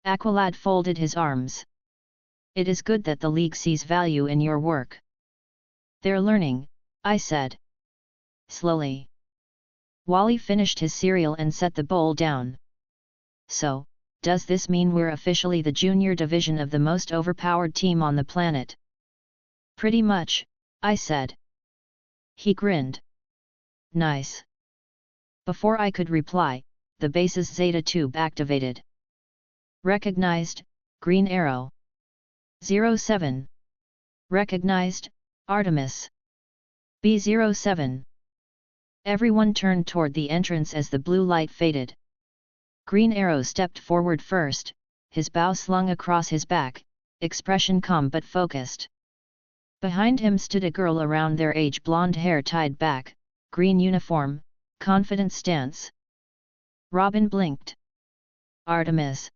Aqualad folded his arms. It is good that the League sees value in your work. They're learning, I said. Slowly. Wally finished his cereal and set the bowl down. So, does this mean we're officially the junior division of the most overpowered team on the planet? Pretty much, I said. He grinned. Nice. Before I could reply, the base's Zeta tube activated. Recognized, Green Arrow. 07. Recognized, Artemis. B07. Everyone turned toward the entrance as the blue light faded. Green Arrow stepped forward first, his bow slung across his back, expression calm but focused. Behind him stood a girl around their age, blonde hair tied back, green uniform, confident stance. Robin blinked. Artemis.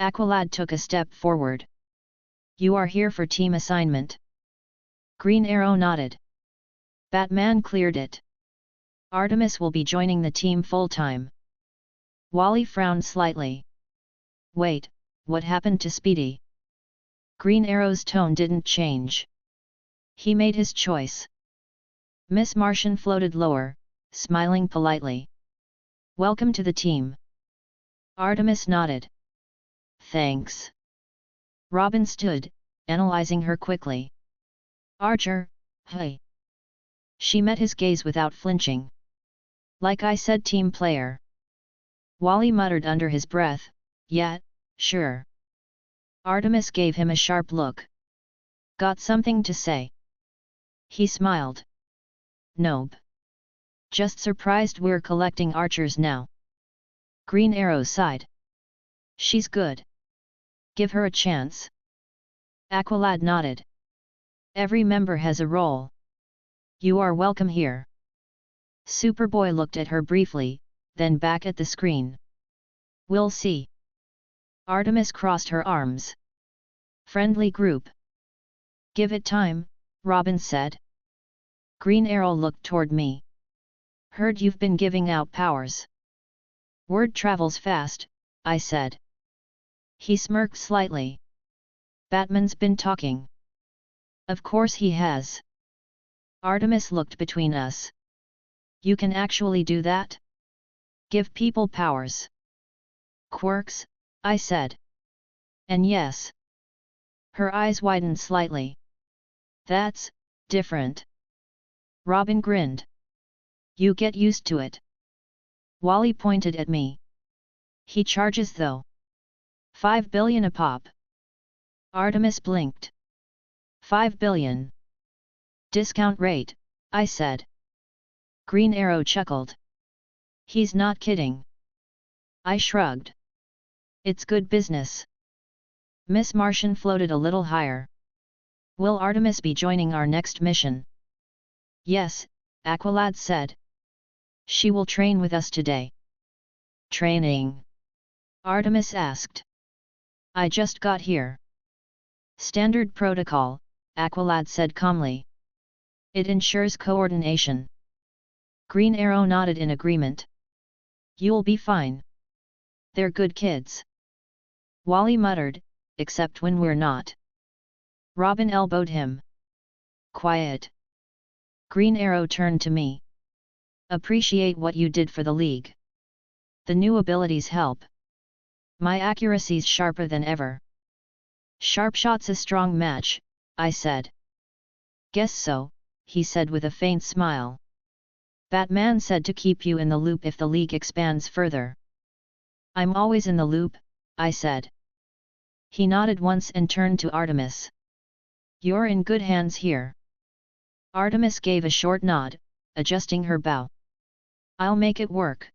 Aqualad took a step forward. You are here for team assignment? Green Arrow nodded. Batman cleared it. Artemis will be joining the team full-time. Wally frowned slightly. Wait, what happened to Speedy? Green Arrow's tone didn't change. He made his choice. Miss Martian floated lower, smiling politely. Welcome to the team. Artemis nodded. Thanks. Robin stood, analyzing her quickly. Archer, hey. She met his gaze without flinching. Like I said, team player. Wally muttered under his breath, yeah, sure. Artemis gave him a sharp look. Got something to say? He smiled. Nope. Just surprised we're collecting archers now. Green Arrow sighed. She's good. Give her a chance. Aqualad nodded. Every member has a role. You are welcome here. Superboy looked at her briefly, then back at the screen. We'll see. Artemis crossed her arms. Friendly group. Give it time, Robin said. Green Arrow looked toward me. Heard you've been giving out powers. Word travels fast, I said. He smirked slightly. Batman's been talking. Of course he has. Artemis looked between us. You can actually do that? Give people powers. Quirks, I said. And yes. Her eyes widened slightly. That's different. Robin grinned. You get used to it. Wally pointed at me. He charges though. 5 billion a pop. Artemis blinked. 5 billion. Discount rate, I said. Green Arrow chuckled. He's not kidding. I shrugged. It's good business. Miss Martian floated a little higher. Will Artemis be joining our next mission? Yes, Aqualad said. She will train with us today. Training? Artemis asked. I just got here. Standard protocol, Aqualad said calmly. It ensures coordination. Green Arrow nodded in agreement. You'll be fine. They're good kids. Wally muttered, except when we're not. Robin elbowed him. Quiet. Green Arrow turned to me. Appreciate what you did for the League. The new abilities help. My accuracy's sharper than ever. Sharpshot's a strong match, I said. Guess so, he said with a faint smile. Batman said to keep you in the loop if the League expands further. I'm always in the loop, I said. He nodded once and turned to Artemis. You're in good hands here. Artemis gave a short nod, adjusting her bow. I'll make it work.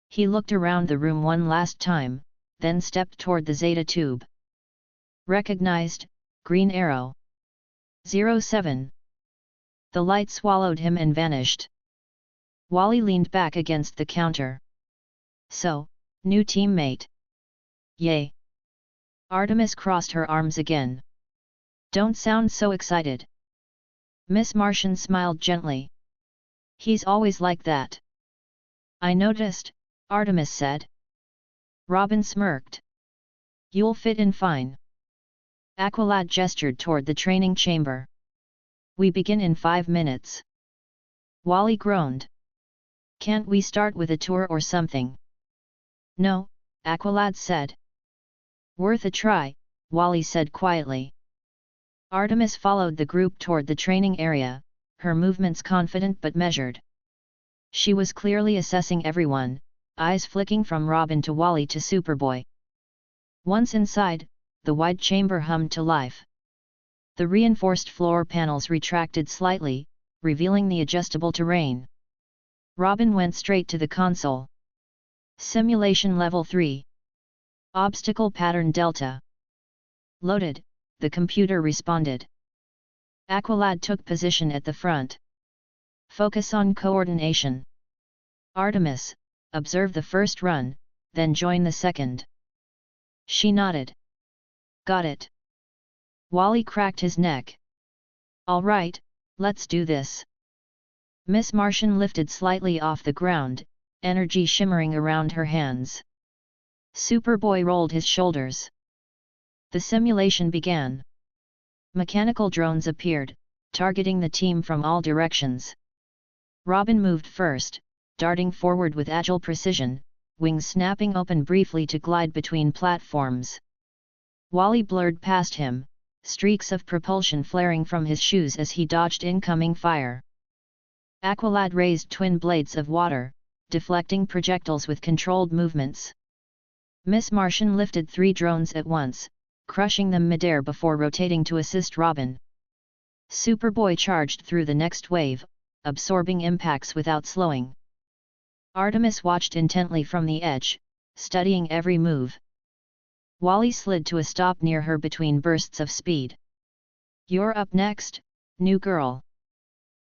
He looked around the room one last time, then stepped toward the Zeta tube. Recognized, Green Arrow. 07. The light swallowed him and vanished. Wally leaned back against the counter. So, new teammate. Yay. Artemis crossed her arms again. Don't sound so excited. Miss Martian smiled gently. He's always like that. I noticed, Artemis said. Robin smirked. You'll fit in fine. Aqualad gestured toward the training chamber. We begin in 5 minutes. Wally groaned. Can't we start with a tour or something? No, Aqualad said. Worth a try, Wally said quietly. Artemis followed the group toward the training area, her movements confident but measured. She was clearly assessing everyone, eyes flicking from Robin to Wally to Superboy. Once inside, the wide chamber hummed to life. The reinforced floor panels retracted slightly, revealing the adjustable terrain. Robin went straight to the console. Simulation Level 3. Obstacle Pattern Delta. Loaded, the computer responded. Aqualad took position at the front. Focus on coordination. Artemis, observe the first run, then join the second. She nodded. Got it. Wally cracked his neck. All right, let's do this. Miss Martian lifted slightly off the ground, energy shimmering around her hands. Superboy rolled his shoulders. The simulation began. Mechanical drones appeared, targeting the team from all directions. Robin moved first, darting forward with agile precision, wings snapping open briefly to glide between platforms. Wally blurred past him, streaks of propulsion flaring from his shoes as he dodged incoming fire. Aqualad raised twin blades of water, deflecting projectiles with controlled movements. Miss Martian lifted 3 drones at once, crushing them midair before rotating to assist Robin. Superboy charged through the next wave, absorbing impacts without slowing. Artemis watched intently from the edge, studying every move. Wally slid to a stop near her between bursts of speed. "You're up next, new girl."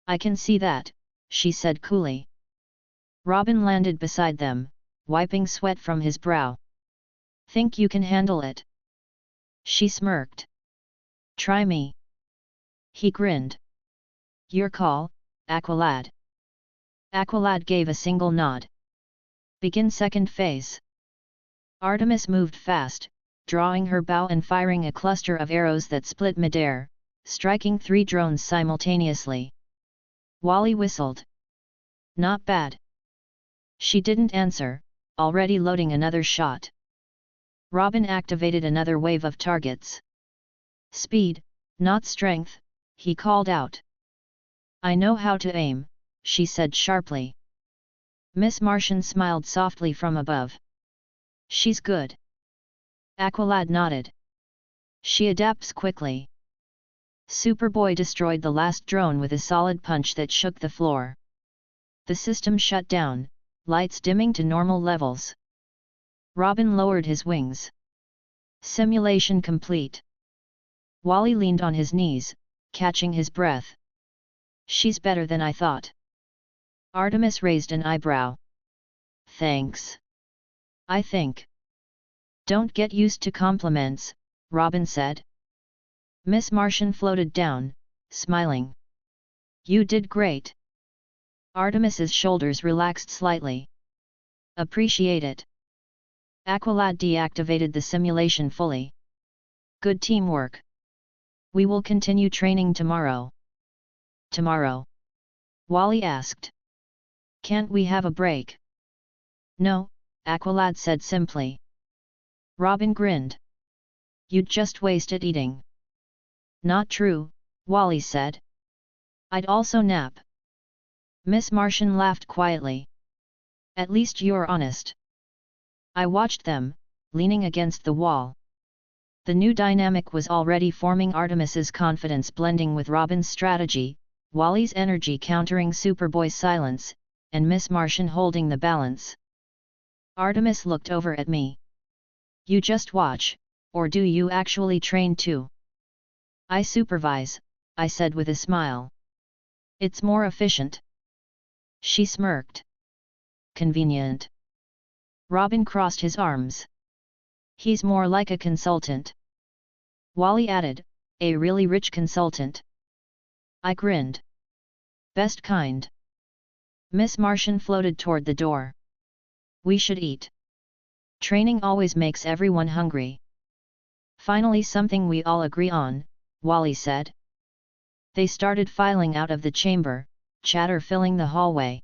"I can see that," she said coolly. Robin landed beside them, wiping sweat from his brow. "Think you can handle it?" She smirked. "Try me." He grinned. "Your call, Aqualad." Aqualad gave a single nod. "Begin second phase." Artemis moved fast, drawing her bow and firing a cluster of arrows that split midair, striking 3 drones simultaneously. Wally whistled. "Not bad." She didn't answer, already loading another shot. Robin activated another wave of targets. "Speed, not strength," he called out. "I know how to aim," she said sharply. Miss Martian smiled softly from above. "She's good." Aqualad nodded. "She adapts quickly." Superboy destroyed the last drone with a solid punch that shook the floor. The system shut down, lights dimming to normal levels. Robin lowered his wings. Simulation complete. Wally leaned on his knees, catching his breath. "She's better than I thought." Artemis raised an eyebrow. "Thanks. I think." "Don't get used to compliments," Robin said. Miss Martian floated down, smiling. "You did great." Artemis's shoulders relaxed slightly. "Appreciate it." Aqualad deactivated the simulation fully. "Good teamwork. We will continue training tomorrow." "Tomorrow?" Wally asked. "Can't we have a break?" "No," Aqualad said simply. Robin grinned. "You'd just waste it eating." "Not true," Wally said. "I'd also nap." Miss Martian laughed quietly. "At least you're honest." I watched them, leaning against the wall. The new dynamic was already forming. Artemis's confidence blending with Robin's strategy, Wally's energy countering Superboy's silence, and Miss Martian holding the balance. Artemis looked over at me. "You just watch, or do you actually train too?" "I supervise," I said with a smile. "It's more efficient." She smirked. "Convenient." Robin crossed his arms. "He's more like a consultant." Wally added, "A really rich consultant." I grinned. "Best kind." Miss Martian floated toward the door. "We should eat. Training always makes everyone hungry." "Finally something we all agree on," Wally said. They started filing out of the chamber, chatter filling the hallway.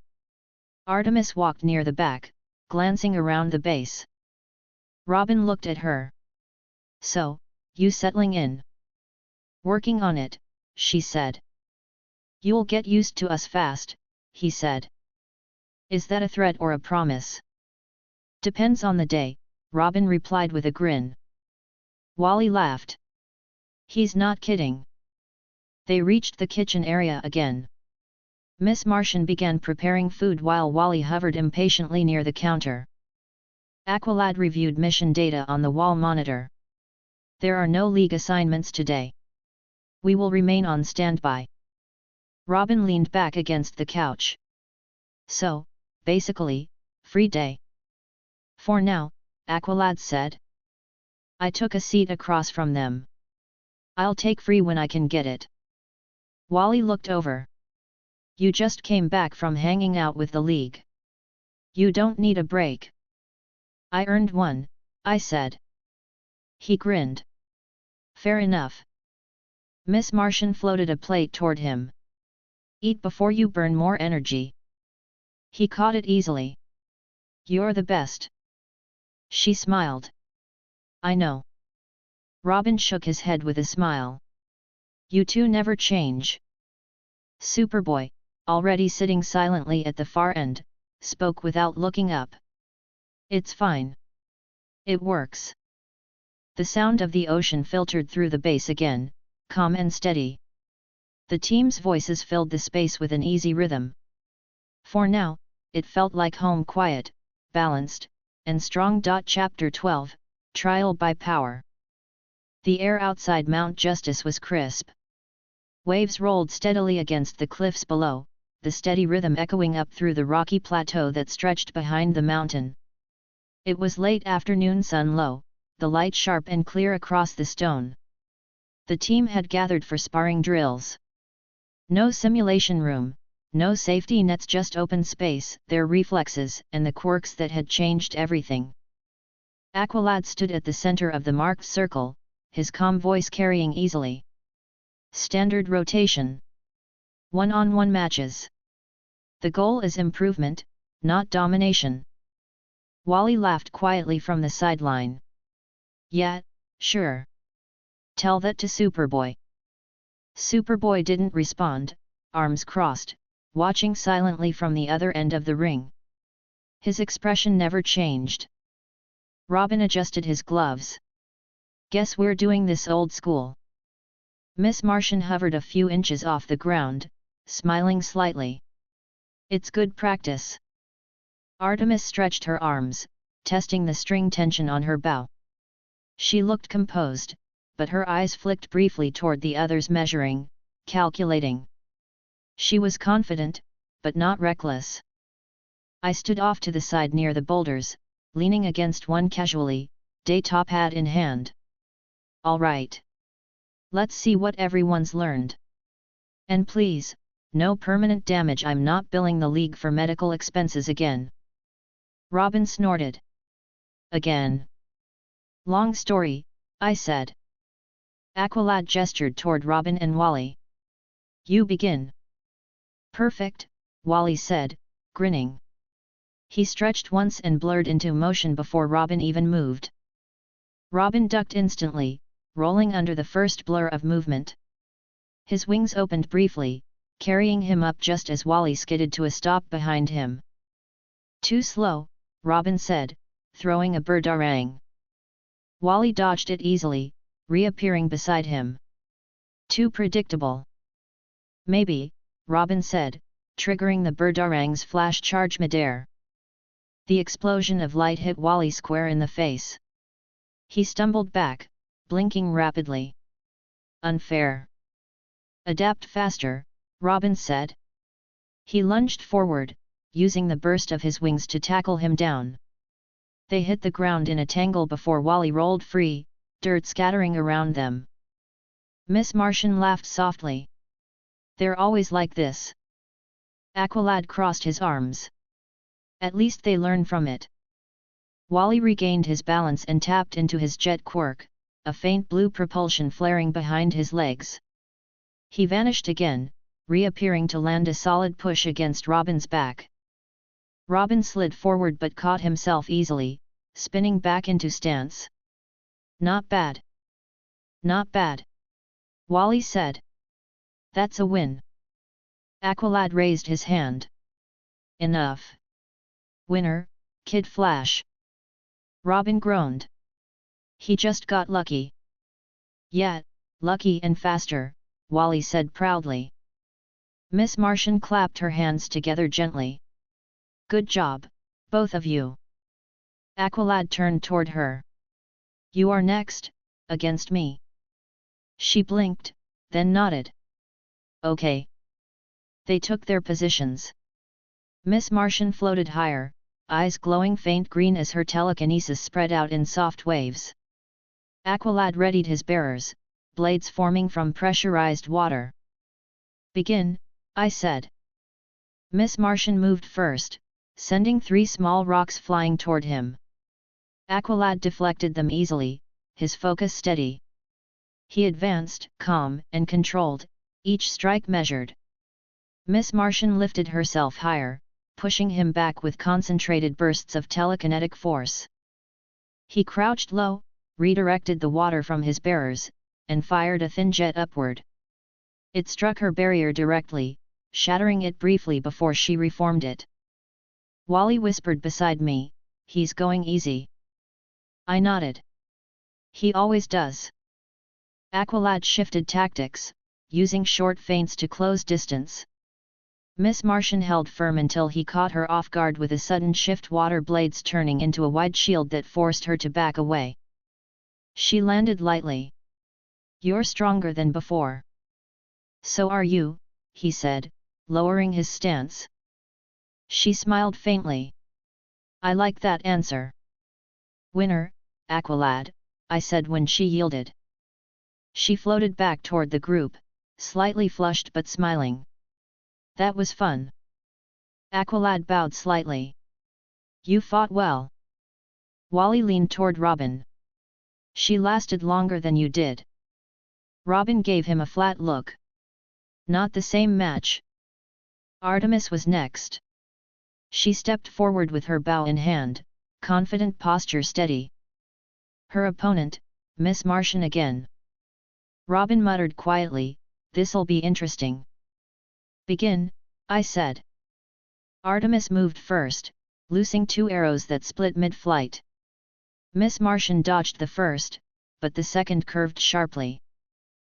Artemis walked near the back, glancing around the base. Robin looked at her. "So, you settling in?" "Working on it," she said. "You'll get used to us fast," he said. "Is that a threat or a promise?" "Depends on the day," Robin replied with a grin. Wally laughed. "He's not kidding." They reached the kitchen area again. Miss Martian began preparing food while Wally hovered impatiently near the counter. Aqualad reviewed mission data on the wall monitor. "There are no league assignments today. We will remain on standby." Robin leaned back against the couch. "So, basically, free day." "For now," Aqualad said. I took a seat across from them. "I'll take free when I can get it." Wally looked over. You just came back from hanging out with the League. You don't need a break. I earned one, I said. He grinned. Fair enough. Miss Martian floated a plate toward him. Eat before you burn more energy. He caught it easily. You're the best. She smiled. I know. Robin shook his head with a smile. You two never change. Superboy, already sitting silently at the far end, spoke without looking up. It's fine. It works. The sound of the ocean filtered through the base again, calm and steady. The team's voices filled the space with an easy rhythm. For now, it felt like home, quiet, balanced, and strong. Chapter 12, Trial by Power. The air outside Mount Justice was crisp. Waves rolled steadily against the cliffs below, the steady rhythm echoing up through the rocky plateau that stretched behind the mountain. It was late afternoon, sun low, the light sharp and clear across the stone. The team had gathered for sparring drills. No simulation room, no safety nets, just open space, their reflexes and the quirks that had changed everything. Aqualad stood at the center of the marked circle, his calm voice carrying easily. Standard rotation. One-on-one matches. The goal is improvement, not domination. Wally laughed quietly from the sideline. Yeah, sure. Tell that to Superboy. Superboy didn't respond, arms crossed, watching silently from the other end of the ring. His expression never changed. Robin adjusted his gloves. Guess we're doing this old school. Miss Martian hovered a few inches off the ground, smiling slightly. It's good practice. Artemis stretched her arms, testing the string tension on her bow. She looked composed, but her eyes flicked briefly toward the others, measuring, calculating. She was confident, but not reckless. I stood off to the side near the boulders, leaning against one casually, day top hat in hand. All right. Let's see what everyone's learned. And please, no permanent damage. I'm not billing the League for medical expenses again. Robin snorted. Again. Long story, I said. Aqualad gestured toward Robin and Wally. You begin. Perfect, Wally said, grinning. He stretched once and blurred into motion before Robin even moved. Robin ducked instantly, rolling under the first blur of movement. His wings opened briefly, carrying him up just as Wally skidded to a stop behind him. Too slow, Robin said, throwing a birdarang. Wally dodged it easily, reappearing beside him. Too predictable. Maybe, Robin said, triggering the birdarang's flash charge midair. The explosion of light hit Wally square in the face. He stumbled back, blinking rapidly. Unfair. Adapt faster, Robin said. He lunged forward, using the burst of his wings to tackle him down. They hit the ground in a tangle before Wally rolled free, dirt scattering around them. Miss Martian laughed softly. They're always like this. Aqualad crossed his arms. At least they learn from it. Wally regained his balance and tapped into his jet quirk, a faint blue propulsion flaring behind his legs. He vanished again, reappearing to land a solid push against Robin's back. Robin slid forward but caught himself easily, spinning back into stance. Not bad. Not bad. Wally said. That's a win. Aqualad raised his hand. Enough. Winner, Kid Flash. Robin groaned. He just got lucky. Yeah, lucky and faster, Wally said proudly. Miss Martian clapped her hands together gently. Good job, both of you. Aqualad turned toward her. You are next, against me. She blinked, then nodded. Okay. They took their positions. Miss Martian floated higher, eyes glowing faint green as her telekinesis spread out in soft waves. Aqualad readied his bearers, blades forming from pressurized water. Begin, I said. Miss Martian moved first, sending 3 small rocks flying toward him. Aqualad deflected them easily, his focus steady. He advanced, calm and controlled, each strike measured. Miss Martian lifted herself higher, pushing him back with concentrated bursts of telekinetic force. He crouched low, redirected the water from his bearers, and fired a thin jet upward. It struck her barrier directly, shattering it briefly before she reformed it. Wally whispered beside me, "He's going easy." I nodded. He always does. Aqualad shifted tactics, using short feints to close distance. Miss Martian held firm until he caught her off guard with a sudden shift, water blades turning into a wide shield that forced her to back away. She landed lightly. "You're stronger than before." "So are you," he said, lowering his stance. She smiled faintly. "I like that answer." "Winner, Aqualad," I said when she yielded. She floated back toward the group, slightly flushed but smiling. "That was fun." Aqualad bowed slightly. "You fought well." Wally leaned toward Robin. "She lasted longer than you did." Robin gave him a flat look. "Not the same match." Artemis was next. She stepped forward with her bow in hand, confident posture steady. Her opponent, Miss Martian again. Robin muttered quietly, "This'll be interesting." "Begin," I said. Artemis moved first, loosing 2 arrows that split mid-flight. Miss Martian dodged the first, but the second curved sharply.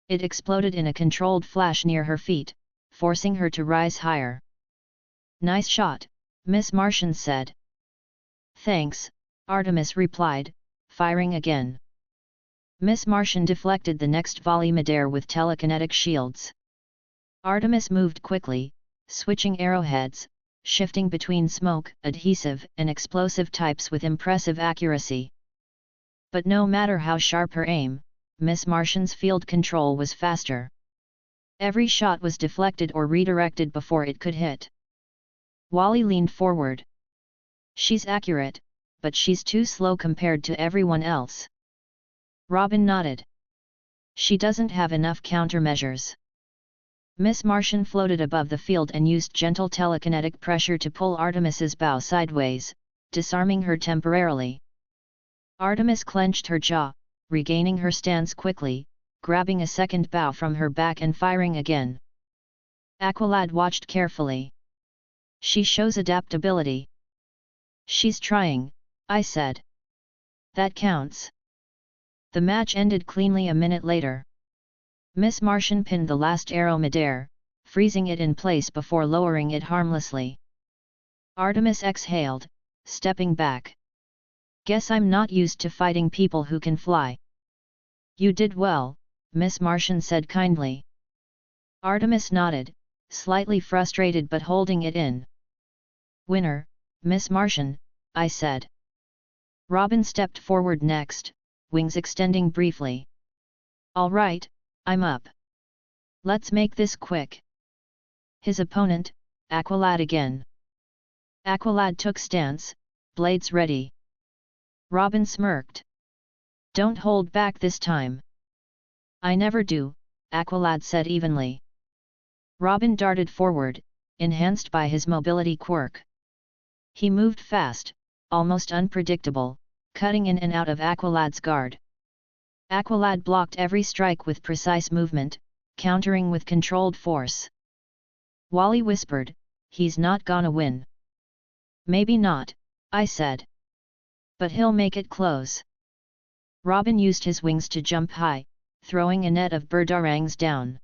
It exploded in a controlled flash near her feet, forcing her to rise higher. "Nice shot," Miss Martian said. "Thanks," Artemis replied, firing again. Miss Martian deflected the next volley midair with telekinetic shields. Artemis moved quickly, switching arrowheads, shifting between smoke, adhesive, and explosive types with impressive accuracy. But no matter how sharp her aim, Miss Martian's field control was faster. Every shot was deflected or redirected before it could hit. Wally leaned forward. "She's accurate, but she's too slow compared to everyone else." Robin nodded. "She doesn't have enough countermeasures." Miss Martian floated above the field and used gentle telekinetic pressure to pull Artemis's bow sideways, disarming her temporarily. Artemis clenched her jaw, regaining her stance quickly, grabbing a second bow from her back and firing again. Aqualad watched carefully. "She shows adaptability." "She's trying," I said. "That counts." The match ended cleanly a minute later. Miss Martian pinned the last arrow midair, freezing it in place before lowering it harmlessly. Artemis exhaled, stepping back. "Guess I'm not used to fighting people who can fly." "You did well," Miss Martian said kindly. Artemis nodded, slightly frustrated but holding it in. "Winner, Miss Martian," I said. Robin stepped forward next, wings extending briefly. "All right, I'm up. Let's make this quick." His opponent, Aqualad again. Aqualad took stance, blades ready. Robin smirked. "Don't hold back this time." "I never do," Aqualad said evenly. Robin darted forward, enhanced by his mobility quirk. He moved fast, almost unpredictable, cutting in and out of Aqualad's guard. Aqualad blocked every strike with precise movement, countering with controlled force. Wally whispered, "He's not gonna win." "Maybe not," I said. "But he'll make it close." Robin used his wings to jump high, throwing a net of birdarangs down.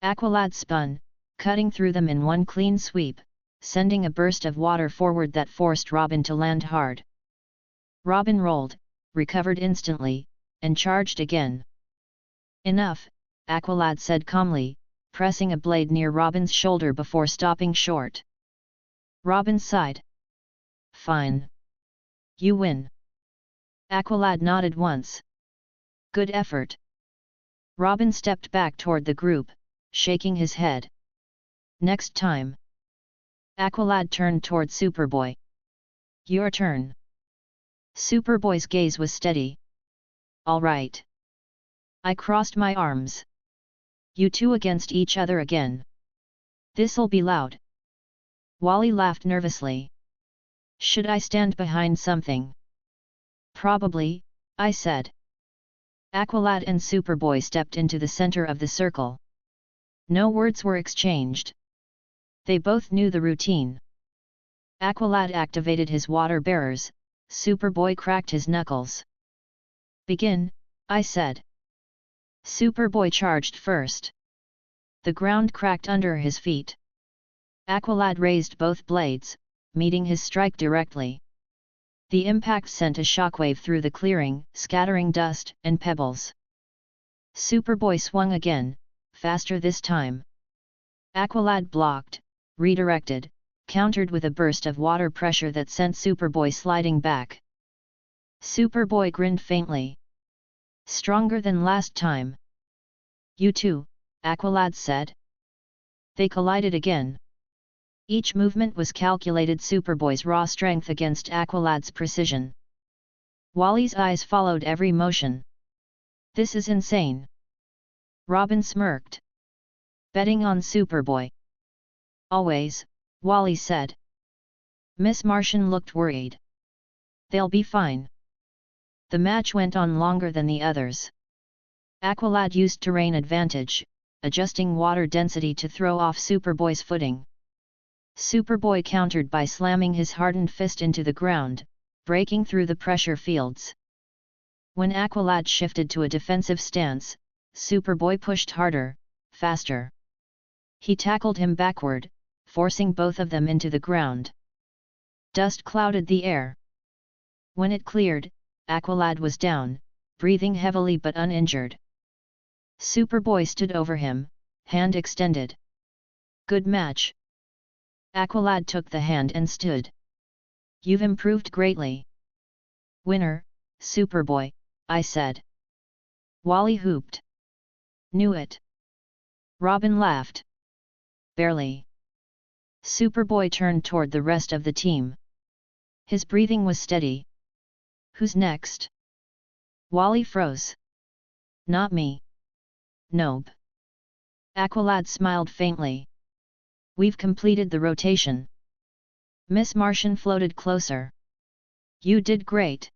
Aqualad spun, cutting through them in one clean sweep, sending a burst of water forward that forced Robin to land hard. Robin rolled, recovered instantly, and charged again. "Enough," Aqualad said calmly, pressing a blade near Robin's shoulder before stopping short. Robin sighed. "Fine. You win." Aqualad nodded once. "Good effort." Robin stepped back toward the group, shaking his head. "Next time." Aqualad turned toward Superboy. Your turn. Superboy's gaze was steady. All right. I crossed my arms. You two against each other again. This'll be loud. Wally laughed nervously. Should I stand behind something? Probably, I said. Aqualad and Superboy stepped into the center of the circle. No words were exchanged. They both knew the routine. Aqualad activated his water bearers, Superboy cracked his knuckles. Begin, I said. Superboy charged first. The ground cracked under his feet. Aqualad raised both blades, meeting his strike directly. The impact sent a shockwave through the clearing, scattering dust and pebbles. Superboy swung again, faster this time. Aqualad blocked, redirected, countered with a burst of water pressure that sent Superboy sliding back. Superboy grinned faintly. Stronger than last time. You too, Aqualad said. They collided again. Each movement was calculated Superboy's raw strength against Aqualad's precision. Wally's eyes followed every motion. This is insane. Robin smirked. Betting on Superboy. Always, Wally said. Miss Martian looked worried. They'll be fine. The match went on longer than the others. Aqualad used terrain advantage, adjusting water density to throw off Superboy's footing. Superboy countered by slamming his hardened fist into the ground, breaking through the pressure fields. When Aqualad shifted to a defensive stance, Superboy pushed harder, faster. He tackled him backward, forcing both of them into the ground. Dust clouded the air. When it cleared, Aqualad was down, breathing heavily but uninjured. Superboy stood over him, hand extended. Good match. Aqualad took the hand and stood. You've improved greatly. Winner, Superboy, I said. Wally whooped. Knew it. Robin laughed. Barely. Superboy turned toward the rest of the team. His breathing was steady. Who's next? Wally froze. Not me. Nope. Aqualad smiled faintly. We've completed the rotation. Miss Martian floated closer. You did great.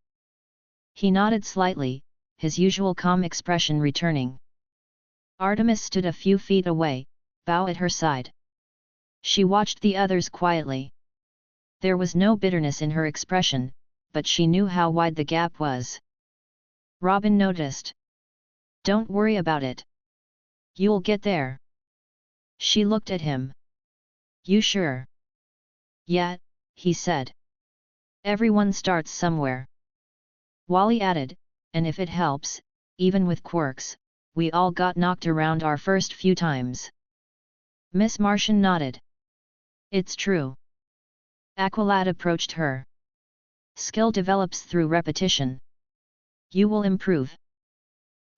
He nodded slightly, his usual calm expression returning. Artemis stood a few feet away, bow at her side. She watched the others quietly. There was no bitterness in her expression, but she knew how wide the gap was. Robin noticed. Don't worry about it. You'll get there. She looked at him. You sure? Yeah, he said. Everyone starts somewhere. Wally added, and if it helps, even with Quirks, we all got knocked around our first few times. Miss Martian nodded. It's true. Aqualad approached her. Skill develops through repetition. You will improve.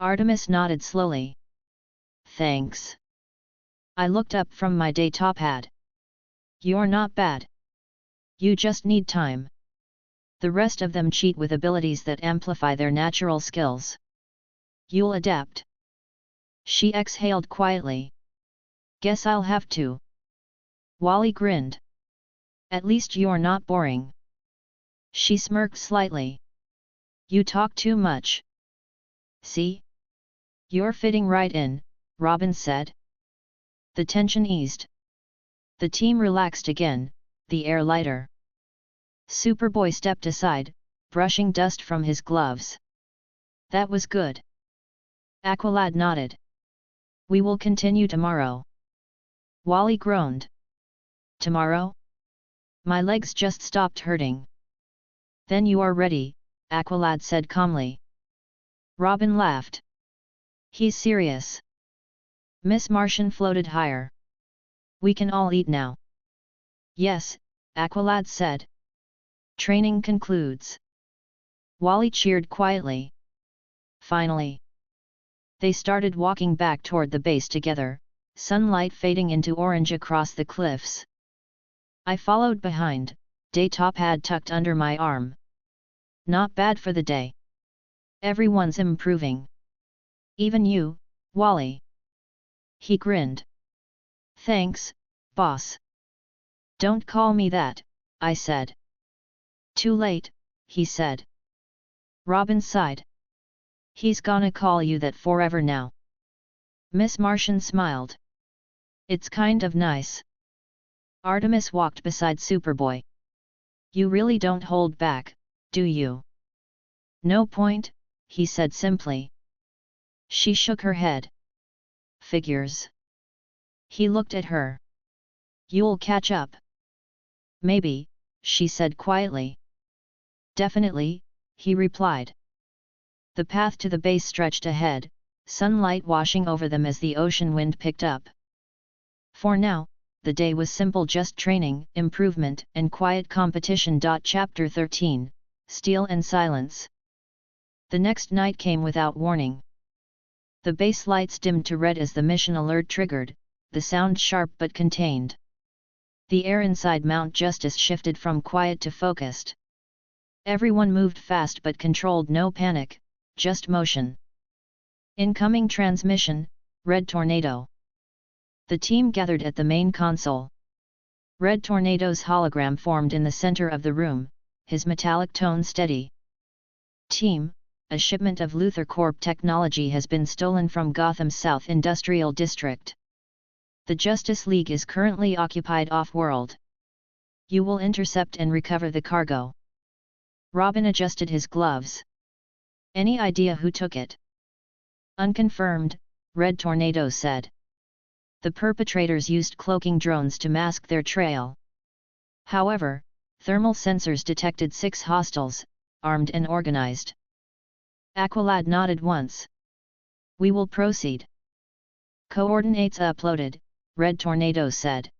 Artemis nodded slowly. Thanks. I looked up from my day top hat. You're not bad. You just need time. The rest of them cheat with abilities that amplify their natural skills. You'll adapt. She exhaled quietly. Guess I'll have to. Wally grinned. At least you're not boring. She smirked slightly. You talk too much. See? You're fitting right in, Robin said. The tension eased. The team relaxed again, the air lighter. Superboy stepped aside, brushing dust from his gloves. That was good. Aqualad nodded. We will continue tomorrow. Wally groaned. Tomorrow? My legs just stopped hurting. Then you are ready, Aqualad said calmly. Robin laughed. He's serious. Miss Martian floated higher. We can all eat now. Yes, Aqualad said. Training concludes. Wally cheered quietly. Finally. They started walking back toward the base together, sunlight fading into orange across the cliffs. I followed behind, day-top pad tucked under my arm. Not bad for the day. Everyone's improving. Even you, Wally. He grinned. Thanks, boss. Don't call me that, I said. Too late, he said. Robin sighed. He's gonna call you that forever now. Miss Martian smiled. It's kind of nice. Artemis walked beside Superboy. You really don't hold back, do you? No point, he said simply. She shook her head. Figures. He looked at her. You'll catch up. Maybe, she said quietly. Definitely, he replied. The path to the base stretched ahead, sunlight washing over them as the ocean wind picked up. For now, the day was simple, just training, improvement, and quiet competition. Chapter 13, Steel and Silence. The next night came without warning. The base lights dimmed to red as the mission alert triggered, the sound sharp but contained. The air inside Mount Justice shifted from quiet to focused. Everyone moved fast but controlled, no panic, just motion. Incoming transmission, Red Tornado. The team gathered at the main console. Red Tornado's hologram formed in the center of the room, his metallic tone steady. Team, a shipment of Luthor Corp technology has been stolen from Gotham's South Industrial District. The Justice League is currently occupied off-world. You will intercept and recover the cargo. Robin adjusted his gloves. Any idea who took it? Unconfirmed, Red Tornado said. The perpetrators used cloaking drones to mask their trail. However, thermal sensors detected 6 hostiles, armed and organized. Aqualad nodded once. We will proceed. Coordinates uploaded, Red Tornado said.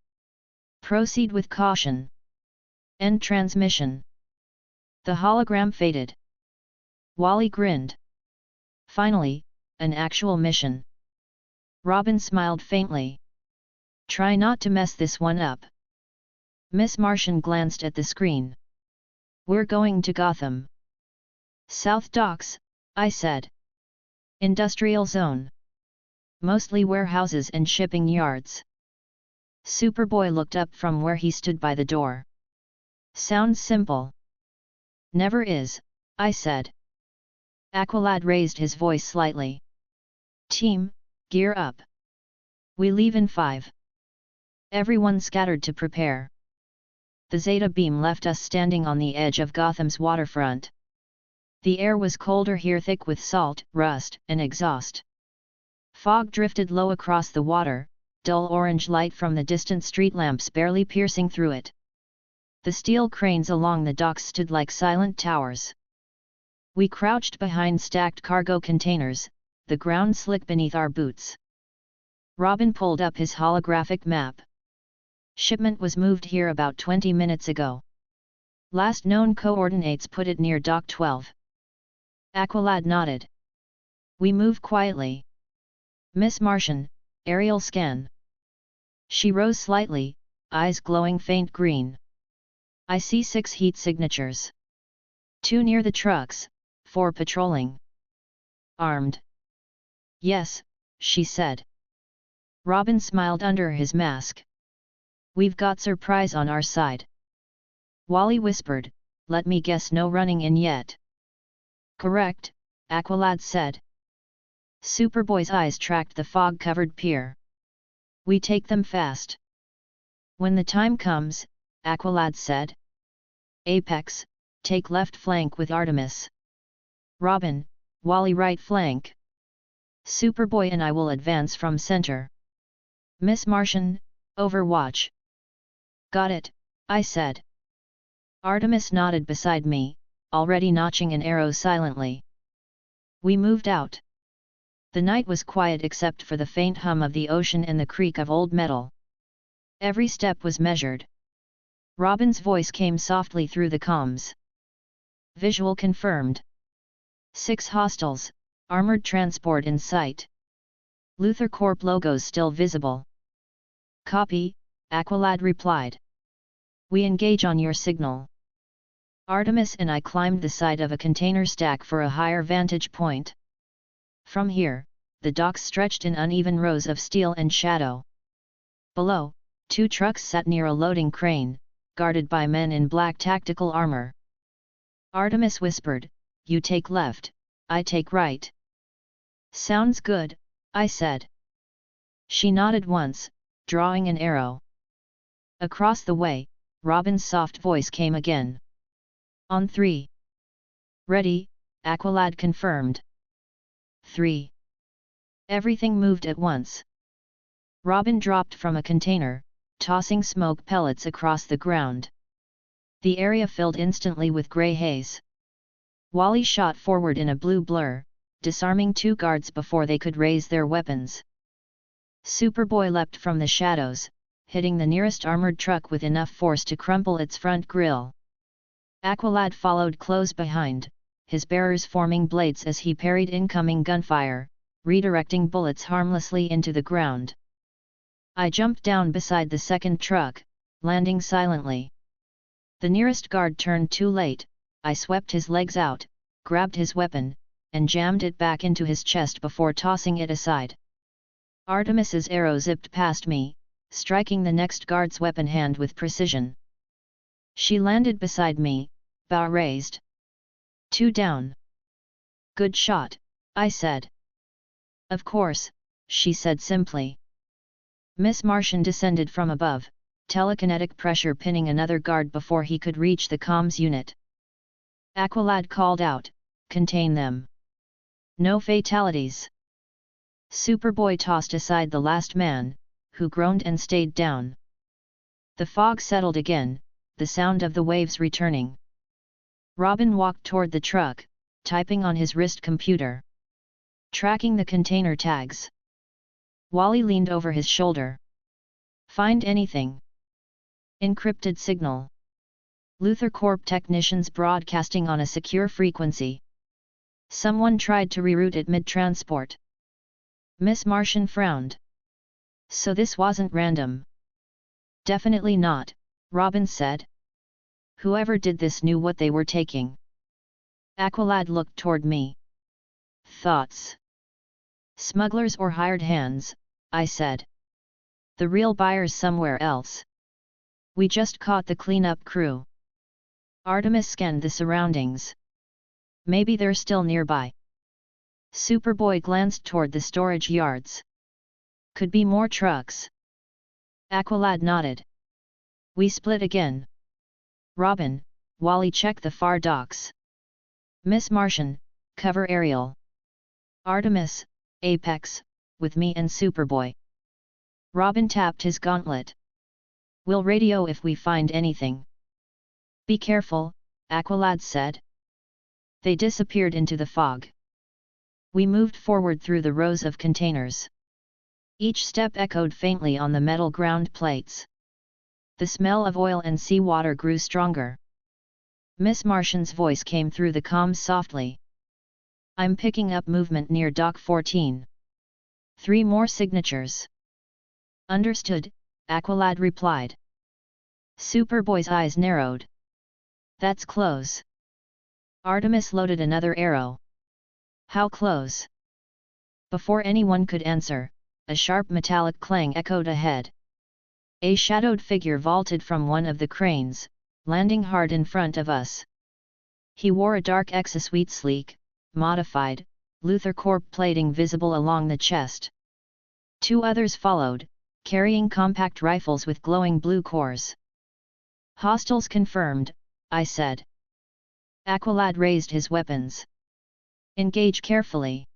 Proceed with caution. End transmission. The hologram faded. Wally grinned. Finally, an actual mission. Robin smiled faintly. Try not to mess this one up. Miss Martian glanced at the screen. We're going to Gotham. South Docks, I said. Industrial zone. Mostly warehouses and shipping yards. Superboy looked up from where he stood by the door. Sounds simple. Never is, I said. Aqualad raised his voice slightly. Team, gear up. We leave in 5. Everyone scattered to prepare. The Zeta beam left us standing on the edge of Gotham's waterfront. The air was colder here, thick with salt, rust, and exhaust. Fog drifted low across the water, dull orange light from the distant street lamps barely piercing through it. The steel cranes along the docks stood like silent towers. We crouched behind stacked cargo containers, the ground slick beneath our boots. Robin pulled up his holographic map. Shipment was moved here about 20 minutes ago. Last known coordinates put it near Dock 12. Aqualad nodded. We move quietly. Miss Martian, aerial scan. She rose slightly, eyes glowing faint green. I see 6 heat signatures. 2 near the trucks, 4 patrolling. Armed. Yes, she said. Robin smiled under his mask. We've got surprise on our side. Wally whispered, let me guess, no running in yet. Correct, Aqualad said. Superboy's eyes tracked the fog-covered pier. We take them fast. When the time comes, Aqualad said. Apex, take left flank with Artemis. Robin, Wally right flank. Superboy and I will advance from center. Miss Martian, overwatch. Got it, I said. Artemis nodded beside me, already notching an arrow silently. We moved out. The night was quiet except for the faint hum of the ocean and the creak of old metal. Every step was measured. Robin's voice came softly through the comms. Visual confirmed. 6 hostiles, armored transport in sight. Luthor Corp logos still visible. Copy, Aqualad replied. We engage on your signal. Artemis and I climbed the side of a container stack for a higher vantage point. From here, the docks stretched in uneven rows of steel and shadow. Below, 2 trucks sat near a loading crane, guarded by men in black tactical armor. Artemis whispered, "You take left, I take right." "Sounds good," I said. She nodded once, drawing an arrow. Across the way, Robin's soft voice came again. "On 3. "Ready," Aqualad confirmed. 3. Everything moved at once. Robin dropped from a container, tossing smoke pellets across the ground. The area filled instantly with grey haze. Wally shot forward in a blue blur, disarming 2 guards before they could raise their weapons. Superboy leapt from the shadows, hitting the nearest armored truck with enough force to crumple its front grille. Aqualad followed close behind, his bearers forming blades as he parried incoming gunfire, redirecting bullets harmlessly into the ground. I jumped down beside the second truck, landing silently. The nearest guard turned too late. I swept his legs out, grabbed his weapon, and jammed it back into his chest before tossing it aside. Artemis's arrow zipped past me, striking the next guard's weapon hand with precision. She landed beside me, bow raised. 2 down. "Good shot," I said. "Of course," she said simply. Miss Martian descended from above, telekinetic pressure pinning another guard before he could reach the comms unit. Aqualad called out, "Contain them. No fatalities." Superboy tossed aside the last man, who groaned and stayed down. The fog settled again, the sound of the waves returning. Robin walked toward the truck, typing on his wrist computer. Tracking the container tags. Wally leaned over his shoulder. "Find anything?" "Encrypted signal. Luthor Corp technicians broadcasting on a secure frequency. Someone tried to reroute it mid-transport." Miss Martian frowned. "So this wasn't random?" "Definitely not," Robin said. "Whoever did this knew what they were taking." Aqualad looked toward me. "Thoughts?" "Smugglers or hired hands," I said. "The real buyer's somewhere else. We just caught the cleanup crew." Artemis scanned the surroundings. "Maybe they're still nearby." Superboy glanced toward the storage yards. "Could be more trucks." Aqualad nodded. We split again. Robin, Wally check the far docks. Miss Martian, cover aerial. Artemis, Apex, with me and Superboy. Robin tapped his gauntlet. "We'll radio if we find anything." "Be careful," Aqualad said. They disappeared into the fog. We moved forward through the rows of containers. Each step echoed faintly on the metal ground plates. The smell of oil and seawater grew stronger. Miss Martian's voice came through the comms softly. "I'm picking up movement near Dock 14. 3 more signatures." "Understood," Aqualad replied. Superboy's eyes narrowed. "That's close." Artemis loaded another arrow. "How close?" Before anyone could answer, a sharp metallic clang echoed ahead. A shadowed figure vaulted from one of the cranes, landing hard in front of us. He wore a dark exosuit sleek, modified, Luthor Corp plating visible along the chest. 2 others followed, carrying compact rifles with glowing blue cores. "Hostiles confirmed," I said. Aqualad raised his weapons. "Engage carefully.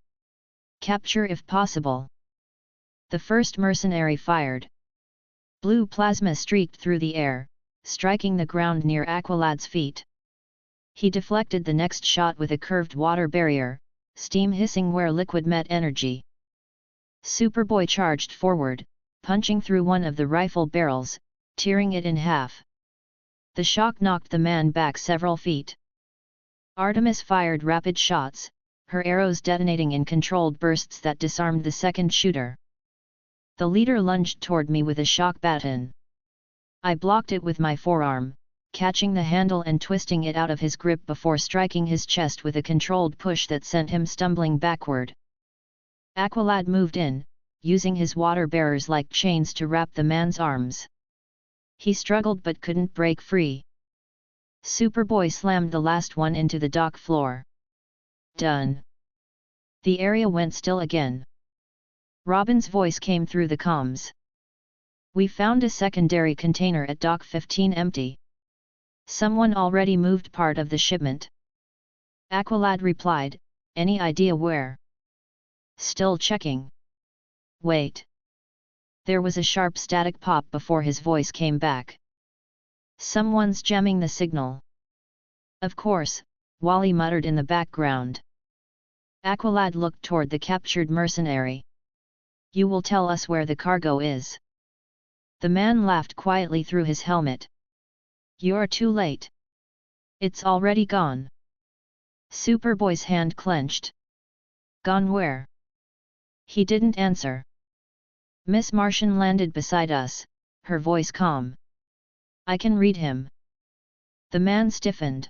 Capture if possible." The first mercenary fired. Blue plasma streaked through the air, striking the ground near Aqualad's feet. He deflected the next shot with a curved water barrier, steam hissing where liquid met energy. Superboy charged forward, punching through one of the rifle barrels, tearing it in half. The shock knocked the man back several feet. Artemis fired rapid shots, her arrows detonating in controlled bursts that disarmed the second shooter. The leader lunged toward me with a shock baton. I blocked it with my forearm, catching the handle and twisting it out of his grip before striking his chest with a controlled push that sent him stumbling backward. Aqualad moved in, using his water bearers like chains to wrap the man's arms. He struggled but couldn't break free. Superboy slammed the last one into the dock floor. Done. The area went still again. Robin's voice came through the comms. We found a secondary container at Dock 15 empty. Someone already moved part of the shipment. Aqualad replied, any idea where? Still checking. Wait. There was a sharp static pop before his voice came back. Someone's jamming the signal. Of course, Wally muttered in the background. Aqualad looked toward the captured mercenary. You will tell us where the cargo is. The man laughed quietly through his helmet. You're too late. It's already gone. Superboy's hand clenched. Gone where? He didn't answer. Miss Martian landed beside us, her voice calm. I can read him. The man stiffened.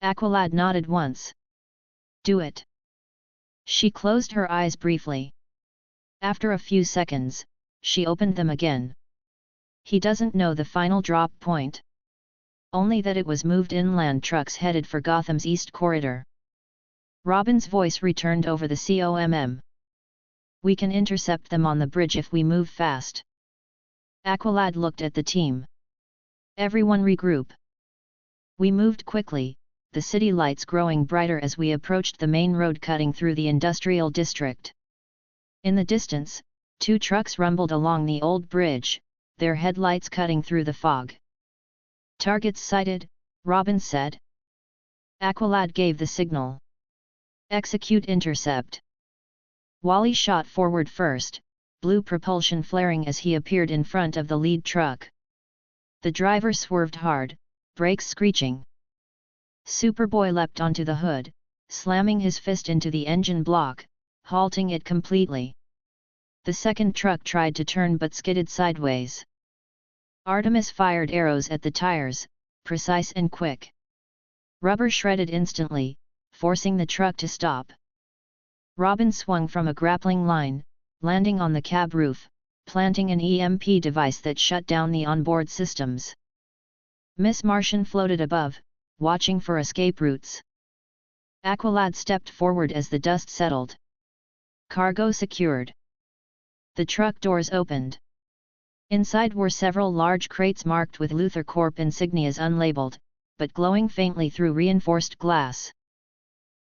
Aqualad nodded once. Do it. She closed her eyes briefly. After a few seconds, she opened them again. He doesn't know the final drop point. Only that it was moved inland trucks headed for Gotham's East Corridor. Robin's voice returned over the COMM. We can intercept them on the bridge if we move fast. Aqualad looked at the team. Everyone regroup. We moved quickly, the city lights growing brighter as we approached the main road cutting through the industrial district. In the distance, two trucks rumbled along the old bridge, their headlights cutting through the fog. Targets sighted, Robin said. Aqualad gave the signal. Execute intercept. Wally shot forward first, blue propulsion flaring as he appeared in front of the lead truck. The driver swerved hard, brakes screeching. Superboy leapt onto the hood, slamming his fist into the engine block, halting it completely. The second truck tried to turn but skidded sideways. Artemis fired arrows at the tires, precise and quick. Rubber shredded instantly, forcing the truck to stop. Robin swung from a grappling line, landing on the cab roof, planting an EMP device that shut down the onboard systems. Miss Martian floated above, watching for escape routes. Aqualad stepped forward as the dust settled. Cargo secured. The truck doors opened. Inside were several large crates marked with Luthor Corp insignias unlabeled, but glowing faintly through reinforced glass.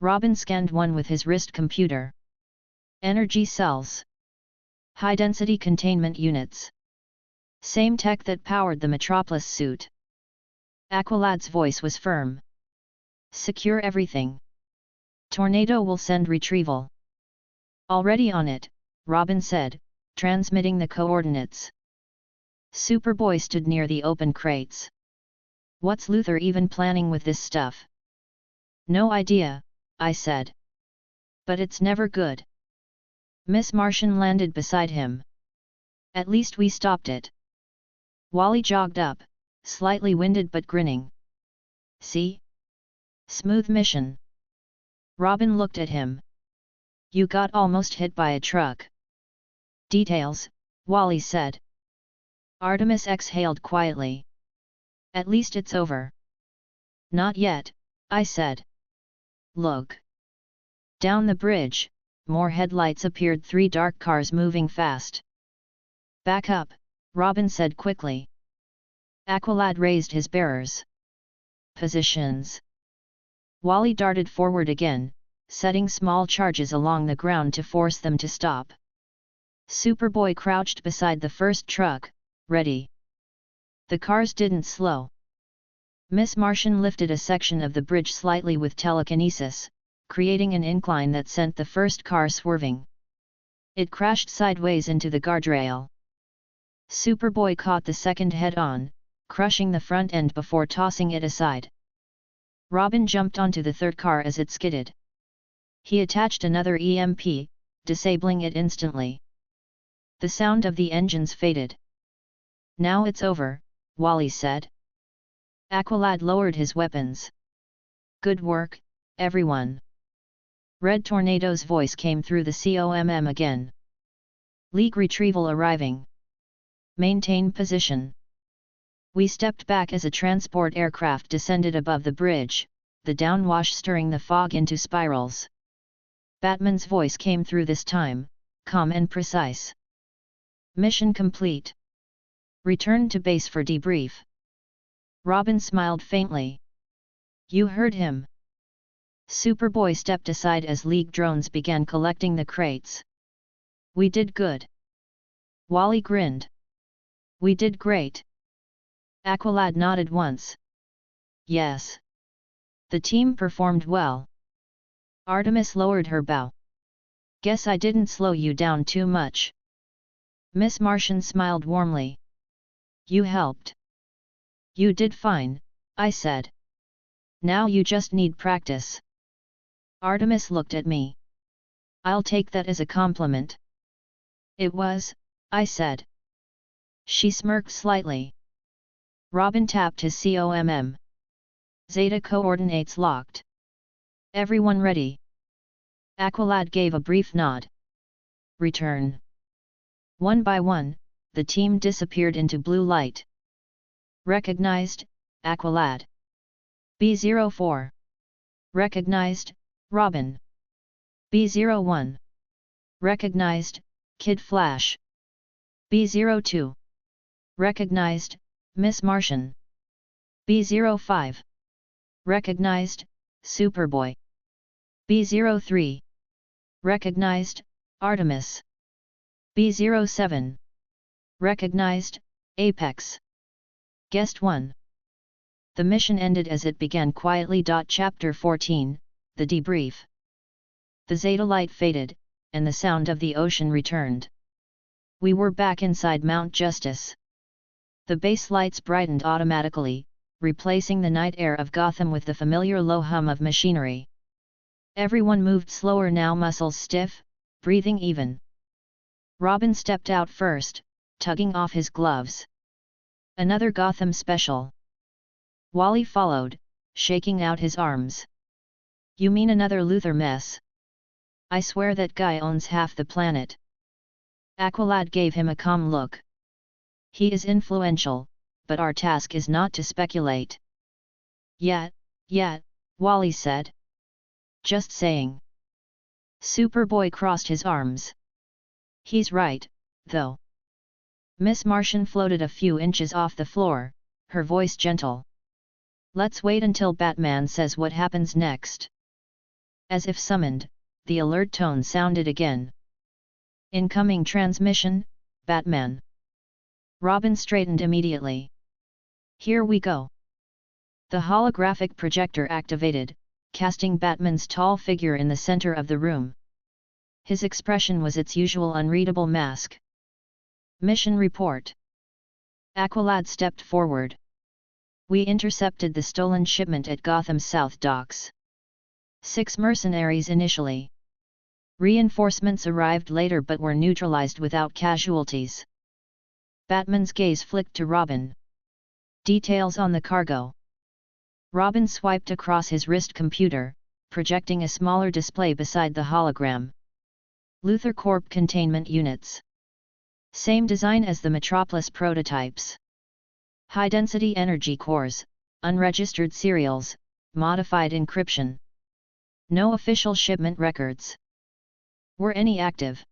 Robin scanned one with his wrist computer. Energy cells. High-density containment units. Same tech that powered the Metropolis suit. Aqualad's voice was firm. Secure everything. Tornado will send retrieval. Already on it, Robin said, transmitting the coordinates. Superboy stood near the open crates. What's Luthor even planning with this stuff? No idea, I said. But it's never good. Miss Martian landed beside him. At least we stopped it. Wally jogged up, slightly winded but grinning. See? Smooth mission. Robin looked at him. You got almost hit by a truck. Details, Wally said. Artemis exhaled quietly. At least it's over. Not yet, I said. Look. Down the bridge, more headlights appeared, 3 dark cars moving fast. Back up, Robin said quickly. Aqualad raised his bearers. Positions. Wally darted forward again, setting small charges along the ground to force them to stop. Superboy crouched beside the first truck, ready. The cars didn't slow. Miss Martian lifted a section of the bridge slightly with telekinesis, creating an incline that sent the first car swerving. It crashed sideways into the guardrail. Superboy caught the second head-on, crushing the front end before tossing it aside. Robin jumped onto the third car as it skidded. He attached another EMP, disabling it instantly. The sound of the engines faded. Now it's over, Wally said. Aqualad lowered his weapons. Good work, everyone. Red Tornado's voice came through the COMM again. League retrieval arriving. Maintain position. We stepped back as a transport aircraft descended above the bridge, the downwash stirring the fog into spirals. Batman's voice came through this time, calm and precise. Mission complete. Return to base for debrief. Robin smiled faintly. You heard him. Superboy stepped aside as League drones began collecting the crates. We did good. Wally grinned. We did great. Aqualad nodded once. Yes. The team performed well. Artemis lowered her bow. Guess I didn't slow you down too much. Miss Martian smiled warmly. You helped. You did fine, I said. Now you just need practice. Artemis looked at me. I'll take that as a compliment. It was, I said. She smirked slightly. Robin tapped his COMM. Zeta coordinates locked. Everyone ready? Aqualad gave a brief nod. Return. One by one, the team disappeared into blue light. Recognized, Aqualad. B04. Recognized, Robin. B01. Recognized, Kid Flash. B02. Recognized, Miss Martian. B05. Recognized, Superboy. B03. Recognized, Artemis. B07. Recognized, Apex. Guest 1. The mission ended as it began quietly. Chapter 14, The Debrief. The Zeta light faded, and the sound of the ocean returned. We were back inside Mount Justice. The base lights brightened automatically, replacing the night air of Gotham with the familiar low hum of machinery. Everyone moved slower now, muscles stiff, breathing even. Robin stepped out first, tugging off his gloves. Another Gotham special. Wally followed, shaking out his arms. You mean another Luthor mess? I swear that guy owns half the planet. Aqualad gave him a calm look. He is influential, but our task is not to speculate. Yet, Wally said. Just saying. Superboy crossed his arms. He's right, though. Miss Martian floated a few inches off the floor, her voice gentle. Let's wait until Batman says what happens next. As if summoned, the alert tone sounded again. Incoming transmission, Batman. Robin straightened immediately. Here we go. The holographic projector activated, casting Batman's tall figure in the center of the room. His expression was its usual unreadable mask. Mission report. Aqualad stepped forward. We intercepted the stolen shipment at Gotham's South Docks. 6 mercenaries initially. Reinforcements arrived later but were neutralized without casualties. Batman's gaze flicked to Robin. Details on the cargo. Robin swiped across his wrist computer, projecting a smaller display beside the hologram. Luthor Corp containment units. Same design as the Metropolis prototypes. High-density energy cores, unregistered serials, modified encryption. No official shipment records. Were any active?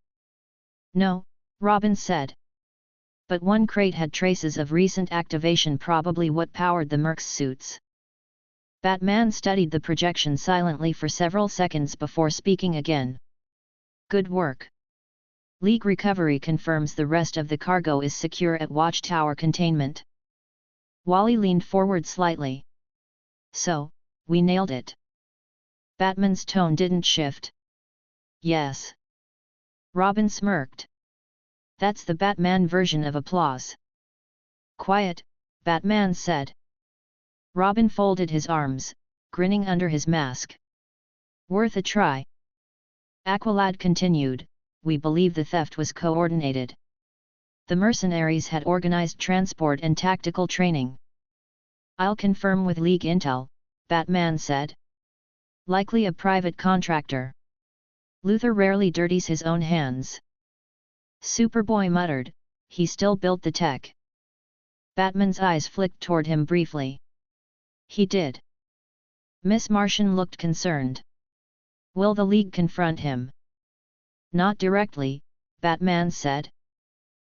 No, Robin said. But one crate had traces of recent activation, probably what powered the Mercs suits. Batman studied the projection silently for several seconds before speaking again. Good work. League recovery confirms the rest of the cargo is secure at Watchtower containment. Wally leaned forward slightly. So, we nailed it. Batman's tone didn't shift. Yes. Robin smirked. That's the Batman version of applause. Quiet, Batman said. Robin folded his arms, grinning under his mask. Worth a try. Aqualad continued, we believe the theft was coordinated. The mercenaries had organized transport and tactical training. I'll confirm with League Intel, Batman said. Likely a private contractor. Luthor rarely dirties his own hands. Superboy muttered, he still built the tech. Batman's eyes flicked toward him briefly. He did. Miss Martian looked concerned. Will the League confront him? Not directly, Batman said.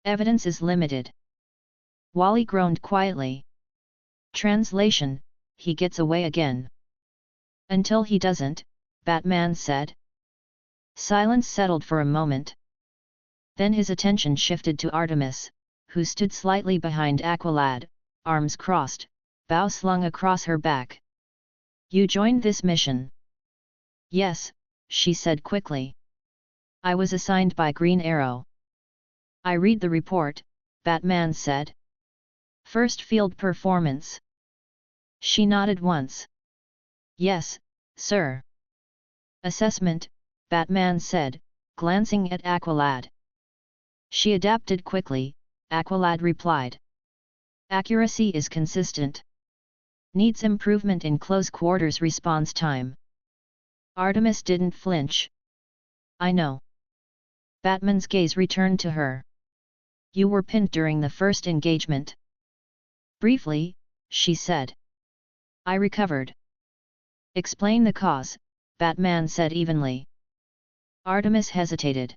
Evidence is limited. Wally groaned quietly. Translation, he gets away again. Until he doesn't, Batman said. Silence settled for a moment. Then his attention shifted to Artemis, who stood slightly behind Aqualad, arms crossed, bow slung across her back. You joined this mission? Yes, she said quickly. I was assigned by Green Arrow. I read the report, Batman said. First field performance. She nodded once. Yes, sir. Assessment, Batman said, glancing at Aqualad. She adapted quickly, Aqualad replied. Accuracy is consistent. Needs improvement in close quarters response time. Artemis didn't flinch. I know. Batman's gaze returned to her. You were pinned during the first engagement. Briefly, she said. I recovered. Explain the cause, Batman said evenly. Artemis hesitated.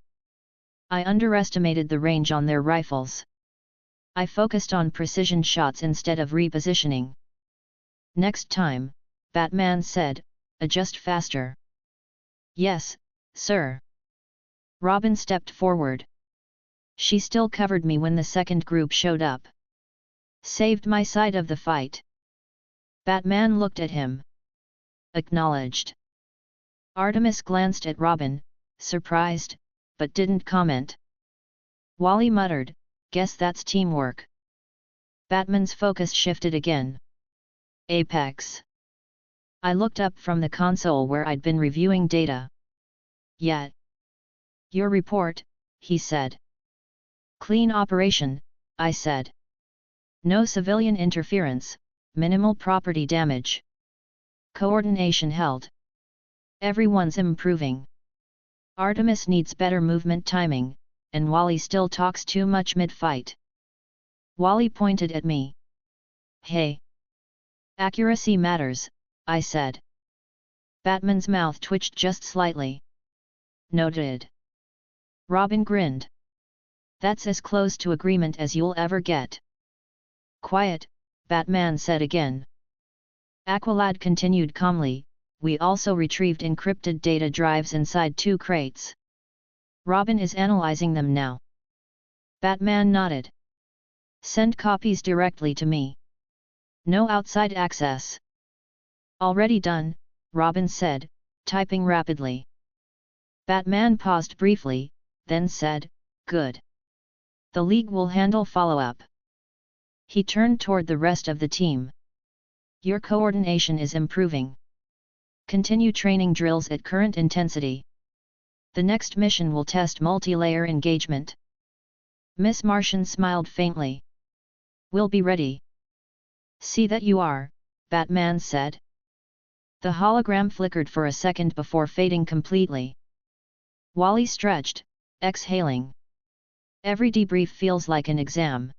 I underestimated the range on their rifles. I focused on precision shots instead of repositioning. Next time, Batman said, adjust faster. Yes, sir. Robin stepped forward. She still covered me when the second group showed up. Saved my side of the fight. Batman looked at him. Acknowledged. Artemis glanced at Robin, surprised, but didn't comment. Wally muttered, guess that's teamwork. Batman's focus shifted again. Apex. I looked up from the console where I'd been reviewing data. Yet. Your report, he said. Clean operation, I said. No civilian interference, minimal property damage. Coordination held. Everyone's improving. Artemis needs better movement timing, and Wally still talks too much mid-fight. Wally pointed at me. Hey! Accuracy matters, I said. Batman's mouth twitched just slightly. Noted. Robin grinned. That's as close to agreement as you'll ever get. Quiet, Batman said again. Aqualad continued calmly, we also retrieved encrypted data drives inside 2 crates. Robin is analyzing them now. Batman nodded. Send copies directly to me. No outside access. Already done, Robin said, typing rapidly. Batman paused briefly, then said, good. The League will handle follow-up. He turned toward the rest of the team. Your coordination is improving. Continue training drills at current intensity. The next mission will test multi-layer engagement. Miss Martian smiled faintly. We'll be ready. See that you are, Batman said. The hologram flickered for a second before fading completely. Wally stretched, exhaling. Every debrief feels like an exam.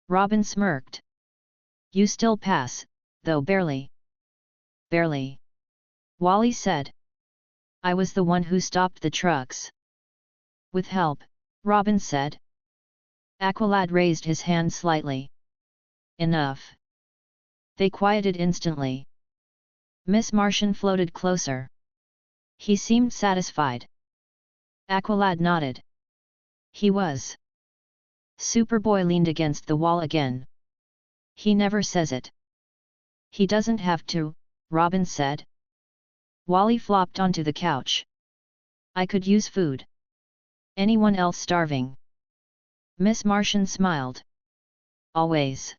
Robin smirked. You still pass, though barely. Barely. Wally said. I was the one who stopped the trucks. With help, Robin said. Aqualad raised his hand slightly. Enough. They quieted instantly. Miss Martian floated closer. He seemed satisfied. Aqualad nodded. He was. Superboy leaned against the wall again. He never says it. He doesn't have to, Robin said. Wally flopped onto the couch. I could use food. Anyone else starving? Miss Martian smiled. Always.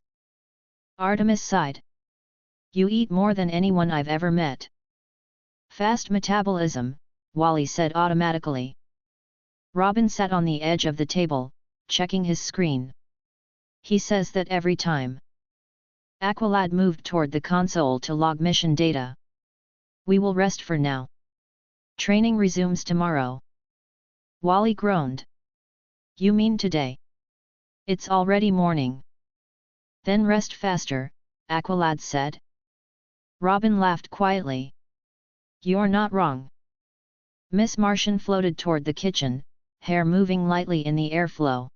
Artemis sighed. You eat more than anyone I've ever met. Fast metabolism, Wally said automatically. Robin sat on the edge of the table, checking his screen. He says that every time. Aqualad moved toward the console to log mission data. We will rest for now. Training resumes tomorrow. Wally groaned. You mean today? It's already morning. Then rest faster, Aqualad said. Robin laughed quietly. You're not wrong. Miss Martian floated toward the kitchen, hair moving lightly in the airflow.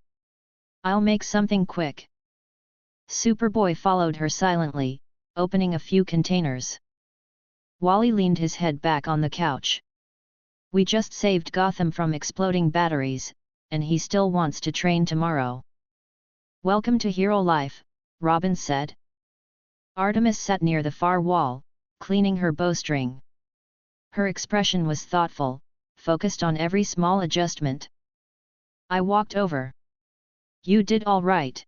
I'll make something quick. Superboy followed her silently, opening a few containers. Wally leaned his head back on the couch. We just saved Gotham from exploding batteries, and he still wants to train tomorrow. Welcome to hero life, Robin said. Artemis sat near the far wall, cleaning her bowstring. Her expression was thoughtful, focused on every small adjustment. I walked over. You did all right.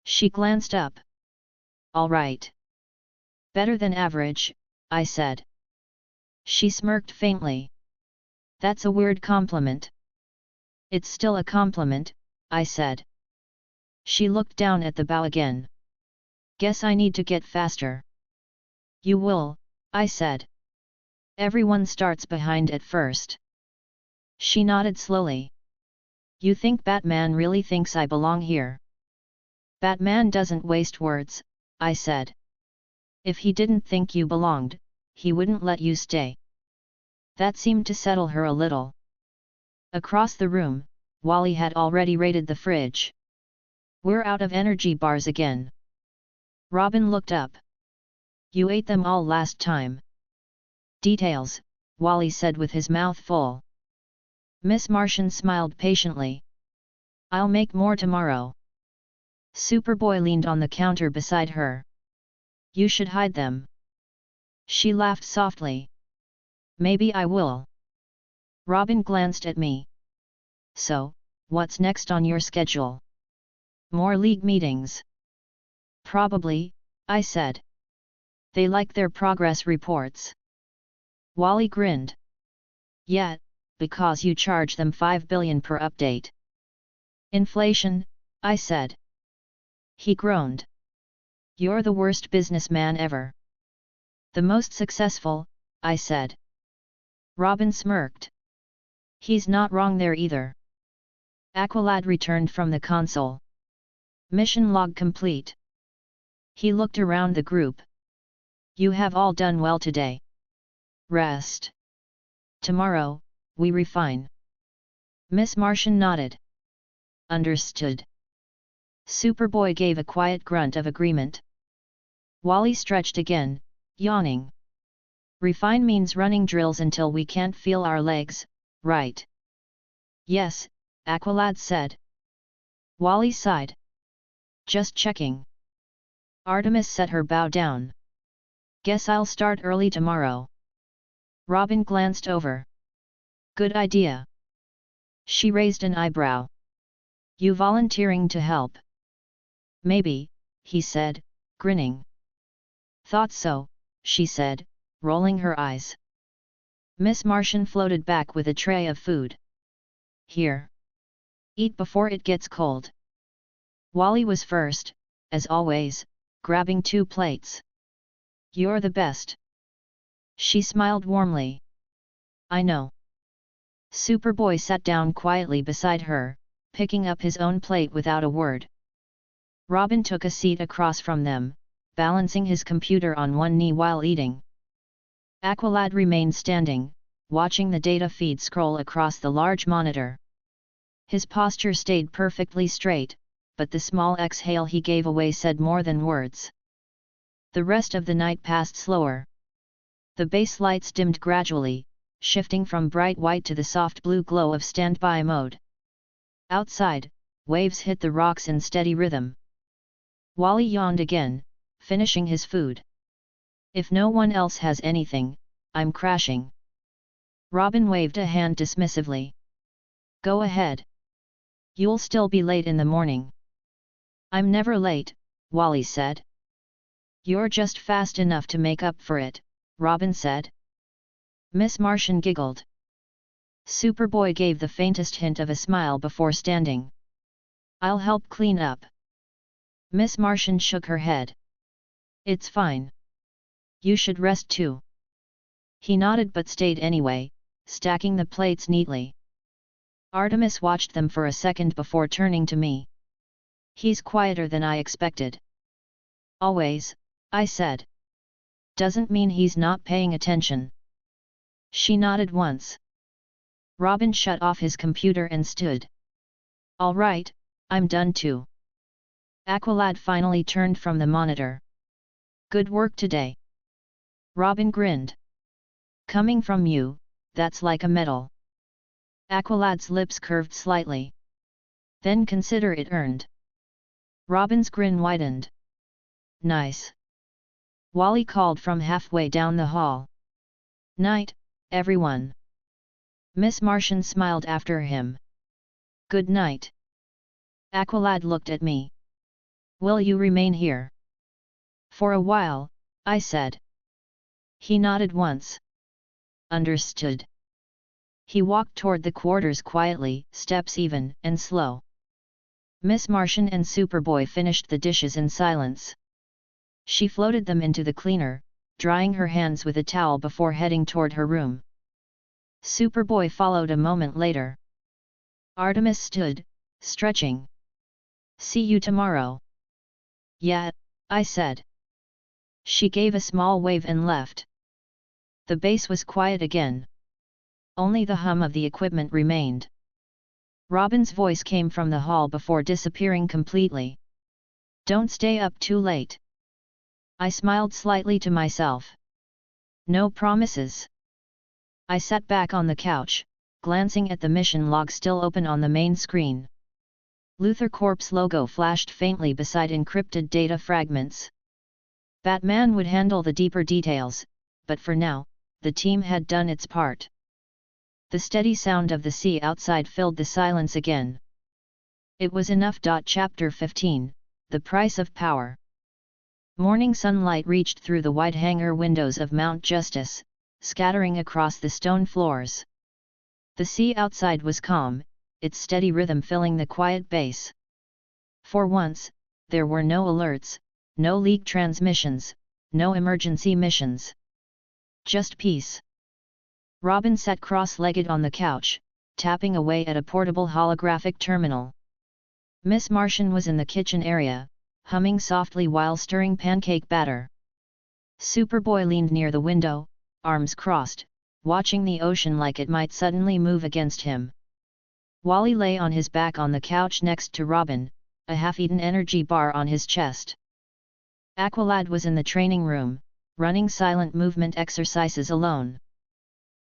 She glanced up. All right. Better than average, I said. She smirked faintly. That's a weird compliment. It's still a compliment, I said. She looked down at the bow again. Guess I need to get faster. You will, I said. Everyone starts behind at first. She nodded slowly. You think Batman really thinks I belong here? Batman doesn't waste words, I said. If he didn't think you belonged, he wouldn't let you stay. That seemed to settle her a little. Across the room, Wally had already raided the fridge. We're out of energy bars again. Robin looked up. You ate them all last time. Details, Wally said with his mouth full. Miss Martian smiled patiently. I'll make more tomorrow. Superboy leaned on the counter beside her. You should hide them. She laughed softly. Maybe I will. Robin glanced at me. So, what's next on your schedule? More league meetings. Probably, I said. They like their progress reports. Wally grinned. Yeah, because you charge them $5 billion per update. Inflation, I said. He groaned. You're the worst businessman ever. The most successful, I said. Robin smirked. He's not wrong there either. Aqualad returned from the console. Mission log complete. He looked around the group. You have all done well today. Rest. Tomorrow, we refine. Miss Martian nodded. Understood. Superboy gave a quiet grunt of agreement. Wally stretched again, yawning. Refine means running drills until we can't feel our legs, right? Yes, Aqualad said. Wally sighed. Just checking. Artemis set her bow down. Guess I'll start early tomorrow. Robin glanced over. Good idea. She raised an eyebrow. You volunteering to help? Maybe, he said, grinning. Thought so, she said, rolling her eyes. Miss Martian floated back with a tray of food. Here. Eat before it gets cold. Wally was first, as always, grabbing 2 plates. You're the best. She smiled warmly. I know. Superboy sat down quietly beside her, picking up his own plate without a word. Robin took a seat across from them, balancing his computer on one knee while eating. Aqualad remained standing, watching the data feed scroll across the large monitor. His posture stayed perfectly straight, but the small exhale he gave away said more than words. The rest of the night passed slower. The base lights dimmed gradually, shifting from bright white to the soft blue glow of standby mode. Outside, waves hit the rocks in steady rhythm. Wally yawned again, finishing his food. If no one else has anything, I'm crashing. Robin waved a hand dismissively. Go ahead. You'll still be late in the morning. I'm never late, Wally said. You're just fast enough to make up for it, Robin said. Miss Martian giggled. Superboy gave the faintest hint of a smile before standing. I'll help clean up. Miss Martian shook her head. It's fine. You should rest too. He nodded but stayed anyway, stacking the plates neatly. Artemis watched them for a second before turning to me. He's quieter than I expected. Always, I said. Doesn't mean he's not paying attention. She nodded once. Robin shut off his computer and stood. All right, I'm done too. Aqualad finally turned from the monitor. Good work today. Robin grinned. Coming from you, that's like a medal. Aqualad's lips curved slightly. Then consider it earned. Robin's grin widened. Nice. Wally called from halfway down the hall. Night, everyone. Miss Martian smiled after him. Good night. Aqualad looked at me. Will you remain here? For a while, I said. He nodded once. Understood. He walked toward the quarters quietly, steps even and slow. Miss Martian and Superboy finished the dishes in silence. She floated them into the cleaner, drying her hands with a towel before heading toward her room. Superboy followed a moment later. Artemis stood, stretching. See you tomorrow. Yeah, I said. She gave a small wave and left. The base was quiet again. Only the hum of the equipment remained. Robin's voice came from the hall before disappearing completely. Don't stay up too late. I smiled slightly to myself. No promises. I sat back on the couch, glancing at the mission log still open on the main screen. Luthor Corp's logo flashed faintly beside encrypted data fragments. Batman would handle the deeper details, but for now, the team had done its part. The steady sound of the sea outside filled the silence again. It was enough. Chapter 15, The Price of Power. Morning sunlight reached through the wide hangar windows of Mount Justice, scattering across the stone floors. The sea outside was calm, its steady rhythm filling the quiet base. For once, there were no alerts, no leak transmissions, no emergency missions. Just peace. Robin sat cross-legged on the couch, tapping away at a portable holographic terminal. Miss Martian was in the kitchen area, humming softly while stirring pancake batter. Superboy leaned near the window, arms crossed, watching the ocean like it might suddenly move against him. Wally lay on his back on the couch next to Robin, a half-eaten energy bar on his chest. Aqualad was in the training room, running silent movement exercises alone.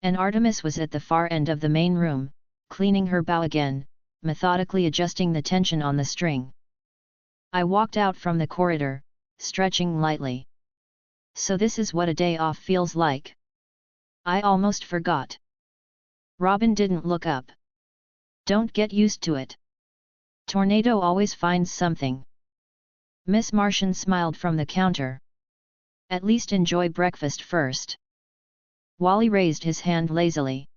And Artemis was at the far end of the main room, cleaning her bow again, methodically adjusting the tension on the string. I walked out from the corridor, stretching lightly. So this is what a day off feels like. I almost forgot. Robin didn't look up. Don't get used to it. Tornado always finds something. Miss Martian smiled from the counter. At least enjoy breakfast first. Wally raised his hand lazily.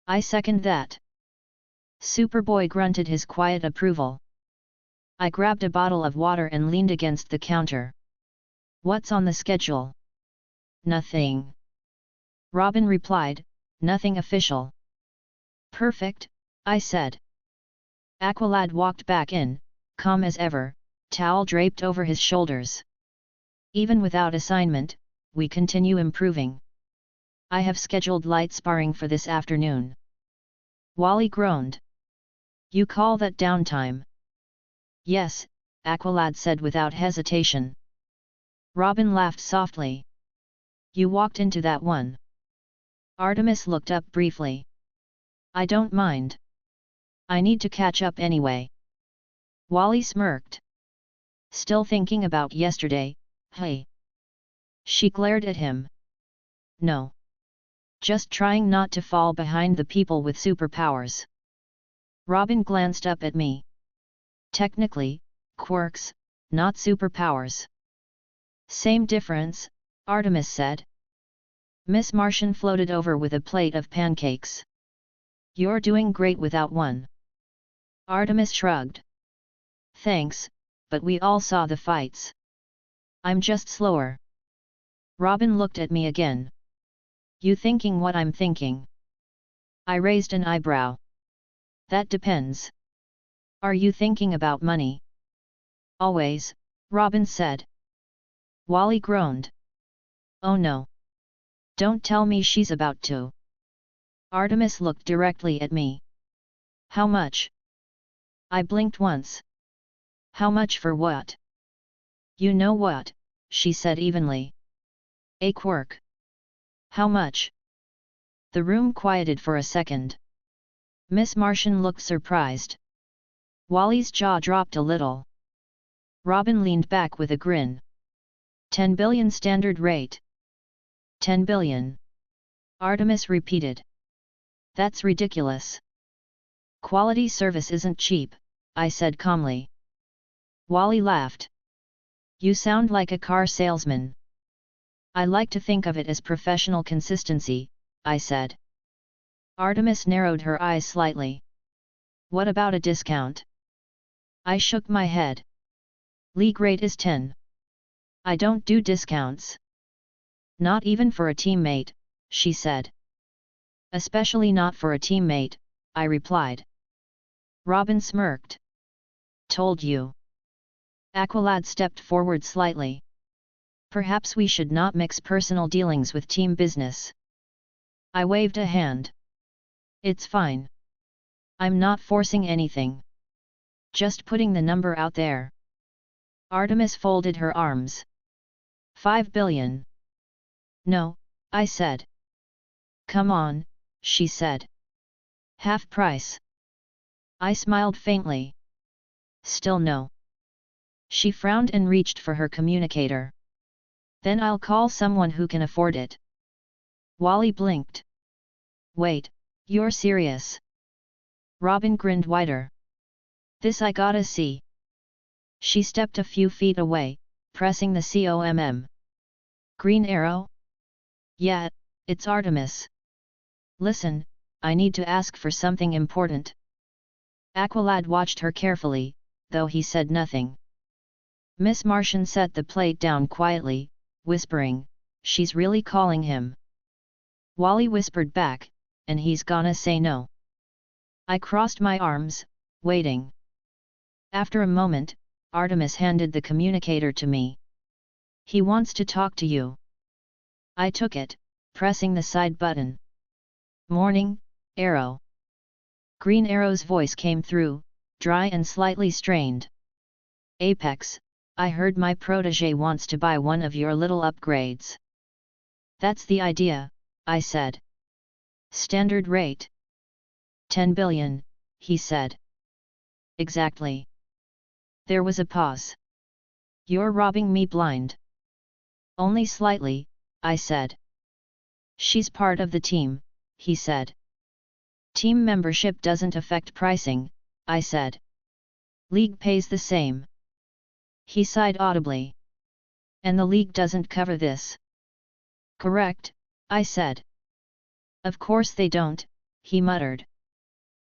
I second that. Superboy grunted his quiet approval. I grabbed a bottle of water and leaned against the counter. What's on the schedule? Nothing. Robin replied, nothing official. Perfect, I said. Aqualad walked back in, calm as ever, towel draped over his shoulders. Even without assignment, we continue improving. I have scheduled light sparring for this afternoon. Wally groaned. You call that downtime? Yes, Aqualad said without hesitation. Robin laughed softly. You walked into that one. Artemis looked up briefly. I don't mind. I need to catch up anyway. Wally smirked. Still thinking about yesterday, hey? She glared at him. No. Just trying not to fall behind the people with superpowers. Robin glanced up at me. Technically, quirks, not superpowers. Same difference, Artemis said. Miss Martian floated over with a plate of pancakes. You're doing great without one. Artemis shrugged. Thanks, but we all saw the fights. I'm just slower. Robin looked at me again. You thinking what I'm thinking? I raised an eyebrow. That depends. Are you thinking about money? Always, Robin said. Wally groaned. Oh no. Don't tell me she's about to. Artemis looked directly at me. How much? I blinked once. How much for what? You know what, she said evenly. A quirk. How much? The room quieted for a second. Miss Martian looked surprised. Wally's jaw dropped a little. Robin leaned back with a grin. 10 billion standard rate. 10 billion. Artemis repeated. That's ridiculous. Quality service isn't cheap, I said calmly. Wally laughed. You sound like a car salesman. I like to think of it as professional consistency, I said. Artemis narrowed her eyes slightly. What about a discount? I shook my head. League rate is 10. I don't do discounts. Not even for a teammate, she said. Especially not for a teammate, I replied. Robin smirked. Told you. Aqualad stepped forward slightly. Perhaps we should not mix personal dealings with team business. I waved a hand. It's fine. I'm not forcing anything. Just putting the number out there. Artemis folded her arms. 5 billion. No, I said. Come on, she said. Half price. I smiled faintly. Still no. She frowned and reached for her communicator. Then I'll call someone who can afford it. Wally blinked. Wait, you're serious? Robin grinned wider. This I gotta see. She stepped a few feet away, pressing the COMM. Green arrow? Yeah, it's Artemis. Listen, I need to ask for something important. Aqualad watched her carefully, though he said nothing. Miss Martian set the plate down quietly, whispering, she's really calling him. Wally whispered back, and he's gonna say no. I crossed my arms, waiting. After a moment, Artemis handed the communicator to me. He wants to talk to you. I took it, pressing the side button. Morning, Arrow. Green Arrow's voice came through, dry and slightly strained. Apex, I heard my protege wants to buy one of your little upgrades. That's the idea, I said. Standard rate. 10 billion, he said. Exactly. There was a pause. You're robbing me blind. Only slightly, I said. She's part of the team, he said. Team membership doesn't affect pricing, I said. League pays the same. He sighed audibly. And the league doesn't cover this. Correct, I said. Of course they don't, he muttered.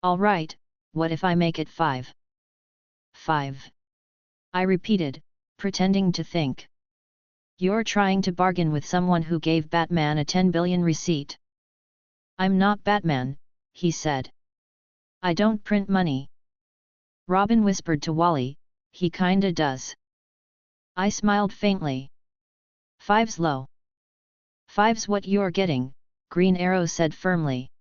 All right, what if I make it 5? 5. I repeated, pretending to think. You're trying to bargain with someone who gave Batman a 10 billion receipt. I'm not Batman, he said. I don't print money. Robin whispered to Wally, he kinda does. I smiled faintly. 5's low. 5's what you're getting, Green Arrow said firmly.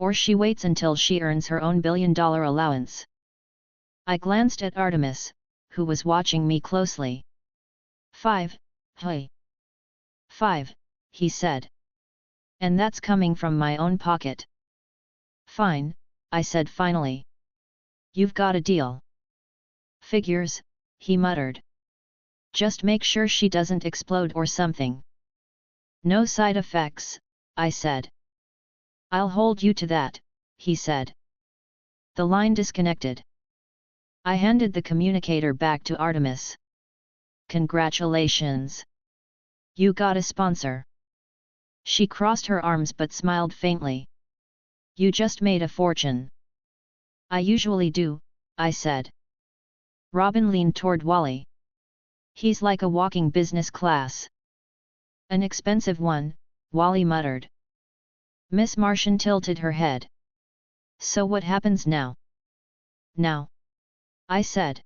Or she waits until she earns her own $1 billion allowance. I glanced at Artemis, who was watching me closely. 5, hey. 5, he said. And that's coming from my own pocket. Fine, I said finally. You've got a deal. Figures, he muttered. Just make sure she doesn't explode or something. No side effects, I said. I'll hold you to that, he said. The line disconnected. I handed the communicator back to Artemis. Congratulations. You got a sponsor. She crossed her arms but smiled faintly. You just made a fortune. I usually do, I said. Robin leaned toward Wally. He's like a walking business class. An expensive one, Wally muttered. Miss Martian tilted her head. So what happens now? Now, I said.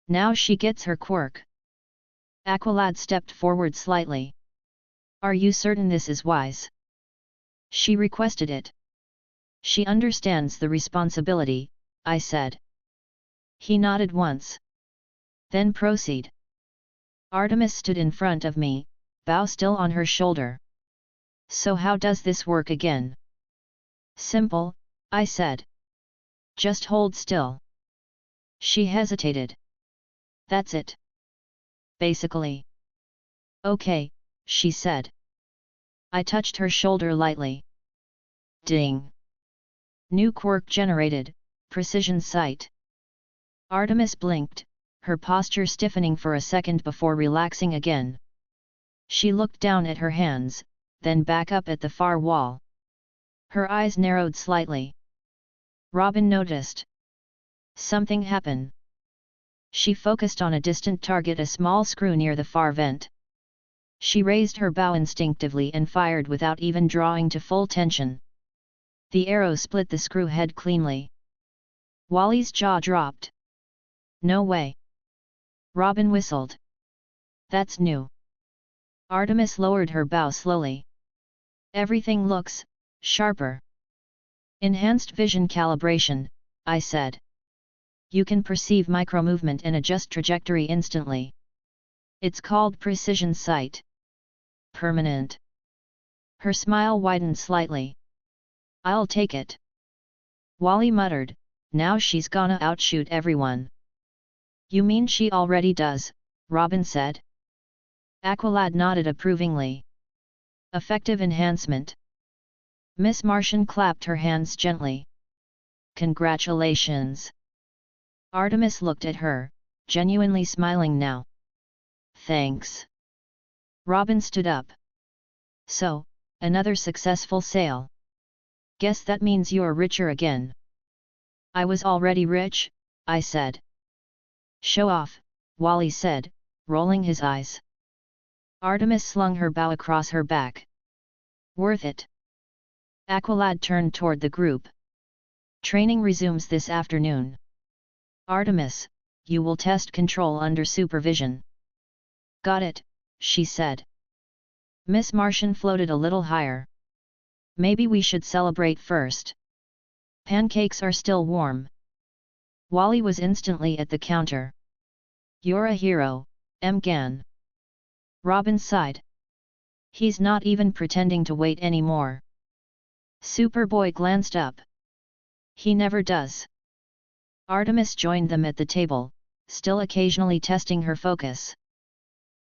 Now she gets her quirk. Aqualad stepped forward slightly. Are you certain this is wise? She requested it. She understands the responsibility, I said. He nodded once. Then proceed. Artemis stood in front of me, bow still on her shoulder. So how does this work again? Simple, I said. Just hold still. She hesitated. That's it. Basically. Okay, she said. I touched her shoulder lightly. Ding. New quirk generated, precision sight. Artemis blinked, her posture stiffening for a second before relaxing again. She looked down at her hands, then back up at the far wall. Her eyes narrowed slightly. Robin noticed. Something happened. She focused on a distant target, a small screw near the far vent. She raised her bow instinctively and fired without even drawing to full tension. The arrow split the screw head cleanly. Wally's jaw dropped. No way. Robin whistled. That's new. Artemis lowered her bow slowly. Everything looks sharper. Enhanced vision calibration, I said. You can perceive micromovement and adjust trajectory instantly. It's called precision sight. Permanent. Her smile widened slightly. I'll take it. Wally muttered, now she's gonna outshoot everyone. You mean she already does, Robin said. Aqualad nodded approvingly. Effective enhancement. Miss Martian clapped her hands gently. Congratulations. Artemis looked at her, genuinely smiling now. Thanks. Robin stood up. So, another successful sale. Guess that means you're richer again. I was already rich, I said. Show off, Wally said, rolling his eyes. Artemis slung her bow across her back. Worth it. Aqualad turned toward the group. Training resumes this afternoon. Artemis, you will test control under supervision. Got it, she said. Miss Martian floated a little higher. Maybe we should celebrate first. Pancakes are still warm. Wally was instantly at the counter. You're a hero, Gan. Robin sighed. He's not even pretending to wait anymore. Superboy glanced up. He never does. Artemis joined them at the table, still occasionally testing her focus.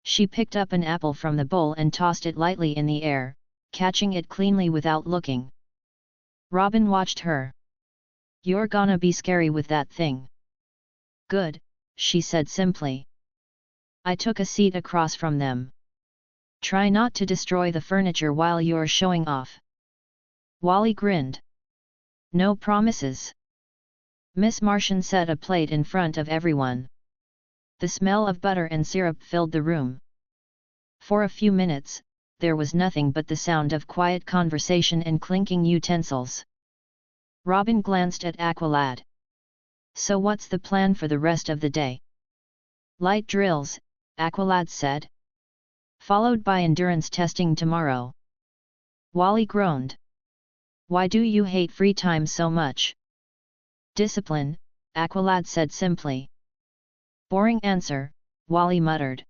She picked up an apple from the bowl and tossed it lightly in the air, catching it cleanly without looking. Robin watched her. You're gonna be scary with that thing. Good, she said simply. I took a seat across from them. Try not to destroy the furniture while you're showing off. Wally grinned. No promises. Miss Martian set a plate in front of everyone. The smell of butter and syrup filled the room. For a few minutes, there was nothing but the sound of quiet conversation and clinking utensils. Robin glanced at Aqualad. So what's the plan for the rest of the day? Light drills, Aqualad said. Followed by endurance testing tomorrow. Wally groaned. Why do you hate free time so much? Discipline, Aqualad said simply. Boring answer, Wally muttered.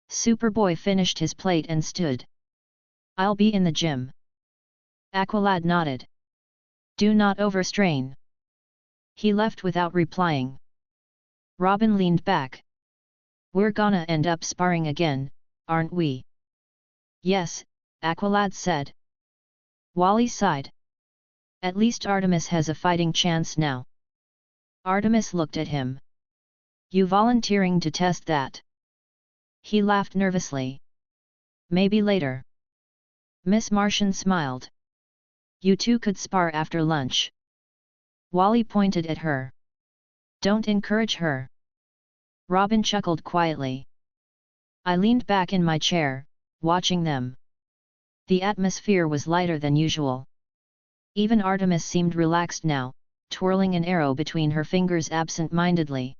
Superboy finished his plate and stood. I'll be in the gym. Aqualad nodded. Do not overstrain. He left without replying. Robin leaned back. We're gonna end up sparring again, aren't we? Yes, Aqualad said. Wally sighed. At least Artemis has a fighting chance now. Artemis looked at him. You volunteering to test that? He laughed nervously. Maybe later. Miss Martian smiled. You two could spar after lunch. Wally pointed at her. Don't encourage her. Robin chuckled quietly. I leaned back in my chair, watching them. The atmosphere was lighter than usual. Even Artemis seemed relaxed now, twirling an arrow between her fingers absent-mindedly.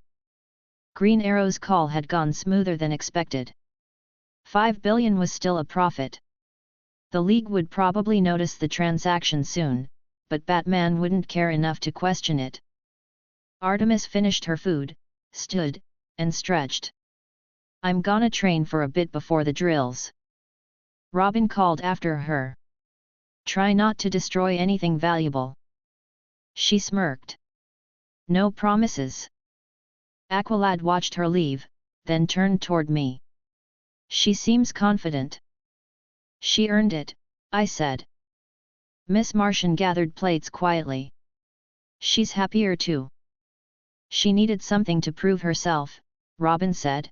Green Arrow's call had gone smoother than expected. 5 billion was still a profit. The League would probably notice the transaction soon, but Batman wouldn't care enough to question it. Artemis finished her food, stood, and stretched. I'm gonna train for a bit before the drills. Robin called after her. Try not to destroy anything valuable. She smirked. No promises. Aqualad watched her leave, then turned toward me. She seems confident. She earned it, I said. Miss Martian gathered plates quietly. She's happier too. She needed something to prove herself, Robin said.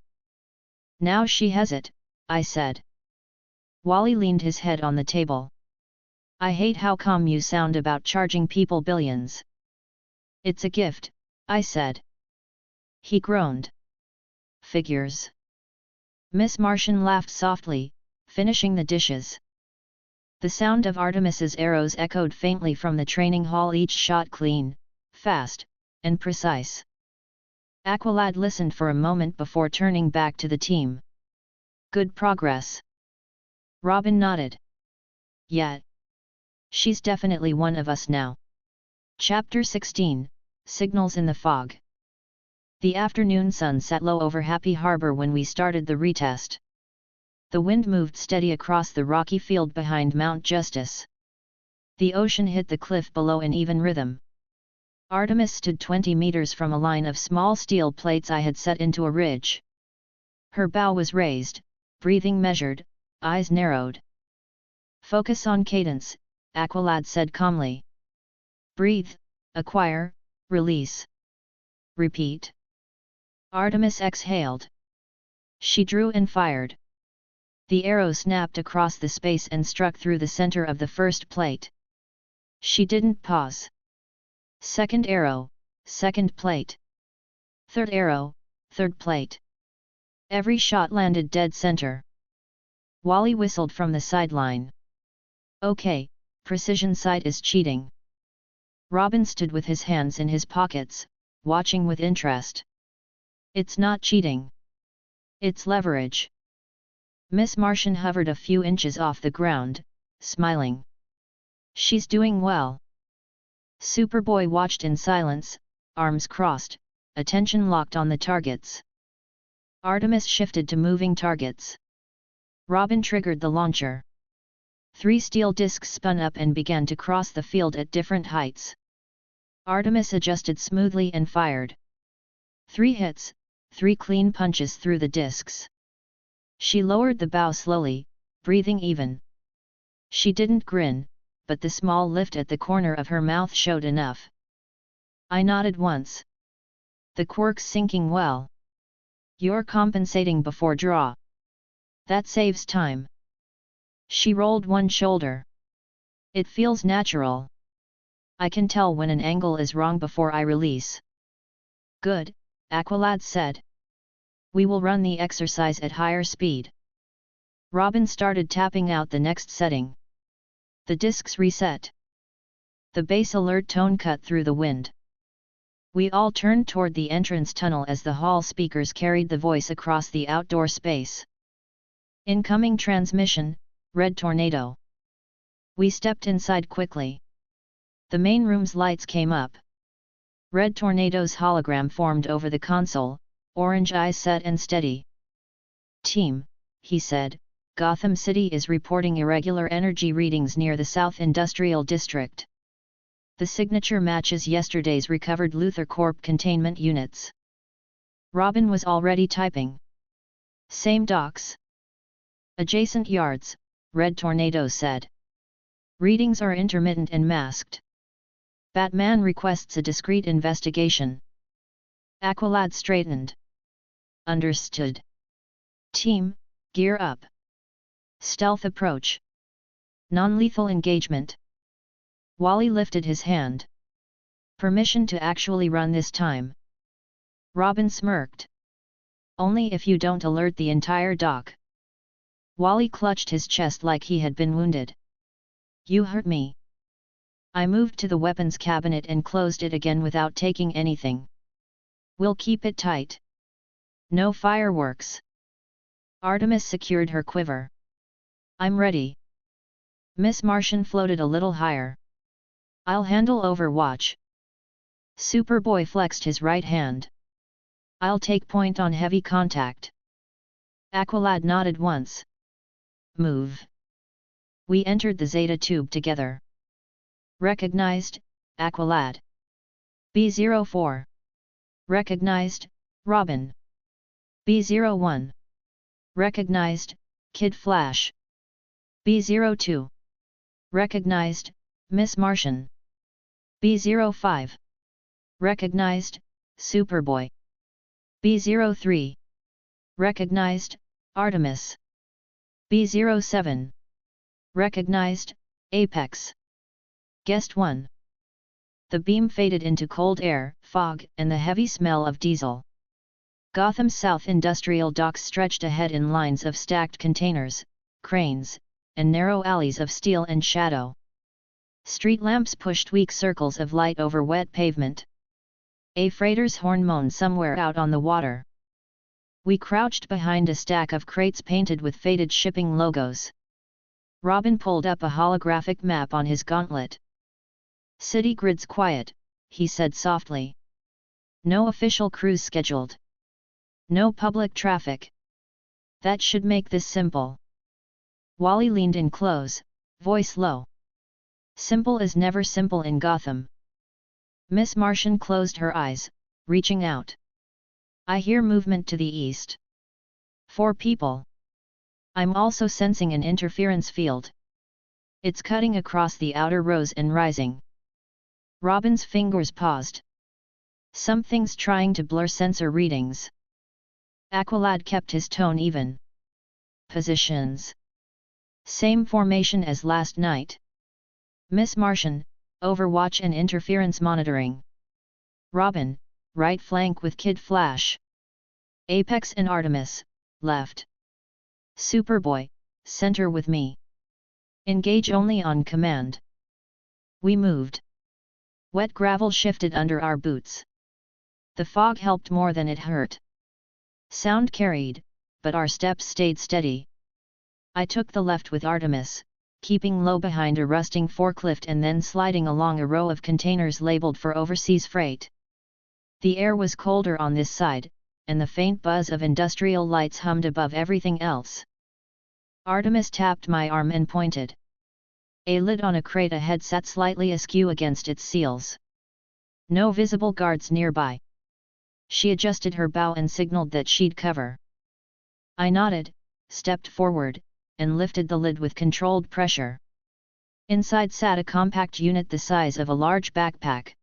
Now she has it, I said. Wally leaned his head on the table. I hate how calm you sound about charging people billions. It's a gift, I said. He groaned. Figures. Miss Martian laughed softly, finishing the dishes. The sound of Artemis's arrows echoed faintly from the training hall, each shot clean, fast, and precise. Aqualad listened for a moment before turning back to the team. Good progress. Robin nodded. Yeah. She's definitely one of us now. Chapter 16, Signals in the Fog. The afternoon sun sat low over Happy Harbor when we started the retest. The wind moved steady across the rocky field behind Mount Justice. The ocean hit the cliff below in even rhythm. Artemis stood 20 meters from a line of small steel plates I had set into a ridge. Her bow was raised, breathing measured, eyes narrowed. Focus on cadence, Aqualad said calmly. Breathe, acquire, release. Repeat. Artemis exhaled. She drew and fired. The arrow snapped across the space and struck through the center of the first plate. She didn't pause. Second arrow, second plate. Third arrow, third plate. Every shot landed dead center. Wally whistled from the sideline. Okay, precision sight is cheating. Robin stood with his hands in his pockets, watching with interest. It's not cheating. It's leverage. Miss Martian hovered a few inches off the ground, smiling. She's doing well. Superboy watched in silence, arms crossed, attention locked on the targets. Artemis shifted to moving targets. Robin triggered the launcher. 3 steel discs spun up and began to cross the field at different heights. Artemis adjusted smoothly and fired. 3 hits, 3 clean punches through the discs. She lowered the bow slowly, breathing even. She didn't grin, but the small lift at the corner of her mouth showed enough. I nodded once. The Quirks sinking well. You're compensating before draw. That saves time. She rolled one shoulder. It feels natural. I can tell when an angle is wrong before I release. Good, Aqualad said. We will run the exercise at higher speed. Robin started tapping out the next setting. The discs reset. The bass alert tone cut through the wind. We all turned toward the entrance tunnel as the hall speakers carried the voice across the outdoor space. Incoming transmission, Red Tornado. We stepped inside quickly. The main room's lights came up. Red Tornado's hologram formed over the console, orange eyes set and steady. Team, he said, Gotham City is reporting irregular energy readings near the South Industrial District. The signature matches yesterday's recovered Luthor Corp containment units. Robin was already typing. Same docks. Adjacent yards, Red Tornado said. Readings are intermittent and masked. Batman requests a discreet investigation. Aqualad straightened. Understood. Team, gear up. Stealth approach. Non-lethal engagement. Wally lifted his hand. Permission to actually run this time. Robin smirked. Only if you don't alert the entire dock. Wally clutched his chest like he had been wounded. You hurt me. I moved to the weapons cabinet and closed it again without taking anything. We'll keep it tight. No fireworks. Artemis secured her quiver. I'm ready. Miss Martian floated a little higher. I'll handle Overwatch. Superboy flexed his right hand. I'll take point on heavy contact. Aqualad nodded once. Move. We entered the Zeta tube together. Recognized, Aqualad. B04. Recognized, Robin. B01. Recognized, Kid Flash. B02. Recognized, Miss Martian. B05. Recognized, Superboy. B03. Recognized, Artemis. B07. Recognized, Apex. Guest 1. The beam faded into cold air, fog, and the heavy smell of diesel. Gotham's South Industrial Docks stretched ahead in lines of stacked containers, cranes, and narrow alleys of steel and shadow. Street lamps pushed weak circles of light over wet pavement. A freighter's horn moaned somewhere out on the water. We crouched behind a stack of crates painted with faded shipping logos. Robin pulled up a holographic map on his gauntlet. City grid's quiet, he said softly. No official cruise scheduled. No public traffic. That should make this simple. Wally leaned in close, voice low. Simple is never simple in Gotham. Miss Martian closed her eyes, reaching out. I hear movement to the east. 4 people. I'm also sensing an interference field. It's cutting across the outer rows and rising. Robin's fingers paused. Something's trying to blur sensor readings. Aqualad kept his tone even. Positions. Same formation as last night. Miss Martian, Overwatch and interference monitoring. Robin, right flank with Kid Flash. Apex and Artemis, left. Superboy, center with me. Engage only on command. We moved. Wet gravel shifted under our boots. The fog helped more than it hurt. Sound carried, but our steps stayed steady. I took the left with Artemis, keeping low behind a rusting forklift and then sliding along a row of containers labeled for overseas freight. The air was colder on this side, and the faint buzz of industrial lights hummed above everything else. Artemis tapped my arm and pointed. A lid on a crate ahead sat slightly askew against its seals. No visible guards nearby. She adjusted her bow and signaled that she'd cover. I nodded, stepped forward, and lifted the lid with controlled pressure. Inside sat a compact unit the size of a large backpack.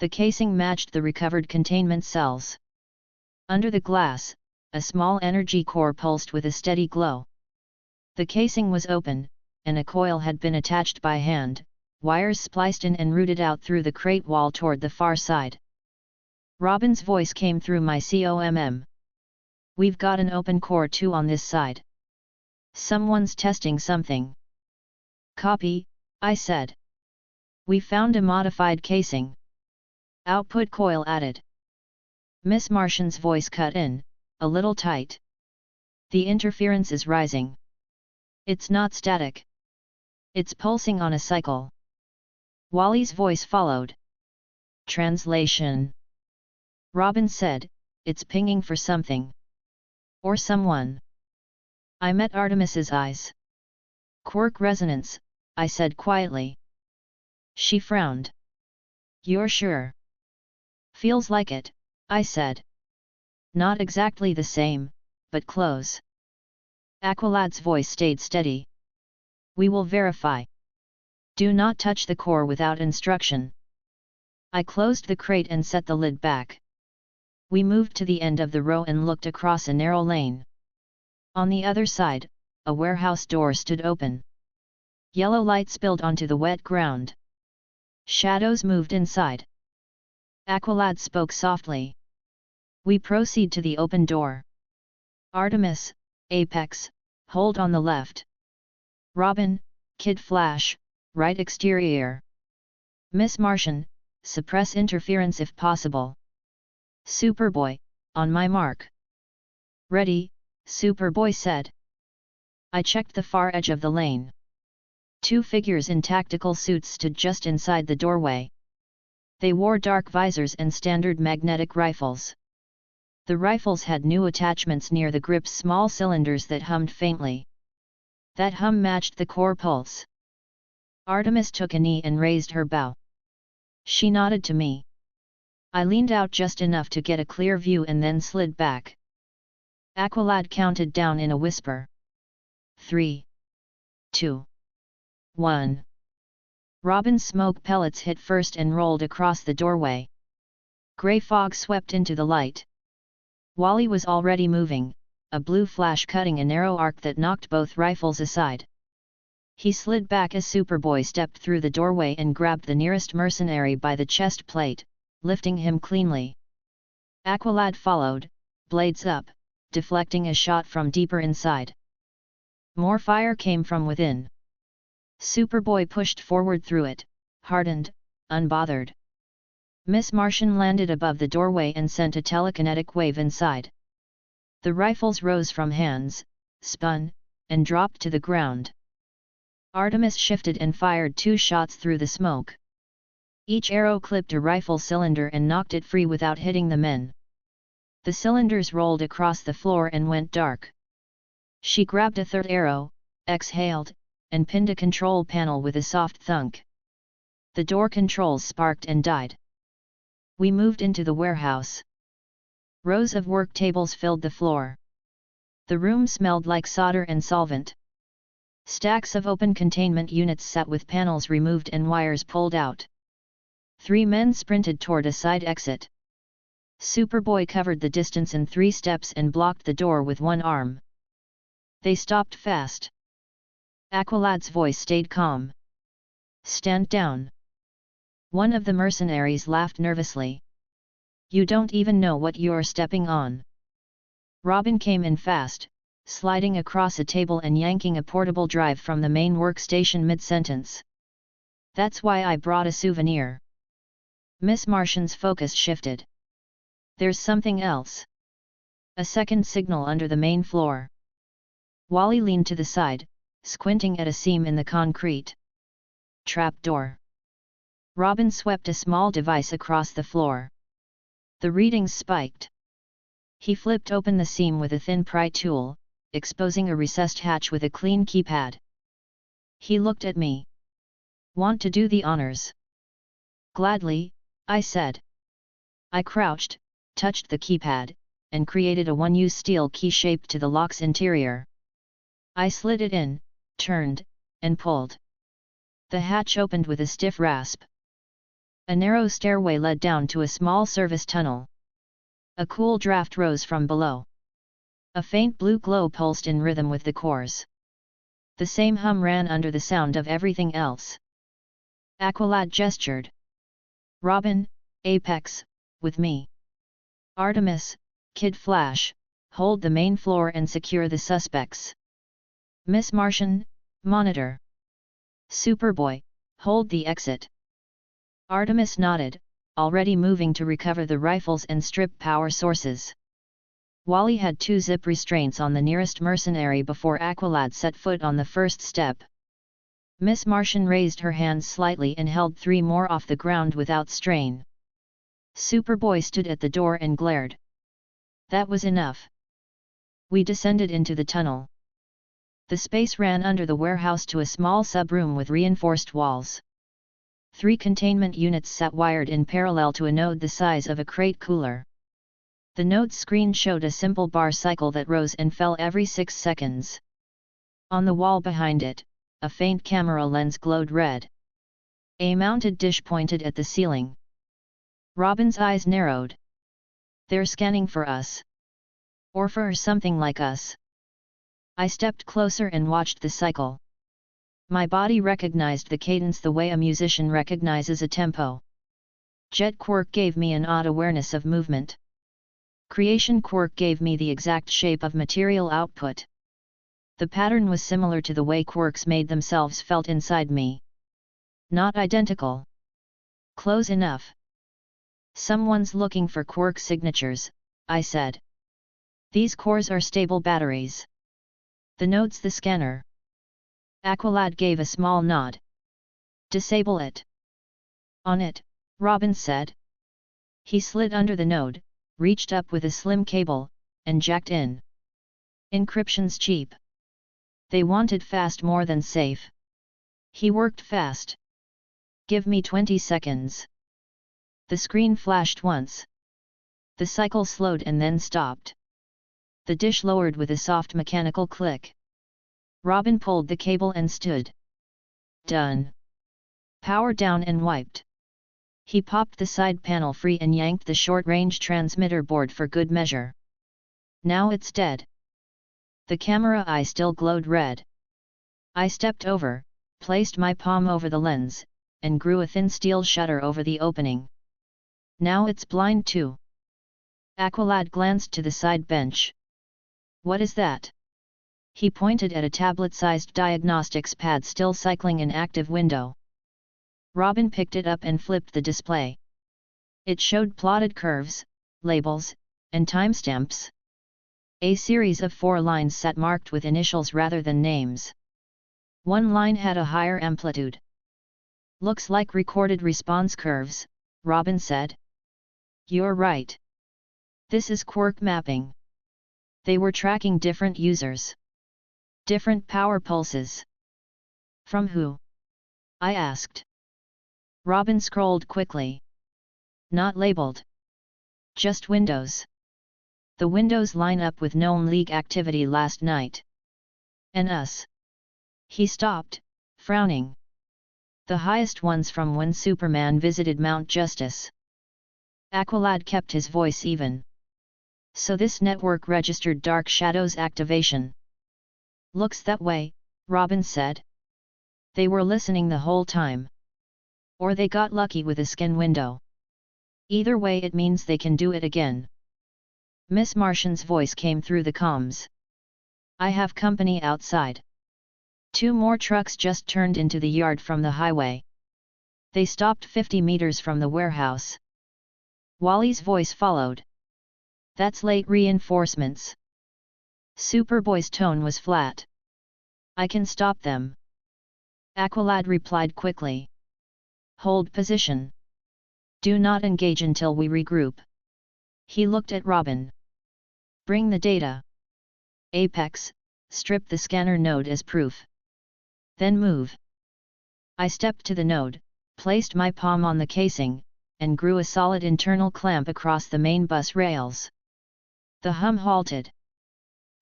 The casing matched the recovered containment cells. Under the glass, a small energy core pulsed with a steady glow. The casing was open, and a coil had been attached by hand, wires spliced in and routed out through the crate wall toward the far side. Robin's voice came through my COMM. We've got an open core too on this side. Someone's testing something. Copy, I said. We found a modified casing. Output coil added. Miss Martian's voice cut in, a little tight. The interference is rising. It's not static. It's pulsing on a cycle. Wally's voice followed. Translation. Robin said, it's pinging for something. Or someone. I met Artemis's eyes. Quirk resonance, I said quietly. She frowned. You're sure? Feels like it, I said. Not exactly the same, but close. Aqualad's voice stayed steady. We will verify. Do not touch the core without instruction. I closed the crate and set the lid back. We moved to the end of the row and looked across a narrow lane. On the other side, a warehouse door stood open. Yellow light spilled onto the wet ground. Shadows moved inside. Aqualad spoke softly. We proceed to the open door. Artemis, Apex, hold on the left. Robin, Kid Flash, right exterior. Miss Martian, suppress interference if possible. Superboy, on my mark. Ready, Superboy said. I checked the far edge of the lane. 2 figures in tactical suits stood just inside the doorway. They wore dark visors and standard magnetic rifles. The rifles had new attachments near the grip's small cylinders that hummed faintly. That hum matched the core pulse. Artemis took a knee and raised her bow. She nodded to me. I leaned out just enough to get a clear view and then slid back. Aqualad counted down in a whisper. 3, 2, 1. Robin's smoke pellets hit first and rolled across the doorway. Grey fog swept into the light. Wally was already moving, a blue flash cutting a narrow arc that knocked both rifles aside. He slid back as Superboy stepped through the doorway and grabbed the nearest mercenary by the chest plate, lifting him cleanly. Aqualad followed, blades up, deflecting a shot from deeper inside. More fire came from within. Superboy pushed forward through it, hardened, unbothered. Miss Martian landed above the doorway and sent a telekinetic wave inside. The rifles rose from hands, spun, and dropped to the ground. Artemis shifted and fired 2 shots through the smoke. Each arrow clipped a rifle cylinder and knocked it free without hitting the men. The cylinders rolled across the floor and went dark. She grabbed a third arrow, exhaled, and pinned a control panel with a soft thunk. The door controls sparked and died. We moved into the warehouse. Rows of work tables filled the floor. The room smelled like solder and solvent. Stacks of open containment units sat with panels removed and wires pulled out. 3 men sprinted toward a side exit. Superboy covered the distance in 3 steps and blocked the door with one arm. They stopped fast. Aqualad's voice stayed calm. Stand down. One of the mercenaries laughed nervously. You don't even know what you're stepping on. Robin came in fast, sliding across a table and yanking a portable drive from the main workstation mid-sentence. That's why I brought a souvenir. Miss Martian's focus shifted. There's something else. A second signal under the main floor. Wally leaned to the side, squinting at a seam in the concrete. Trapdoor. Robin swept a small device across the floor. The readings spiked. He flipped open the seam with a thin pry tool, exposing a recessed hatch with a clean keypad. He looked at me. Want to do the honors? Gladly, I said. I crouched, touched the keypad, and created a one-use steel key shaped to the lock's interior. I slid it in, turned, and pulled. The hatch opened with a stiff rasp. A narrow stairway led down to a small service tunnel. A cool draft rose from below. A faint blue glow pulsed in rhythm with the cores. The same hum ran under the sound of everything else. Aqualad gestured. Robin, Apex, with me. Artemis, Kid Flash, hold the main floor and secure the suspects. Miss Martian, monitor. Superboy, hold the exit. Artemis nodded, already moving to recover the rifles and strip power sources. Wally had 2 zip restraints on the nearest mercenary before Aqualad set foot on the first step. Miss Martian raised her hands slightly and held 3 more off the ground without strain. Superboy stood at the door and glared. That was enough. We descended into the tunnel. The space ran under the warehouse to a small sub-room with reinforced walls. 3 containment units sat wired in parallel to a node the size of a crate cooler. The node's screen showed a simple bar cycle that rose and fell every 6 seconds. On the wall behind it, a faint camera lens glowed red. A mounted dish pointed at the ceiling. Robin's eyes narrowed. They're scanning for us. Or for something like us. I stepped closer and watched the cycle. My body recognized the cadence the way a musician recognizes a tempo. Jet Quirk gave me an odd awareness of movement. Creation Quirk gave me the exact shape of material output. The pattern was similar to the way Quirks made themselves felt inside me. Not identical. Close enough. Someone's looking for Quirk signatures, I said. These cores are stable batteries. The node's the scanner. Aqualad gave a small nod. Disable it. On it, Robin said. He slid under the node, reached up with a slim cable, and jacked in. Encryption's cheap. They wanted fast more than safe. He worked fast. Give me 20 seconds. The screen flashed once. The cycle slowed and then stopped. The dish lowered with a soft mechanical click. Robin pulled the cable and stood. Done. Power down and wiped. He popped the side panel free and yanked the short-range transmitter board for good measure. Now it's dead. The camera eye still glowed red. I stepped over, placed my palm over the lens, and grew a thin steel shutter over the opening. Now it's blind too. Aqualad glanced to the side bench. What is that? He pointed at a tablet-sized diagnostics pad still cycling an active window. Robin picked it up and flipped the display. It showed plotted curves, labels, and timestamps. A series of 4 lines sat marked with initials rather than names. One line had a higher amplitude. Looks like recorded response curves, Robin said. You're right. This is Quirk mapping. They were tracking different users. Different power pulses. From who? I asked. Robin scrolled quickly. Not labeled. Just windows. The windows line up with Gnome League activity last night. And us. He stopped, frowning. The highest ones from when Superman visited Mount Justice. Aqualad kept his voice even. So this network registered Dark Shadow's activation. Looks that way, Robin said. They were listening the whole time. Or they got lucky with a scan window. Either way it means they can do it again. Miss Martian's voice came through the comms. I have company outside. 2 more trucks just turned into the yard from the highway. They stopped 50 meters from the warehouse. Wally's voice followed. That's late reinforcements. Superboy's tone was flat. I can stop them. Aqualad replied quickly. Hold position. Do not engage until we regroup. He looked at Robin. Bring the data. Apex, strip the scanner node as proof. Then move. I stepped to the node, placed my palm on the casing, and grew a solid internal clamp across the main bus rails. The hum halted.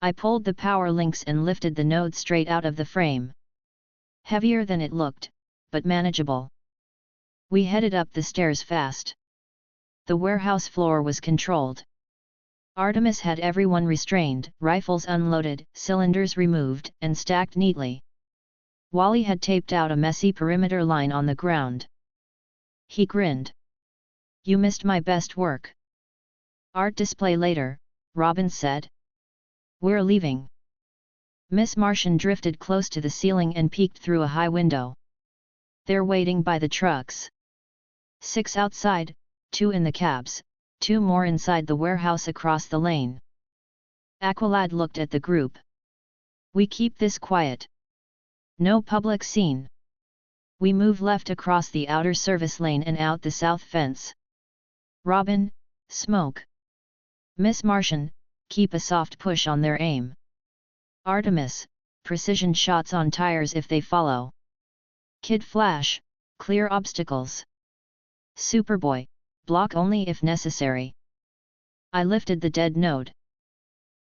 I pulled the power links and lifted the node straight out of the frame. Heavier than it looked, but manageable. We headed up the stairs fast. The warehouse floor was controlled. Artemis had everyone restrained, rifles unloaded, cylinders removed, and stacked neatly. Wally had taped out a messy perimeter line on the ground. He grinned. You missed my best work. Art display later, Robin said. We're leaving. Miss Martian drifted close to the ceiling and peeked through a high window. They're waiting by the trucks. 6 outside, 2 in the cabs, 2 more inside the warehouse across the lane. Aqualad looked at the group. We keep this quiet. No public scene. We move left across the outer service lane and out the south fence. Robin, smoke. Miss Martian, keep a soft push on their aim. Artemis, precision shots on tires if they follow. Kid Flash, clear obstacles. Superboy, block only if necessary. I lifted the dead node.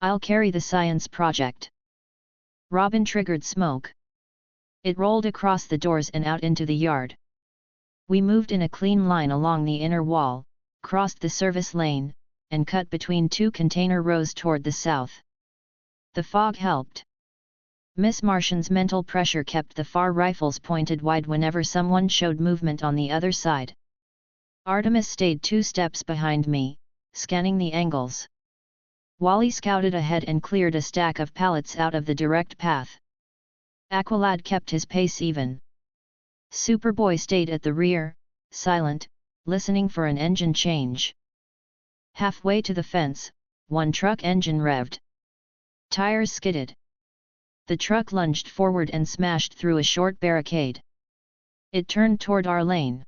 I'll carry the science project. Robin triggered smoke. It rolled across the doors and out into the yard. We moved in a clean line along the inner wall, crossed the service lane, and cut between 2 container rows toward the south. The fog helped. Miss Martian's mental pressure kept the far rifles pointed wide whenever someone showed movement on the other side. Artemis stayed 2 steps behind me, scanning the angles. Wally scouted ahead and cleared a stack of pallets out of the direct path. Aqualad kept his pace even. Superboy stayed at the rear, silent, listening for an engine change. Halfway to the fence, one truck engine revved. Tires skidded. The truck lunged forward and smashed through a short barricade. It turned toward our lane.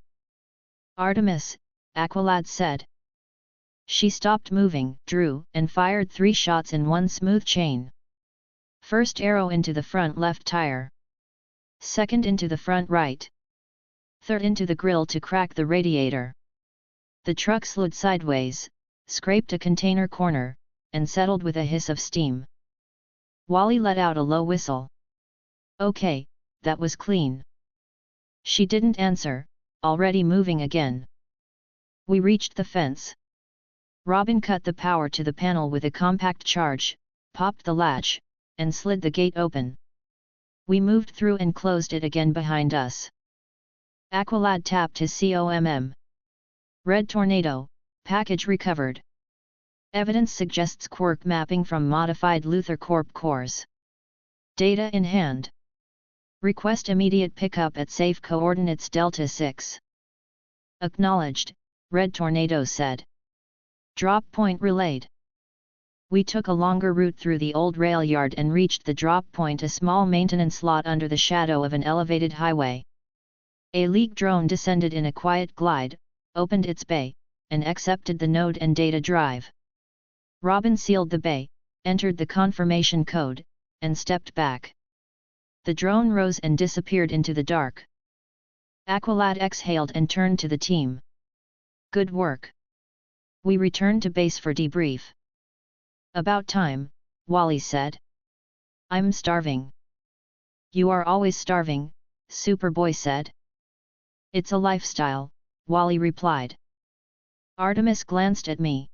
Artemis, Aqualad said. She stopped moving, drew, and fired 3 shots in one smooth chain. First arrow into the front left tire. Second into the front right. Third into the grill to crack the radiator. The truck slid sideways, scraped a container corner, and settled with a hiss of steam. Wally let out a low whistle. Okay, that was clean. She didn't answer, already moving again. We reached the fence. Robin cut the power to the panel with a compact charge, popped the latch, and slid the gate open. We moved through and closed it again behind us. Aqualad tapped his COMM. Red Tornado, package recovered. Evidence suggests quirk mapping from modified Luthor Corp cores. Data in hand. Request immediate pickup at safe coordinates Delta 6. Acknowledged, Red Tornado said. Drop point relayed. We took a longer route through the old rail yard and reached the drop point, a small maintenance lot under the shadow of an elevated highway. A League drone descended in a quiet glide, opened its bay, and accepted the node and data drive. Robin sealed the bay, entered the confirmation code, and stepped back. The drone rose and disappeared into the dark. Aqualad exhaled and turned to the team. Good work. We returned to base for debrief. About time, Wally said. I'm starving. You are always starving, Superboy said. It's a lifestyle, Wally replied. Artemis glanced at me.